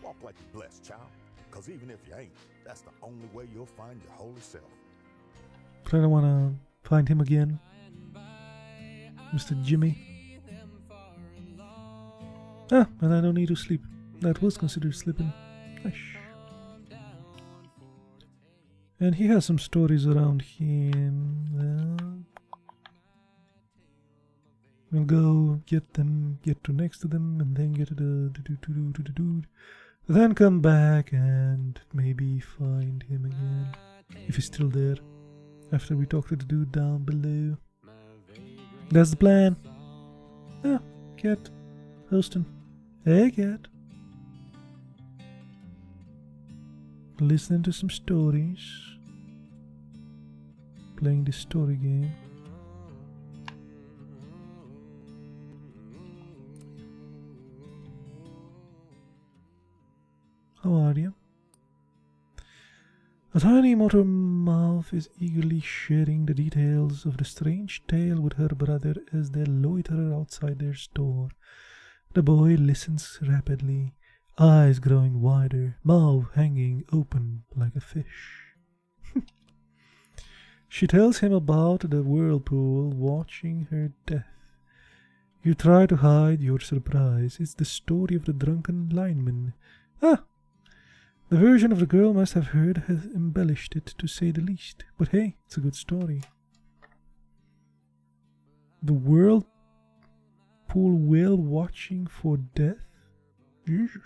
Walk like you're blessed, child, because even if you ain't, that's the only way you'll find your holy self. But I don't want to find him again. Mr. Jimmy. Ah, and I don't need to sleep. That was considered sleeping. Nice. And he has some stories around him. We'll go get them, get to next to them, and then get to the dude. Then come back and maybe find him again. If he's still there. After we talk to the dude down below. That's the plan. Ah, cat. Hosting. Hey, cat. Listening to some stories. Playing this story game. How are you? A tiny motor mouth is eagerly sharing the details of the strange tale with her brother as they loiter outside their store. The boy listens rapidly, eyes growing wider, mouth hanging open like a fish. She tells him about the whirlpool watching her death. You try to hide your surprise. It's the story of the drunken lineman. Ah! The version of the girl must have heard has embellished it, to say the least. But hey, it's a good story. The whirlpool whale watching for death? Jesus.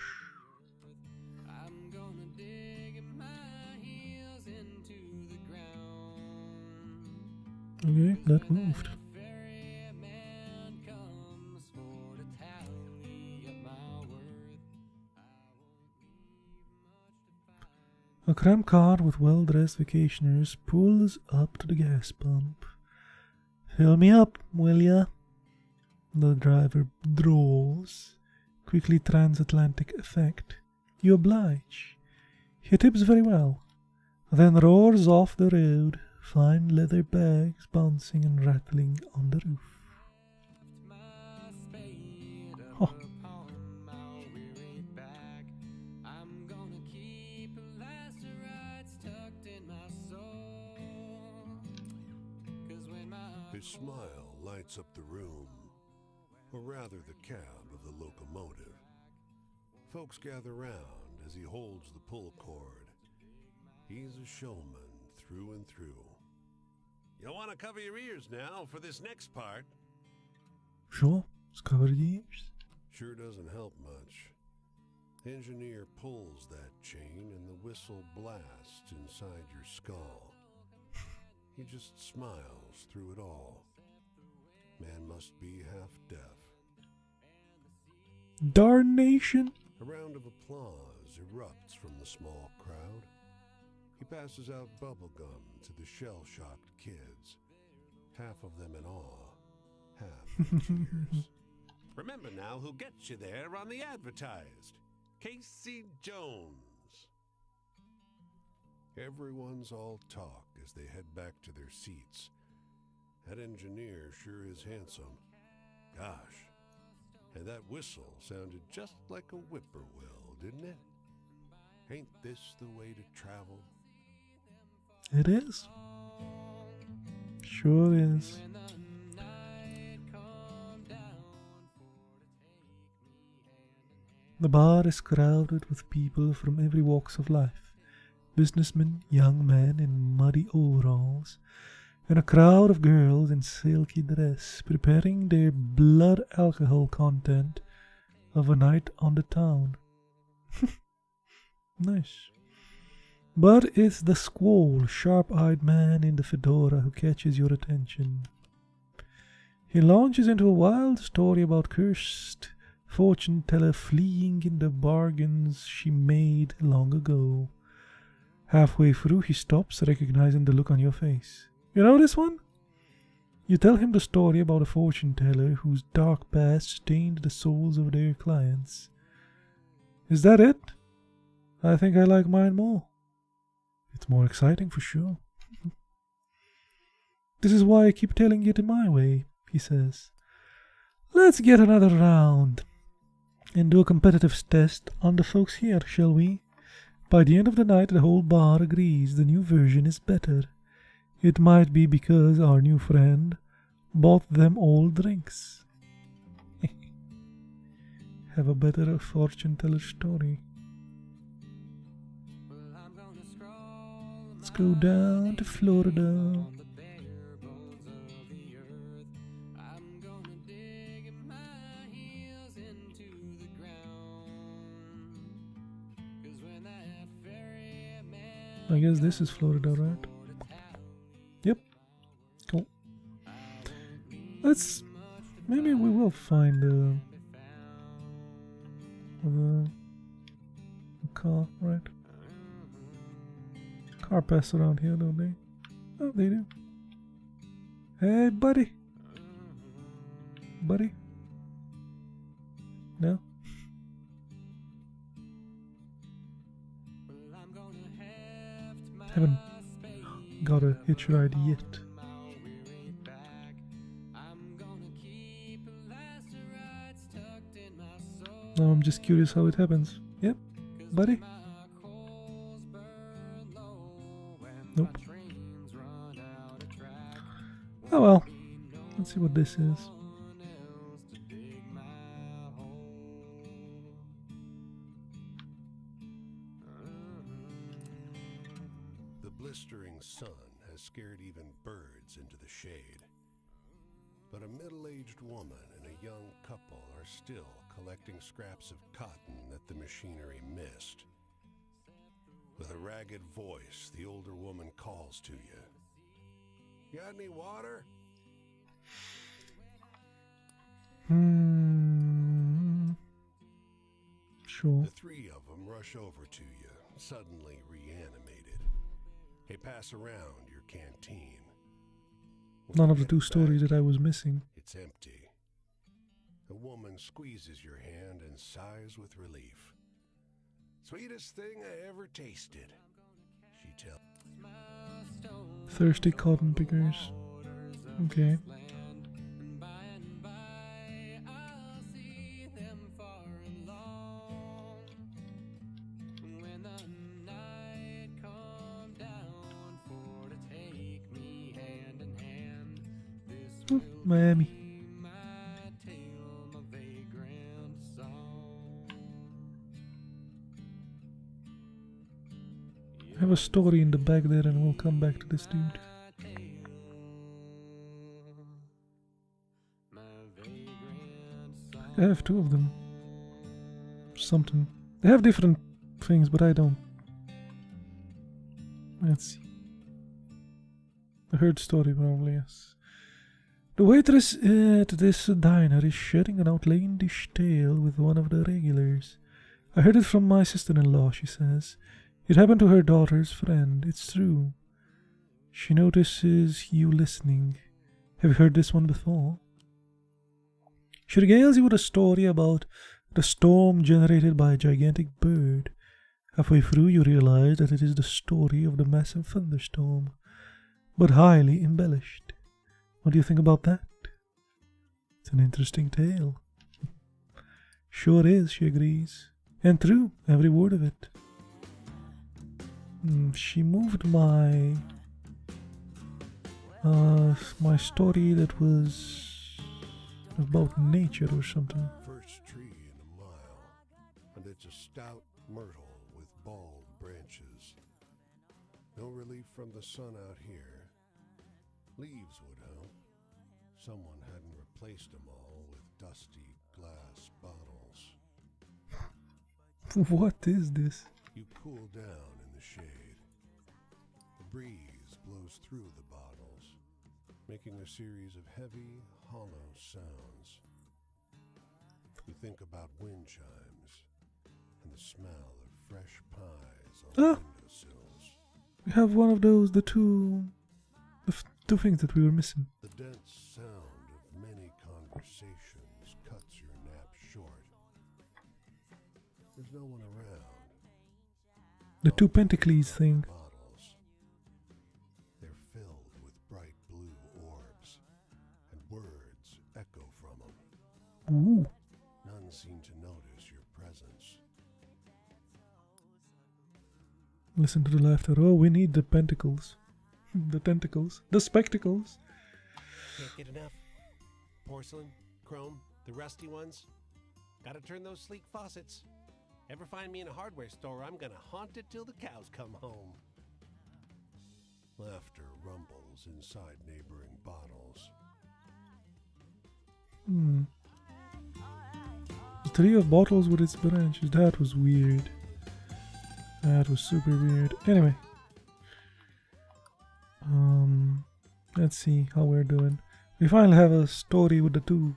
Okay, that moved. A cramped car with well-dressed vacationers pulls up to the gas pump. Fill me up, will ya? The driver drawls. Quickly transatlantic effect. You oblige. He tips very well, then roars off the road, fine leather bags bouncing and rattling on the roof. Oh. His smile lights up the room, or rather the cab of the locomotive. Folks gather round as he holds the pull cord. He's a showman through and through. You'll want to cover your ears now for this next part. Sure, let's cover the ears. Sure doesn't help much. Engineer pulls that chain and the whistle blasts inside your skull. He just smiles through it all. Man must be half deaf. Darnation! A round of applause erupts from the small crowd. He passes out bubble gum to the shell-shocked kids. Half of them in awe, half in tears. Remember now who gets you there on the advertised. Casey Jones. Everyone's all talk as they head back to their seats. That engineer sure is handsome. Gosh. And that whistle sounded just like a whippoorwill, didn't it? Ain't this the way to travel? It is. Sure is. The bar is crowded with people from every walks of life. Businessmen, young men in muddy overalls, and a crowd of girls in silky dress preparing their blood alcohol content of a night on the town. Nice. But it's the squall, sharp-eyed man in the fedora who catches your attention. He launches into a wild story about cursed fortune teller fleeing in the bargains she made long ago. Halfway through, he stops, recognizing the look on your face. You know this one? You tell him the story about a fortune teller whose dark past stained the souls of their clients. Is that it? I think I like mine more. It's more exciting for sure. This is why I keep telling it in my way, he says. Let's get another round and do a competitive test on the folks here, shall we? By the end of the night, the whole bar agrees the new version is better. It might be because our new friend bought them all drinks. Have a better fortune teller story. Let's go down to Florida. I guess this is Florida, right? Yep. Cool. Maybe we will find a car, right? Car pass around here, don't they? Oh, they do. Hey, buddy. Buddy? No? Haven't got a hitch ride yet. No, I'm just curious how it happens. Yep, buddy. Nope. Oh well. Let's see what this is. middle-aged woman and a young couple are still collecting scraps of cotton that the machinery missed. With a ragged voice, the older woman calls to you. Got any water? Sure. The three of them rush over to you, suddenly reanimated. They pass around your canteen. When None you of the get two it stories back, that I was missing. It's empty. The woman squeezes your hand and sighs with relief. Sweetest thing I ever tasted, she tells. Thirsty cotton pickers. Okay. Miami. I have a story in the back there and we'll come back to this dude. I have two of them. Something. They have different things, but I don't. Let's see. I heard story probably, yes. The waitress at this diner is sharing an outlandish tale with one of the regulars. I heard it from my sister-in-law, she says. It happened to her daughter's friend. It's true. She notices you listening. Have you heard this one before? She regales you with a story about the storm generated by a gigantic bird. Halfway through, you realize that it is the story of the massive thunderstorm, but highly embellished. What do you think about that? It's an interesting tale. Sure is, she agrees. And true, every word of it. She moved my story that was about nature or something. First tree in a mile, and it's a stout myrtle with bald branches. No relief from the sun out here. Leaves would help. Someone hadn't replaced them all with dusty glass bottles. What is this? You cool down in the shade. The breeze blows through the bottles, making a series of heavy, hollow sounds. You think about wind chimes and the smell of fresh pies on windowsills. We have one of those, the two things that we were missing. The dense sound of many conversations cuts your nap short. There's no one around. The two Pentacles thing. Bottles. They're filled with bright blue orbs, and words echo from them. Ooh. None seem to notice your presence. Listen to the laughter. Oh, we need the pentacles. The tentacles. The spectacles. Can't get enough. Porcelain, chrome, the rusty ones. Gotta turn those sleek faucets. Ever find me in a hardware store, I'm gonna haunt it till the cows come home. Laughter rumbles inside neighboring bottles. The tree of bottles with its branches. That was weird. That was super weird. Anyway. Let's see how we're doing. We finally have a story with the two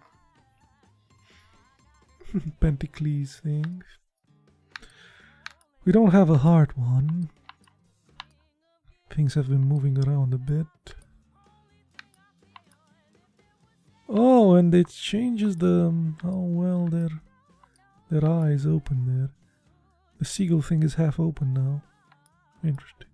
Pentacles thing. We don't have a hard one. Things have been moving around a bit. Oh, and it changes the how well their eyes open there. The seagull thing is half open now. Interesting.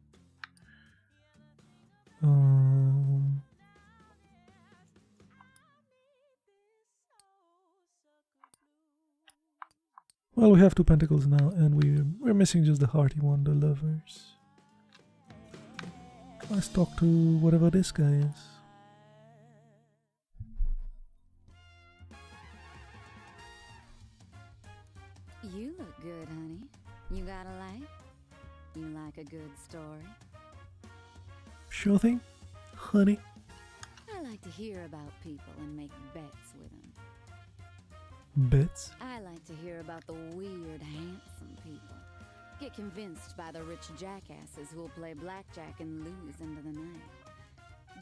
Well, we have two pentacles now, and we're missing just the hearty one, the lovers. Let's talk to whatever this guy is. You look good, honey. You got a life? You like a good story? Sure thing, honey. I like to hear about people and make bets with them. Bets? I like to hear about the weird, handsome people. Get convinced by the rich jackasses who'll play blackjack and lose into the night.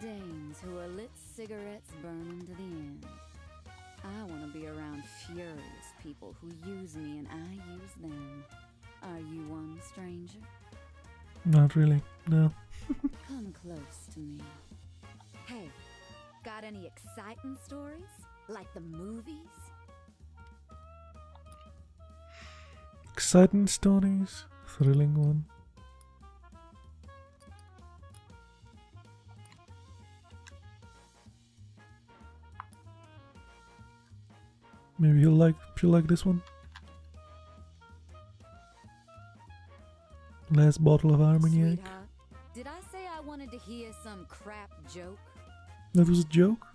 Dames who are lit cigarettes burning to the end. I want to be around furious people who use me and I use them. Are you one, stranger? Not really, no. Come close to me. Hey, got any exciting stories? Like the movies? Exciting stories, thrilling one. Maybe she'll like this one. Last bottle of Armagnac. Sweetheart, did I say I wanted to hear some crap joke? That was a joke?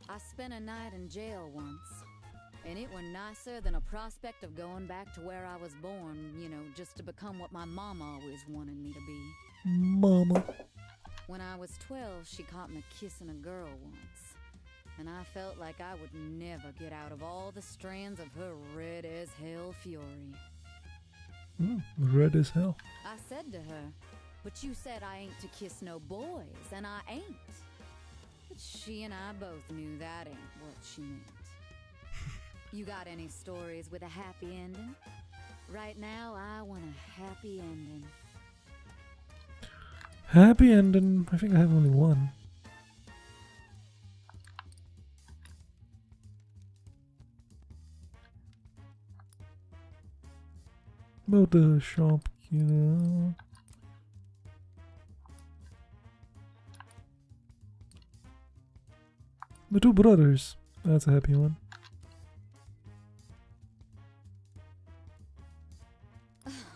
I spent a night in jail once, and it was nicer than a prospect of going back to where I was born, you know, just to become what my mama always wanted me to be. Mama. When I was 12, she caught me kissing a girl once, and I felt like I would never get out of all the strands of her red-as-hell fury. Red as hell. I said to her, but you said I ain't to kiss no boys, and I ain't. But she and I both knew that ain't what she meant. You got any stories with a happy ending? Right now, I want a happy ending. Happy ending? I think I have only one. About the shop, you know. The two brothers. That's a happy one.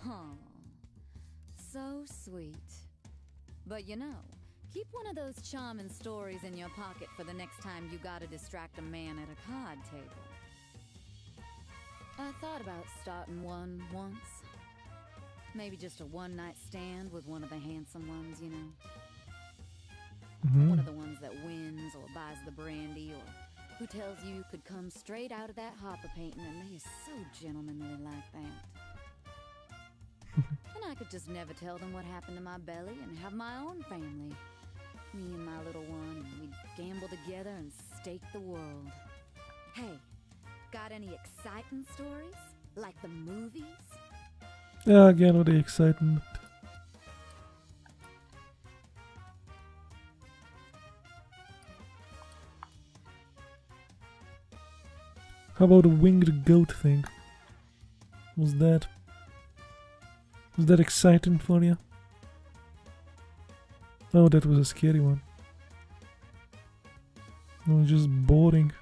Oh, so sweet. But you know, keep one of those charming stories in your pocket for the next time you gotta distract a man at a card table. I thought about starting one once. Maybe just a one-night stand with one of the handsome ones, you know. One of the ones that wins or buys the brandy or who tells you could come straight out of that hopper painting and they are so gentlemanly like that. And I could just never tell them what happened to my belly and have my own family. Me and my little one, and we'd gamble together and stake the world. Hey, got any exciting stories? Like the movies? Yeah, again with the excitement. How about the winged goat thing? Was that exciting for you? Oh, that was a scary one. It was just boring.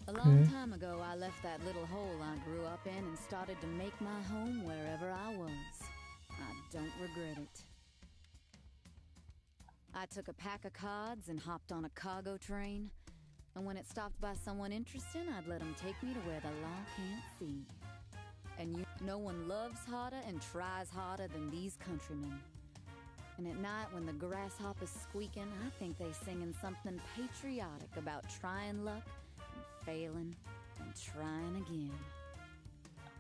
A long time ago, I left that little hole I grew up in and started to make my home wherever I was. I don't regret it. I took a pack of cards and hopped on a cargo train. And when it stopped by someone interesting, I'd let them take me to where the law can't see. And no one loves harder and tries harder than these countrymen. And at night when the grasshopper's squeaking, I think they singing something patriotic about trying luck and failing and trying again.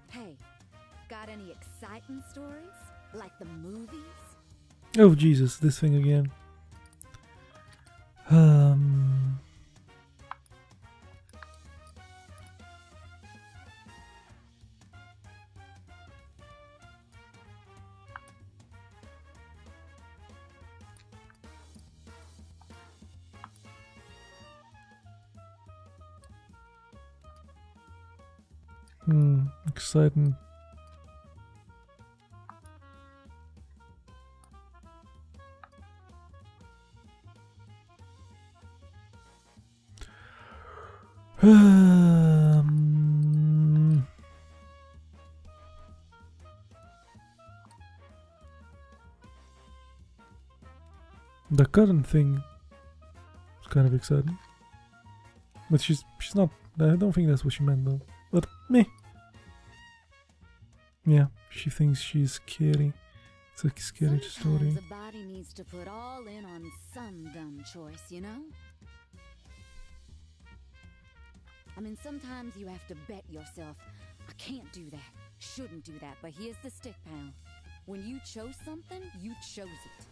Hey, got any exciting stories? Like the movies? Oh Jesus, this thing again. Exciting. The current thing is kind of exciting, but she's not. I don't think that's what she meant though. But meh. Yeah, she thinks she's scary. It's a scary story. Sometimes a body needs to put all in on some dumb choice, you know? I mean, sometimes you have to bet yourself, I can't do that, shouldn't do that, but here's the stick, pal. When you chose something, you chose it.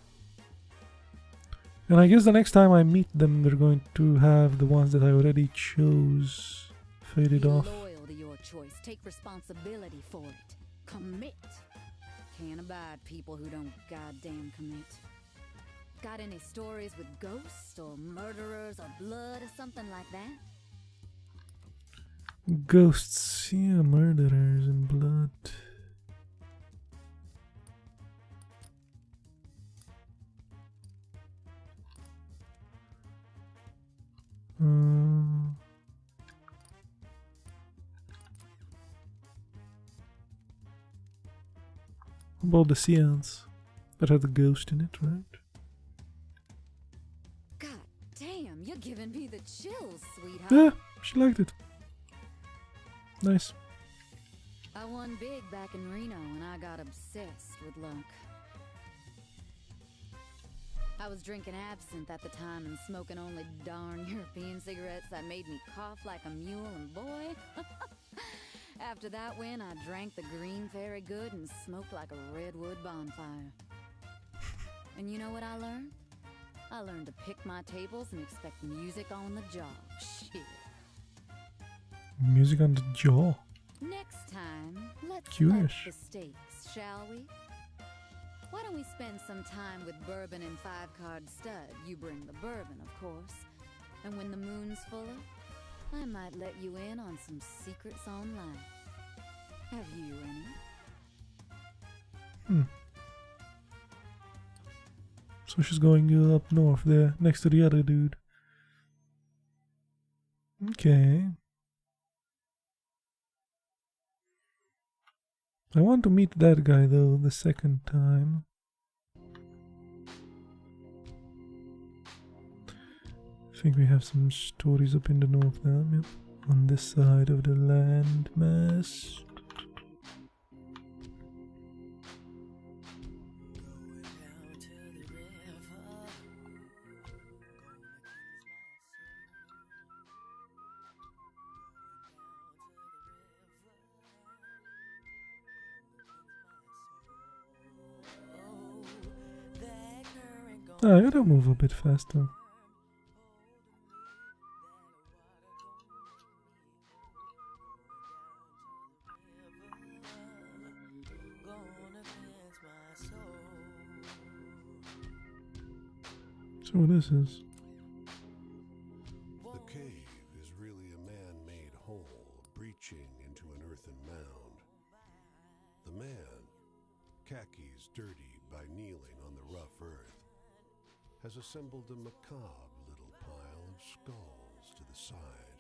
And I guess the next time I meet them, they're going to have the ones that I already chose faded Be off. loyal to your choice. Take responsibility for it. Commit. Can't abide people who don't goddamn commit. Got any stories with ghosts or murderers or blood or something like that? Ghosts, yeah, murderers and blood. About the seance that had the ghost in it, right? God damn, you're giving me the chills, sweetheart. Yeah, she liked it. Nice. I won big back in Reno and I got obsessed with luck. I was drinking absinthe at the time and smoking only darn European cigarettes that made me cough like a mule, and boy, after that win, I drank the green very good and smoked like a redwood bonfire. And you know what I learned? I learned to pick my tables and expect music on the job. Shit. Music on the jaw. Next time, let's Curious. up the stakes, shall we? Why don't we spend some time with bourbon and 5-card stud? You bring the bourbon, of course. And when the moon's fuller, I might let you in on some secrets on life. Have you any? So she's going up north there, next to the other dude. Okay. I want to meet that guy though, the second time. I think we have some stories up in the north now, yep. On this side of the landmass. I gotta move a bit faster. So this is. The cave is really a man-made hole breaching into an earthen mound. The man, khakis dirty by kneeling on the rough earth, has assembled a macabre little pile of skulls to the side.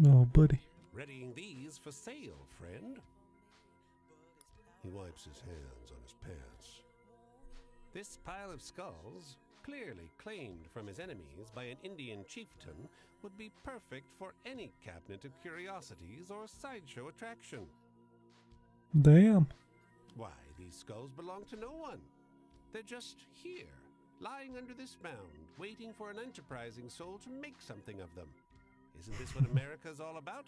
Oh, buddy. Readying these for sale, friend. He wipes his hands on his pants. This pile of skulls, clearly claimed from his enemies by an Indian chieftain, would be perfect for any cabinet of curiosities or sideshow attraction. Damn. Why, these skulls belong to no one. They're just here, lying under this mound, waiting for an enterprising soul to make something of them. Isn't this what America's all about?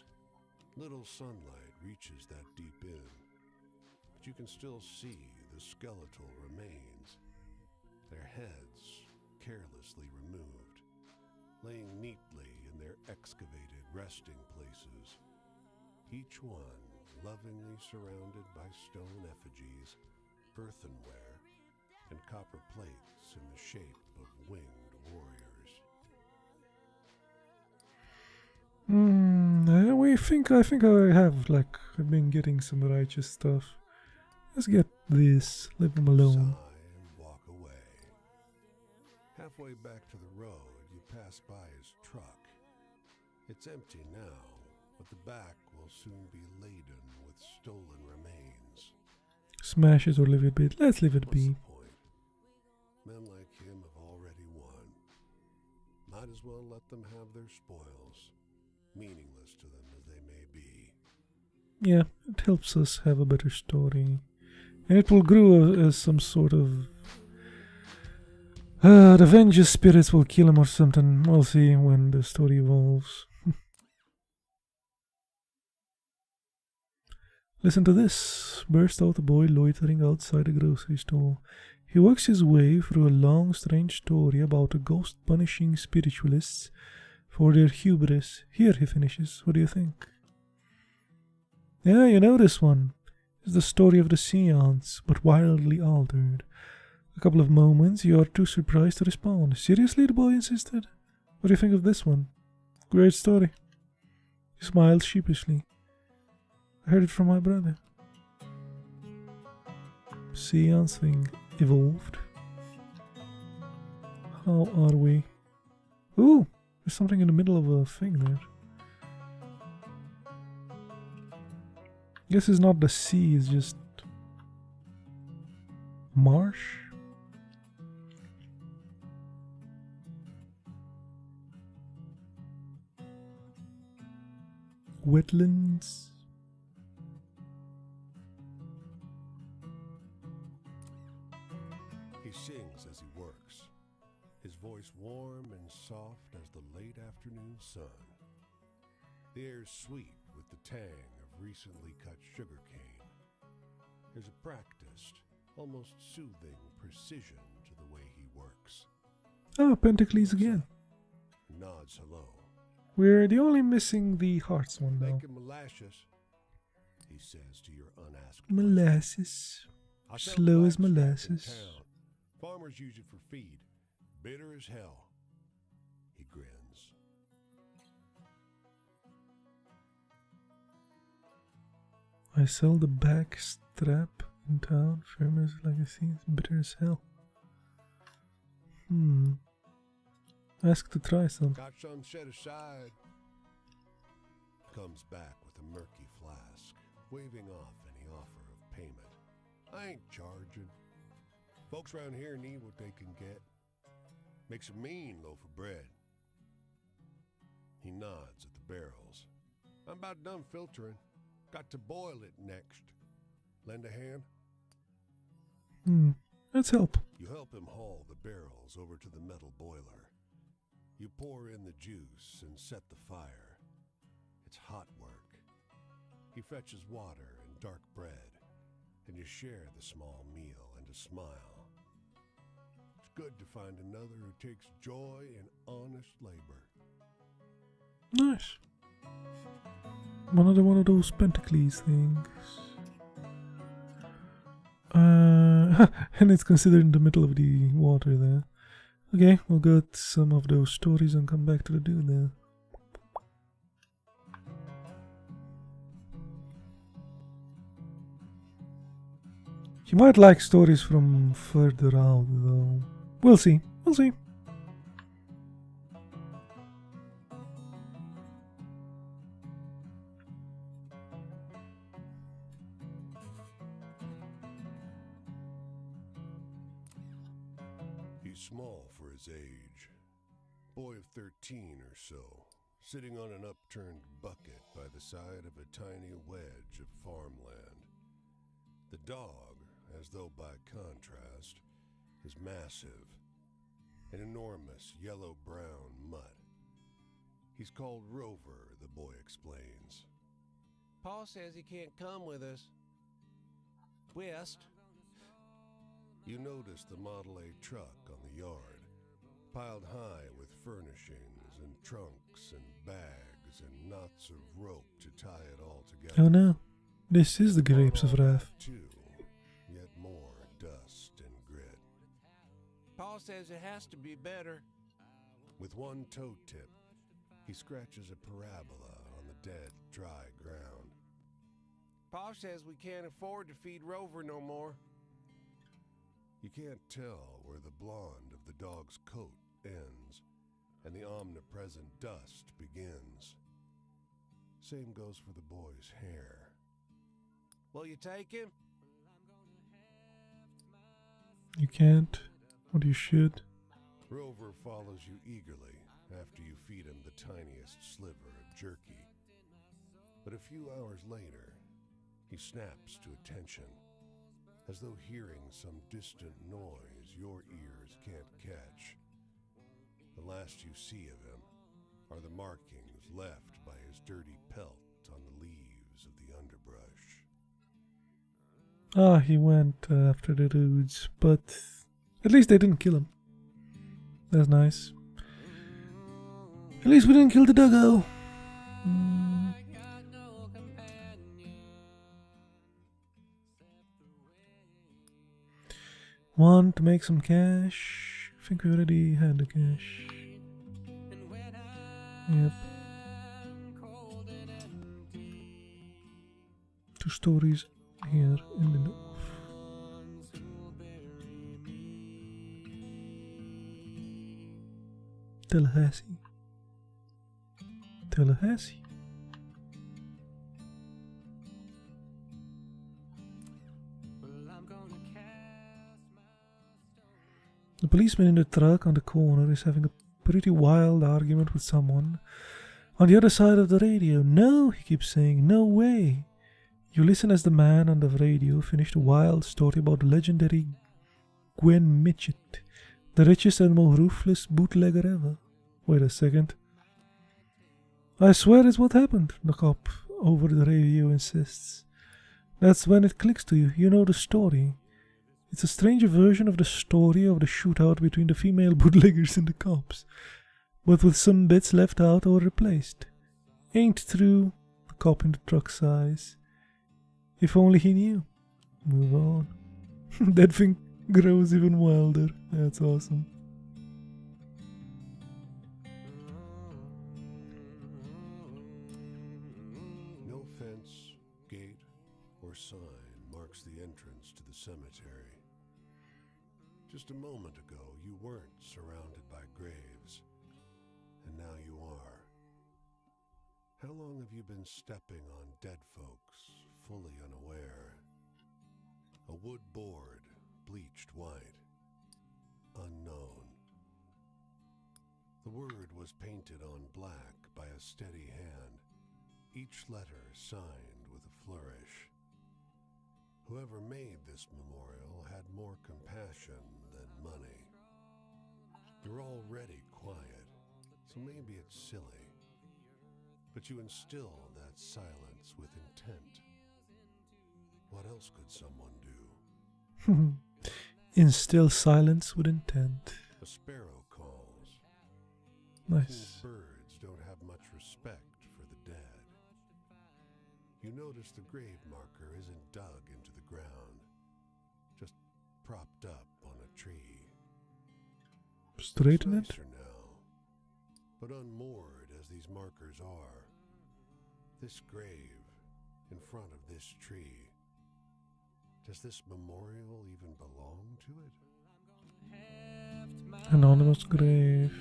Little sunlight reaches that deep in, but you can still see the skeletal remains. Their heads carelessly removed, laying neatly in their excavated resting places, each one lovingly surrounded by stone effigies, earthenware, and copper plates in the shape of winged warriors. I think I have, like, I've been getting some righteous stuff. Let's get this, leave them alone. Sigh and walk away. Halfway back to the road, you pass by his truck. It's empty now, but the back will soon be laden with stolen remains. Smash it or leave it be. Let's leave it What's be. the point? Men like him have already won. Might as well let them have their spoils, meaningless to them as they may be. Yeah, it helps us have a better story. And it will grow as some sort of... the vengeance spirits will kill him or something. We'll see when the story evolves. Listen to this, burst out a boy loitering outside a grocery store. He works his way through a long, strange story about a ghost punishing spiritualists for their hubris. Here, he finishes. What do you think? Yeah, you know this one. It's the story of the seance, but wildly altered. A couple of moments, you are too surprised to respond. Seriously, the boy insisted. What do you think of this one? Great story. He smiled sheepishly. I heard it from my brother. Seance thing evolved. How are we? Ooh, there's something in the middle of a thing there. Guess it's not the sea, it's just marsh. Wetlands. He sings as he works, his voice warm and soft as the late afternoon sun. The air's sweet with the tang of recently cut sugar cane. There's a practiced, almost soothing precision to the way he works. Ah, Pentacles again. Nods hello. We're the only missing the hearts one now. Making molasses, he says to your unasked Molasses. I sell Slow as blackstrap in molasses. town. Farmers use it for feed. Bitter as hell. He grins. I sell the back strap in town. Farmers like I see, it's bitter as hell. Ask to try some. Got some set aside. Comes back with a murky flask, waving off any offer of payment. I ain't charging. Folks around here need what they can get. Makes a mean loaf of bread. He nods at the barrels. I'm about done filtering. Got to boil it next. Lend a hand? Let's help. You help him haul the barrels over to the metal boiler. You pour in the juice and set the fire. It's hot work. He fetches water and dark bread, and you share the small meal and a smile. It's good to find another who takes joy in honest labor. Nice. Another one of those Pentacles things. And it's considered in the middle of the water there. Okay, we'll get some of those stories and come back to the dude there. You might like stories from further out though. We'll see. We'll see. He's small for his age. Boy of 13 or so, sitting on an upturned bucket by the side of a tiny wedge of farmland. The dog, as though by contrast, is massive, an enormous yellow-brown mutt. He's called Rover, the boy explains. Paul says he can't come with us. West. You notice the Model A truck on the yard, piled high with furnishings and trunks and bags and knots of rope to tie it all together. Oh no, this is the Grapes of Wrath. Too, yet more dust and grit. Paul says it has to be better. With one toe tip, he scratches a parabola on the dead, dry ground. Paul says we can't afford to feed Rover no more. You can't tell where the blonde of the dog's coat ends and the omnipresent dust begins. Same goes for the boy's hair. Will you take him? You can't, but you should. Rover follows you eagerly after you feed him the tiniest sliver of jerky. But a few hours later, he snaps to attention. as though hearing some distant noise your ears can't catch. The last you see of him are the markings left by his dirty pelt on the leaves of the underbrush. Ah, he went after the dudes, but at least they didn't kill him. That's nice. At least we didn't kill the doggo. Want to make some cash? I think we already had the cash. Yep. 2 stories here in the north. Tallahassee. Tallahassee. The policeman in the truck on the corner is having a pretty wild argument with someone on the other side of the radio. No, he keeps saying, no way. You listen as the man on the radio finished a wild story about the legendary Gwen Mitchett, the richest and most ruthless bootlegger ever. Wait a second. I swear it's what happened, the cop over the radio insists. That's when it clicks to you. You know the story. It's a stranger version of the story of the shootout between the female bootleggers and the cops, but with some bits left out or replaced. Ain't true, the cop in the truck sighs. If only he knew. Move on. That thing grows even wilder. That's awesome. No fence, gate, or sign marks the entrance to the cemetery. Just a moment ago, you weren't surrounded by graves, and now you are. How long have you been stepping on dead folks, fully unaware? A wood board, bleached white. Unknown. The word was painted on black by a steady hand, each letter signed with a flourish. Whoever made this memorial had more compassion than money. You're already quiet, so maybe it's silly. But you instill that silence with intent. What else could someone do? Instill silence with intent. A sparrow calls. Nice. Birds don't have much respect for the dead. You notice the grave marker isn't dug into the ground, just propped up on a tree. Straighten it. It's nicer now, but unmoored as these markers are, this grave in front of this tree, does this memorial even belong to it? Anonymous grave.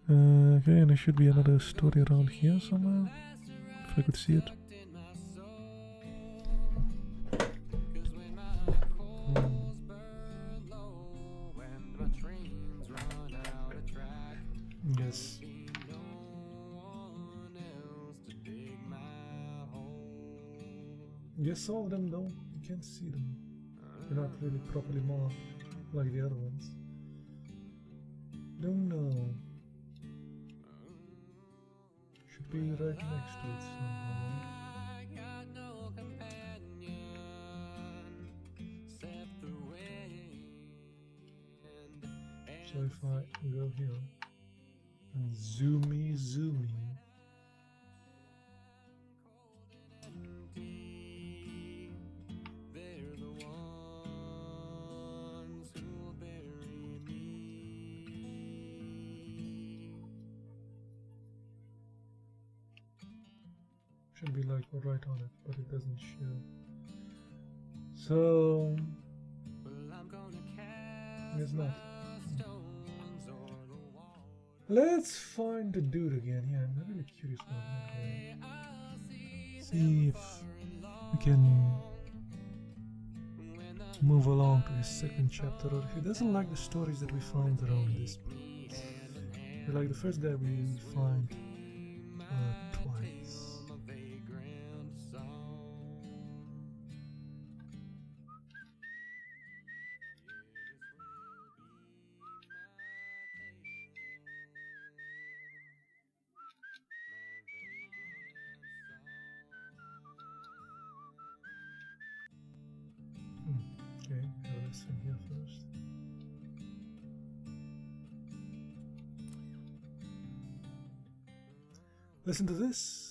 Okay, and there should be another story around here somewhere, if I could see it. Yes. Yes, some of them don't. You can't see them. They're not really properly marked like the other ones. Don't know. Should be right next to it somehow. So if I go here and zoomy. Should be like right on it, but it doesn't show. So it's not. Let's find the dude again. Yeah, I'm really curious about that. See if we can move along to his second chapter, or if he doesn't like the stories that we found around this place. Like the first guy we find twice. this thing here first. Listen to this.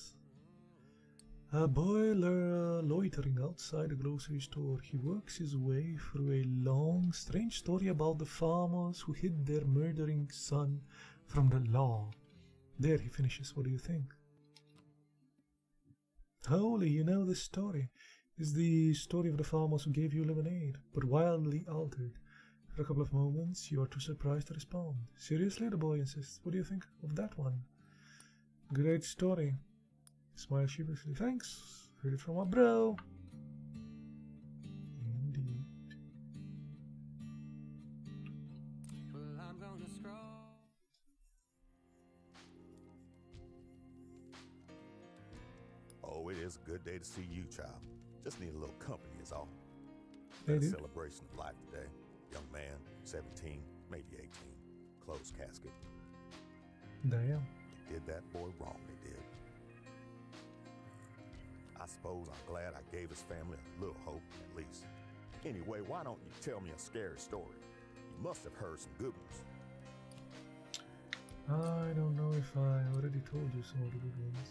A boy loitering outside a grocery store. He works his way through a long, strange story about the farmers who hid their murdering son from the law. There he finishes. What do you think? Holy, you know this story. It's the story of the farmers who gave you lemonade, but wildly altered. For a couple of moments, you are too surprised to respond. Seriously, the boy insists. What do you think of that one? Great story. Smile sheepishly. Thanks. Heard it from my bro. Indeed. Well, I'm gonna scroll. Oh, it is a good day to see you, child. Just need a little company is all. Hey, Had a dude. celebration of life today. Young man, 17, maybe 18. Closed casket. Damn. They did that boy wrong, they did. I suppose I'm glad I gave his family a little hope, at least. Anyway, why don't you tell me a scary story? You must have heard some good ones. I don't know if I already told you some of the good ones.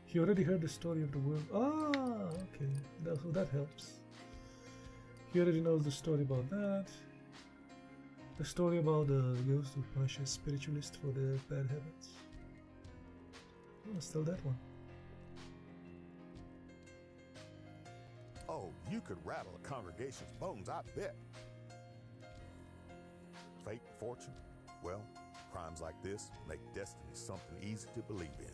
He already heard the story of the world. Ah, okay. So that helps. He already knows the story about that. The story about the ghost who punishes spiritualists for their bad habits. Oh, still that one. Oh, you could rattle a congregation's bones, I bet. Fate and fortune? Well, crimes like this make destiny something easy to believe in.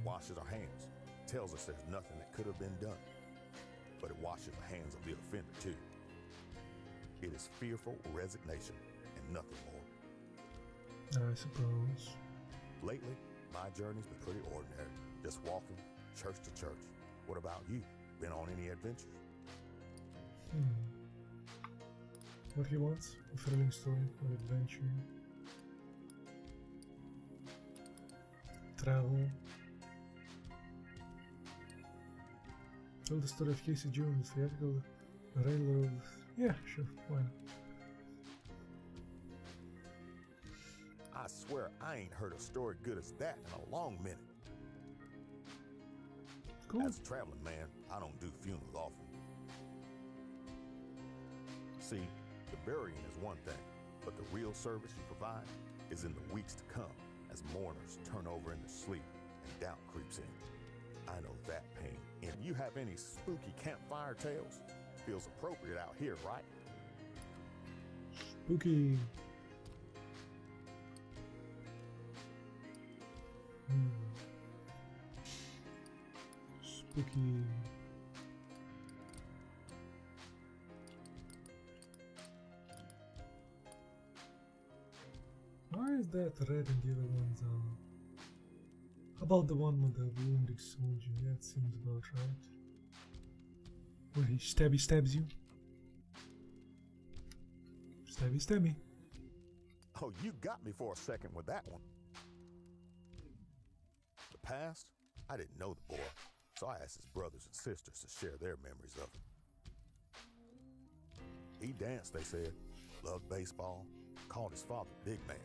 Washes our hands, tells us there's nothing that could have been done. But it washes the hands of the offender too. It is fearful resignation and nothing more. I suppose. Lately, my journey's been pretty ordinary. Just walking church to church. What about you? Been on any adventures? What he wants? A thrilling story of adventure. Travel. Tell the story of Casey Jones, theatrical railroad. Yeah, sure, why not? I swear I ain't heard a story good as that in a long minute. Cool. As a traveling man, I don't do funerals often. See, the burying is one thing, but the real service you provide is in the weeks to come as mourners turn over in their sleep and doubt creeps in. I know that pain. And you have any spooky campfire tales? Feels appropriate out here, right? Spooky. Spooky. Why is that red and the other ones are? How about the one with the wounded soldier? That seems about right. Where he stabs you. Stabby. Oh, you got me for a second with that one. The past? I didn't know the boy, so I asked his brothers and sisters to share their memories of him. He danced, they said, loved baseball, called his father Big Man.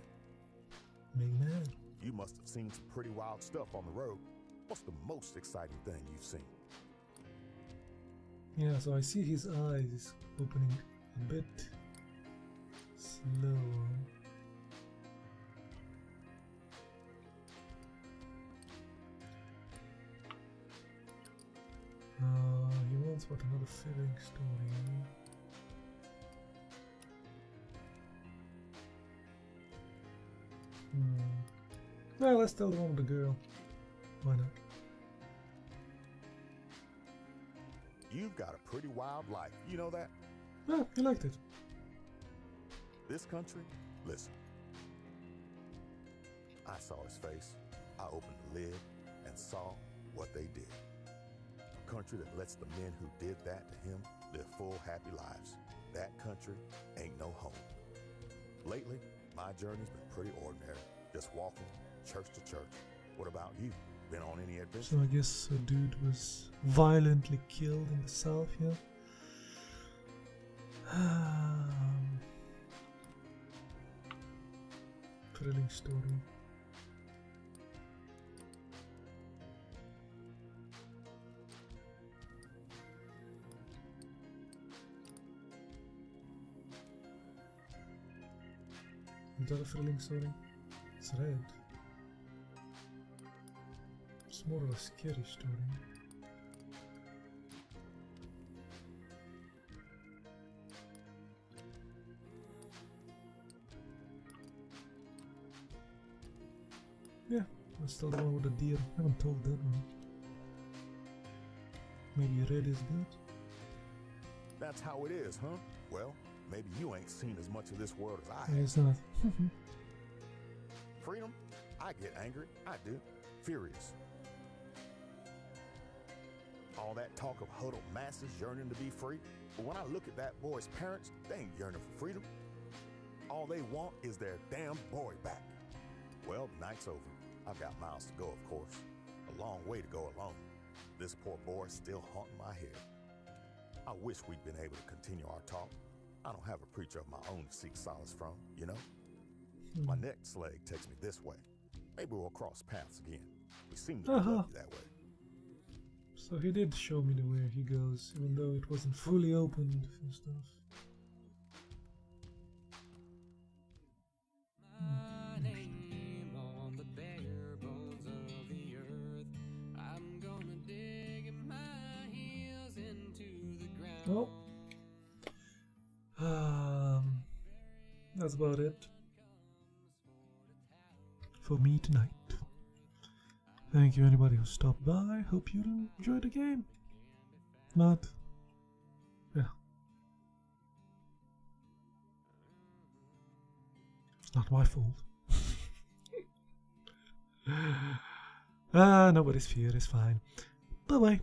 Big man. You must have seen some pretty wild stuff on the road. What's the most exciting thing you've seen? Yeah, so I see his eyes opening a bit slower. He wants what, another thrilling story. Well, let's tell the one with the girl. Why not? You've got a pretty wild life, you know that? Yeah, he liked it. This country, listen. I saw his face. I opened the lid and saw what they did. A country that lets the men who did that to him live full, happy lives. That country ain't no home. Lately, my journey's been pretty ordinary. Just walking church to church. What about you? Been on any adventures? So I guess a dude was violently killed in the south here. Thrilling story. Is that a thrilling story? It's red. It's more of a scary story. Yeah, that's still the one with the deer. I haven't told that one. Maybe red is good? That's how it is, huh? Well, maybe you ain't seen as much of this world as I Yeah, have. it's not. Freedom? I get angry. I do. Furious. All that talk of huddled masses yearning to be free. But when I look at that boy's parents, they ain't yearning for freedom. All they want is their damn boy back. Well, the night's over. I've got miles to go, of course. A long way to go alone. This poor boy's still haunting my head. I wish we'd been able to continue our talk. I don't have a preacher of my own to seek solace from, you know? My next leg takes me this way. Maybe we'll cross paths again. We seem to be lucky that way. So he did show me the way he goes, even though it wasn't fully opened and stuff. My name on the bare bones of the earth. I'm gonna dig my heels into the ground. Well, that's about it for me tonight. Thank you anybody who stopped by. Hope you enjoyed the game. Not, yeah. It's not my fault. Nobody's fear is fine. Bye bye.